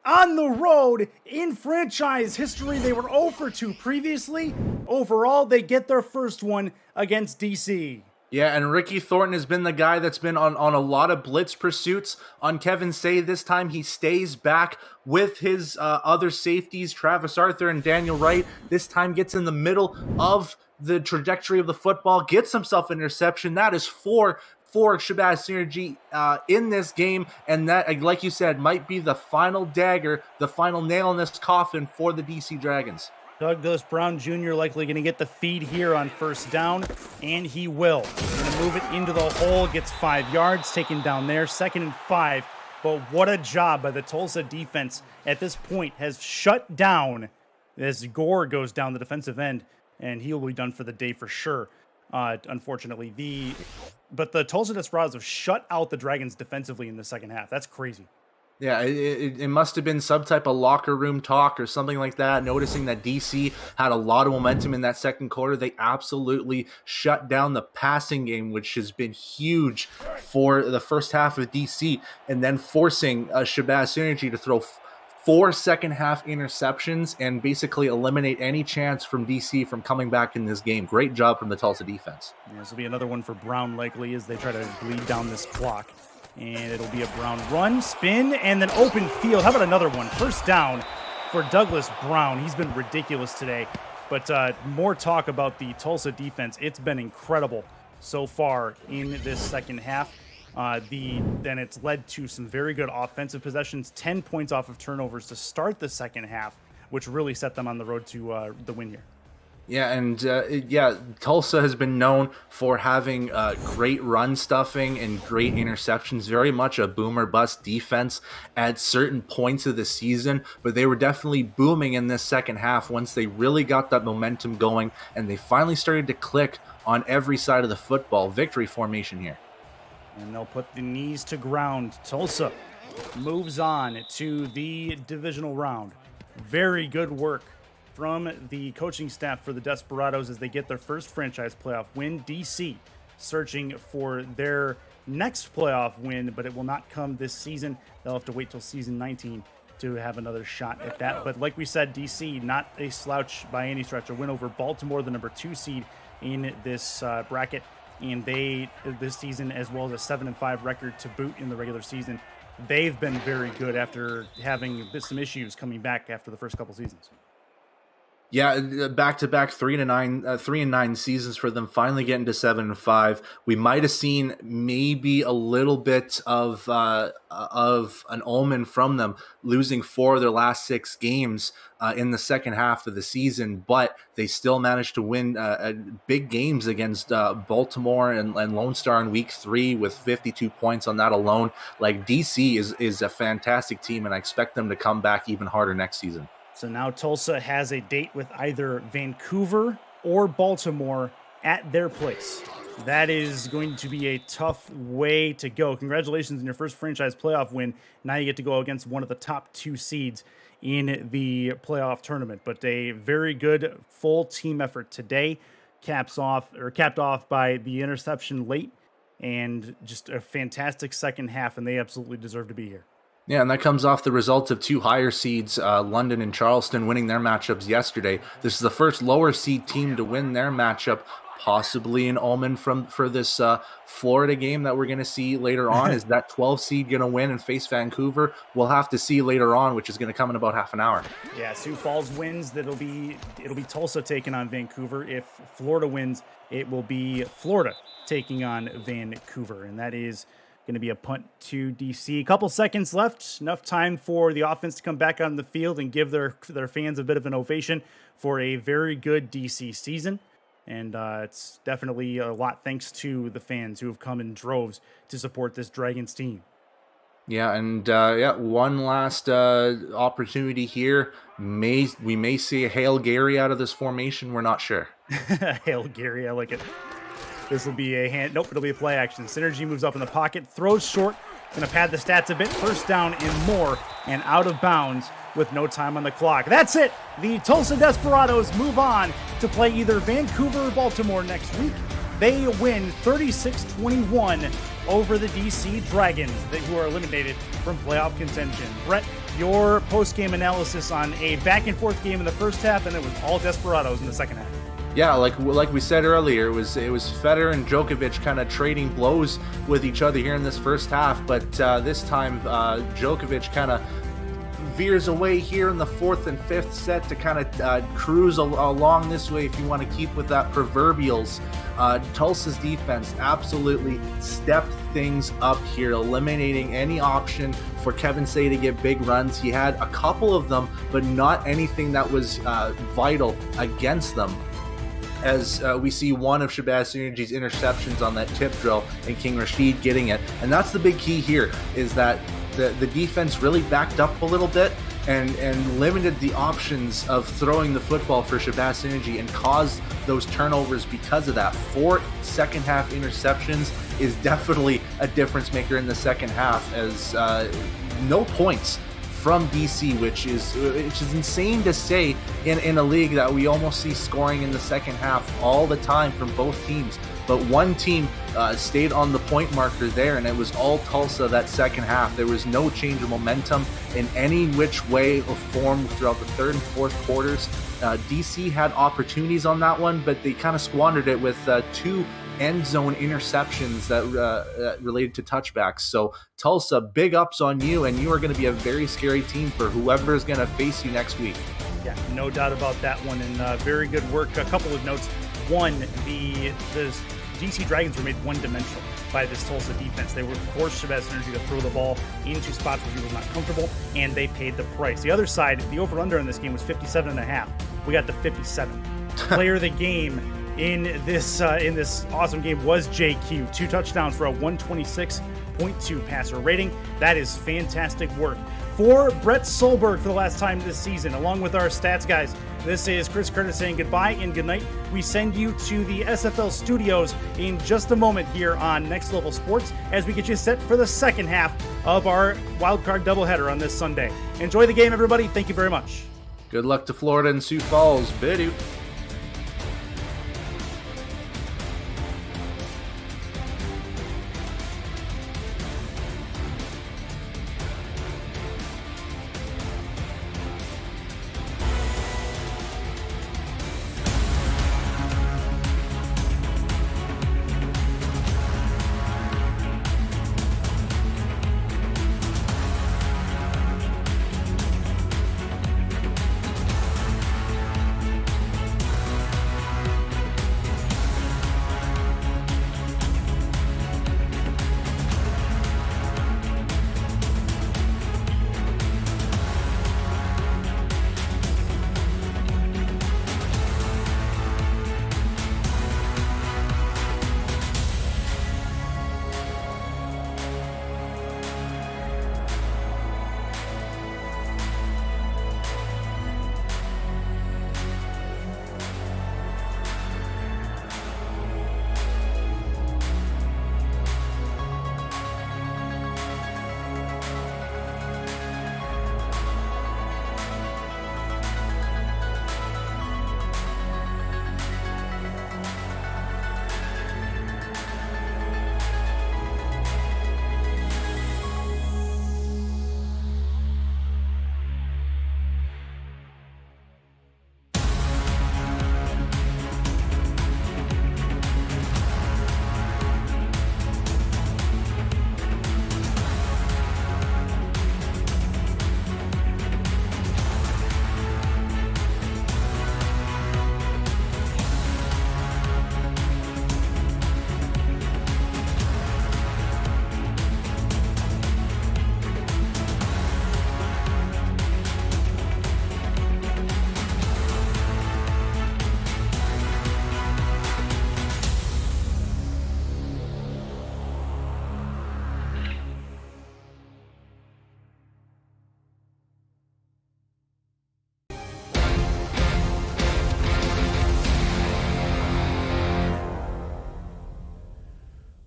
on the road in franchise history. They were 0 for 2 previously. Overall, they get their first one against DC. Yeah, and Ricky Thornton has been the guy that's been on a lot of blitz pursuits on Kevin Say. This time he stays back with his other safeties, Travis Arthur and Daniel Wright. This time gets in the middle of the trajectory of the football, gets himself an interception. That is 4 for Shabazz Synergy in this game, and that, like you said, might be the final dagger, the final nail in this coffin for the DC Dragons. Douglas Brown Jr. likely going to get the feed here on first down, and he will. Going to move it into the hole, gets 5 yards, taken down there, 2nd and 5. But what a job by the Tulsa defense at this point has shut down as Gore goes down the defensive end, and he'll be done for the day for sure, unfortunately. But the Tulsa Desperados have shut out the Dragons defensively in the second half. That's crazy. Yeah, it must have been some type of locker room talk or something like that, noticing that DC had a lot of momentum in that second quarter. They absolutely shut down the passing game, which has been huge for the first half of DC, and then forcing Shabazz Synergy to throw 4 second-half interceptions and basically eliminate any chance from DC from coming back in this game. Great job from the Tulsa defense. Yeah, this will be another one for Brown likely as they try to bleed down this clock. And it'll be a Brown run, spin, and then open field. How about another one? First down for Douglas Brown. He's been ridiculous today. But more talk about the Tulsa defense. It's been incredible so far in this second half. Then it's led to some very good offensive possessions. 10 points off of turnovers to start the second half, which really set them on the road to the win here. Yeah, and Tulsa has been known for having great run stuffing and great interceptions, very much a boom or bust defense at certain points of the season, but they were definitely booming in this second half once they really got that momentum going and they finally started to click on every side of the football. Victory formation here. And they'll put the knees to ground. Tulsa moves on to the divisional round. Very good work from the coaching staff for the Desperados as they get their first franchise playoff win. DC searching for their next playoff win, but it will not come this season. They'll have to wait till season 19 to have another shot at that. But like we said, DC, not a slouch by any stretch. A win over Baltimore, the number 2 seed in this bracket. And they, this season, as well as a 7-5 record to boot in the regular season, they've been very good after having some issues coming back after the first couple seasons. Yeah, back-to-back 3-9 seasons for them. Finally getting to 7-5. We might have seen maybe a little bit of an omen from them, losing 4 of their last 6 games in the second half of the season, but they still managed to win big games against Baltimore and Lone Star in Week 3 with 52 points on that alone. Like, DC is a fantastic team, and I expect them to come back even harder next season. So now Tulsa has a date with either Vancouver or Baltimore at their place. That is going to be a tough way to go. Congratulations on your first franchise playoff win. Now you get to go against one of the top 2 seeds in the playoff tournament. But a very good full team effort today, capped off by the interception late, and just a fantastic second half, and they absolutely deserve to be here. Yeah, and that comes off the results of 2 higher seeds, London and Charleston, winning their matchups yesterday. This is the first lower seed team to win their matchup, possibly an omen for this Florida game that we're going to see later on. Is that 12 seed going to win and face Vancouver? We'll have to see later on, which is going to come in about half an hour. Yeah, Sioux Falls wins. It'll be Tulsa taking on Vancouver. If Florida wins, it will be Florida taking on Vancouver, and that is going to be a punt to DC. A couple seconds left, enough time for the offense to come back on the field and give their fans a bit of an ovation for a very good DC season. And it's definitely a lot thanks to the fans who have come in droves to support this Dragons team. Yeah, and one last opportunity here. We may see a Hail Gary out of this formation. We're not sure. Hail Gary, I like it. This will be a hand. Nope, it'll be a play action. Synergy moves up in the pocket, throws short, going to pad the stats a bit. First down and more, and out of bounds with no time on the clock. That's it. The Tulsa Desperados move on to play either Vancouver or Baltimore next week. They win 36-21 over the DC Dragons, who are eliminated from playoff contention. Brett, your post-game analysis on a back-and-forth game in the first half, and it was all Desperados in the second half. Yeah, like we said earlier, it was Federer and Djokovic kind of trading blows with each other here in this first half, but this time Djokovic kind of veers away here in the 4th and 5th set to kind of cruise along this way if you want to keep with that proverbials. Tulsa's defense absolutely stepped things up here, eliminating any option for Kevin Say to get big runs. He had a couple of them, but not anything that was vital against them. As we see one of Shabazz Synergy's interceptions on that tip drill and King Rashid getting it. And that's the big key here, is that the defense really backed up a little bit and limited the options of throwing the football for Shabazz Synergy and caused those turnovers because of that. 4 second half interceptions is definitely a difference maker in the second half, as no points from DC, which is insane to say in a league that we almost see scoring in the second half all the time from both teams. But one team stayed on the point marker there, and it was all Tulsa that second half. There was no change of momentum in any which way or form throughout the 3rd and 4th quarters. DC had opportunities on that one, but they kind of squandered it with 2 end zone interceptions that related to touchbacks. So Tulsa, big ups on you, and you are going to be a very scary team for whoever is going to face you next week. Yeah, no doubt about that one, and very good work. A couple of notes. One, the DC Dragons were made one-dimensional by this Tulsa defense. They were forced Shabazz Synergy to throw the ball into spots where he was not comfortable, and they paid the price. The other side, the over-under in this game was 57.5. We got the 57. Player of the game in this awesome game was JQ. 2 touchdowns for a 126.2 passer rating. That is fantastic work. For Brett Solberg for the last time this season, along with our stats guys, this is Chris Curtis saying goodbye and goodnight. We send you to the SFL studios in just a moment here on Next Level Sports as we get you set for the second half of our wildcard doubleheader on this Sunday. Enjoy the game, everybody. Thank you very much. Good luck to Florida and Sioux Falls. Bidoo.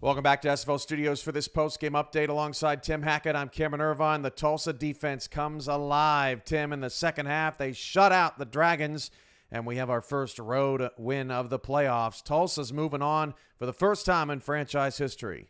Welcome back to SFL Studios for this post-game update alongside Tim Hackett. I'm Cameron Irvine. The Tulsa defense comes alive. Tim, in the second half, they shut out the Dragons, and we have our first road win of the playoffs. Tulsa's moving on for the first time in franchise history.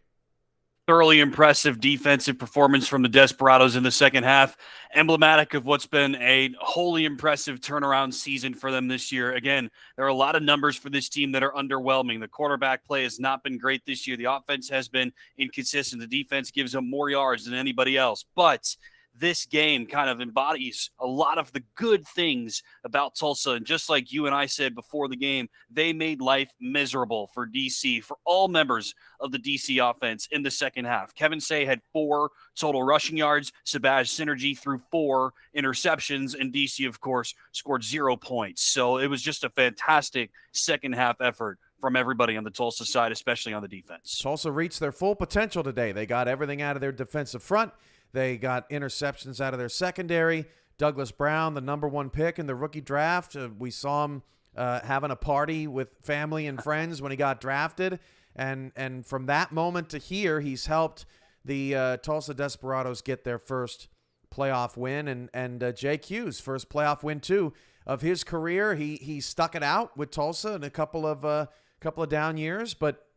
Thoroughly impressive defensive performance from the Desperados in the second half. Emblematic of what's been a wholly impressive turnaround season for them this year. Again, there are a lot of numbers for this team that are underwhelming. The quarterback play has not been great this year. The offense has been inconsistent. The defense gives them more yards than anybody else. But this game kind of embodies a lot of the good things about Tulsa. And just like you and I said before the game, they made life miserable for DC, for all members of the DC offense in the second half. Kevin Say had 4 total rushing yards. Sabaj Synergy threw 4 interceptions. And DC, of course, scored 0 points. So it was just a fantastic second half effort from everybody on the Tulsa side, especially on the defense. Tulsa reached their full potential today. They got everything out of their defensive front. They got interceptions out of their secondary. Douglas Brown, the #1 pick in the rookie draft. We saw him having a party with family and friends when he got drafted. And from that moment to here, he's helped the Tulsa Desperados get their first playoff win. And JQ's first playoff win, too, of his career. He stuck it out with Tulsa in a couple of down years. But,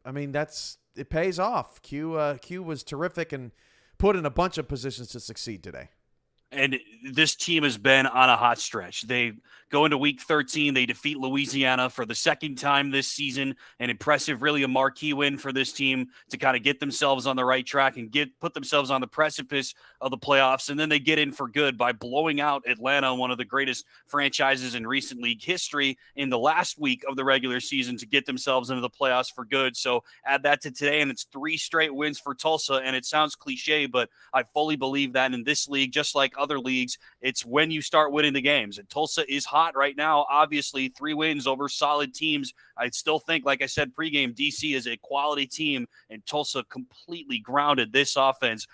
I mean, it pays off. Q was terrific and put in a bunch of positions to succeed today. And this team has been on a hot stretch. They go into week 13. They defeat Louisiana for the second time this season. An impressive, really a marquee win for this team to kind of get themselves on the right track and put themselves on the precipice of the playoffs. And then they get in for good by blowing out Atlanta, one of the greatest franchises in recent league history, in the last week of the regular season to get themselves into the playoffs for good. So add that to today, and it's 3 straight wins for Tulsa. And it sounds cliche, but I fully believe that in this league, just like other leagues, it's when you start winning the games. And Tulsa is hot right now. Obviously, 3 wins over solid teams. I still think, like I said pregame, DC is a quality team, and Tulsa completely grounded this offense.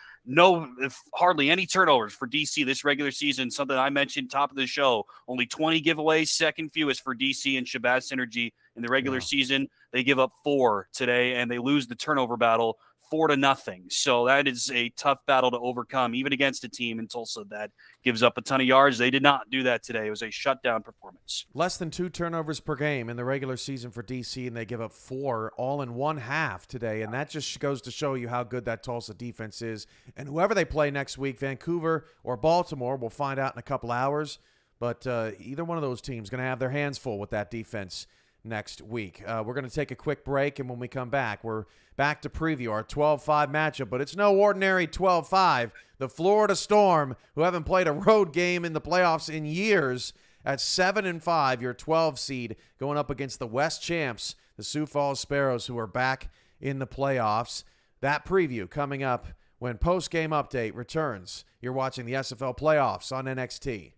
Hardly any turnovers for DC this regular season, something I mentioned top of the show. Only 20 giveaways, second fewest for DC and Shabazz Synergy in the regular season. They give up 4 today, and they lose the turnover battle 4-0. So that is a tough battle to overcome, even against a team in Tulsa that gives up a ton of yards. They did not do that today. It was a shutdown performance. Less than 2 turnovers per game in the regular season for DC, and they give up 4 all in one half today. And that just goes to show you how good that Tulsa defense is. And whoever they play next week, Vancouver or Baltimore, we'll find out in a couple hours. But either one of those teams is going to have their hands full with that defense next week. We're going to take a quick break, and when we come back, we're back to preview our 12-5 matchup, but it's no ordinary 12-5. The Florida Storm, who haven't played a road game in the playoffs in years, at 7-5, your 12 seed, going up against the West champs, the Sioux Falls Sparrows, who are back in the playoffs. That preview coming up when post-game update returns. You're watching the SFL playoffs on NXT.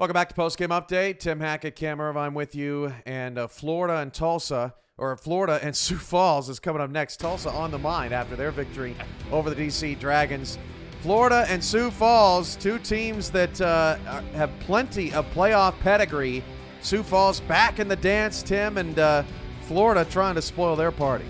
Welcome back to Postgame Update. Tim Hackett, Cam Irvine with you. And Florida and Sioux Falls is coming up next. Tulsa on the mind after their victory over the DC Dragons. Florida and Sioux Falls, two teams that have plenty of playoff pedigree. Sioux Falls back in the dance, Tim, and Florida trying to spoil their party.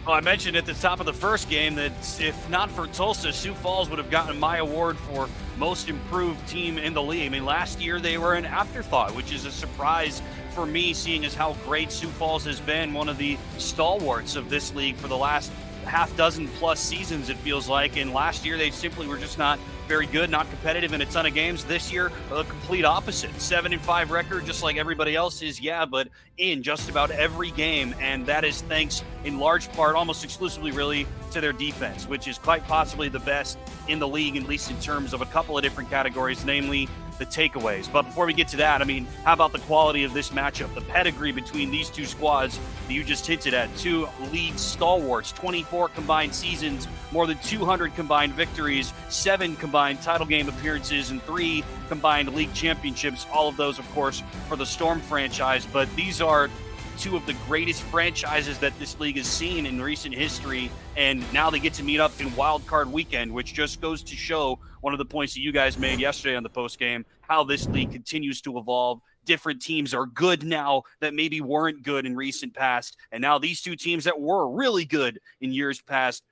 Well, I mentioned at the top of the first game that if not for Tulsa, Sioux Falls would have gotten my award for most improved team in the league. I mean, last year they were an afterthought, which is a surprise for me, seeing as how great Sioux Falls has been, one of the stalwarts of this league for the last half dozen plus seasons, it feels like. And last year they simply were just not very good, not competitive in a ton of games. This year, the complete opposite. 7-5 record, just like everybody else is, yeah, but in just about every game. And that is thanks in large part, almost exclusively really, to their defense, which is quite possibly the best in the league, at least in terms of a couple of different categories, namely the takeaways. But before we get to that, I mean, how about the quality of this matchup? The pedigree between these two squads that you just hinted at. Two league stalwarts, 24 combined seasons, more than 200 combined victories, 7 combined title game appearances, and 3 combined league championships. All of those, of course, for the Storm franchise. But these are two of the greatest franchises that this league has seen in recent history, and now they get to meet up in Wild Card Weekend, which just goes to show one of the points that you guys made yesterday on the post game, how this league continues to evolve. Different teams are good now that maybe weren't good in recent past, and now these two teams that were really good in years past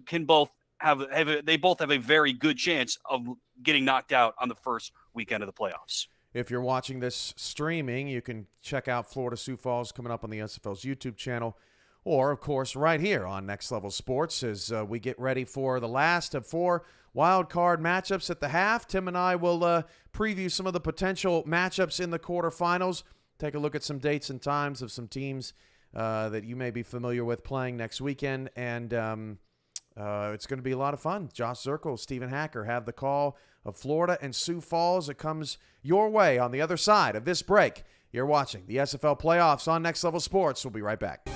can both have a very good chance of getting knocked out on the first weekend of the playoffs. If you're watching this streaming, you can check out Florida Sioux Falls coming up on the SFL's YouTube channel, or, of course, right here on Next Level Sports as we get ready for the last of 4 wild card matchups at the half. Tim and I will preview some of the potential matchups in the quarterfinals, take a look at some dates and times of some teams that you may be familiar with playing next weekend, and it's going to be a lot of fun. Josh Zirkle, Stephen Hacker have the call of Florida and Sioux Falls. It comes your way on the other side of this break. You're watching the SFL playoffs on Next Level Sports. We'll be right back.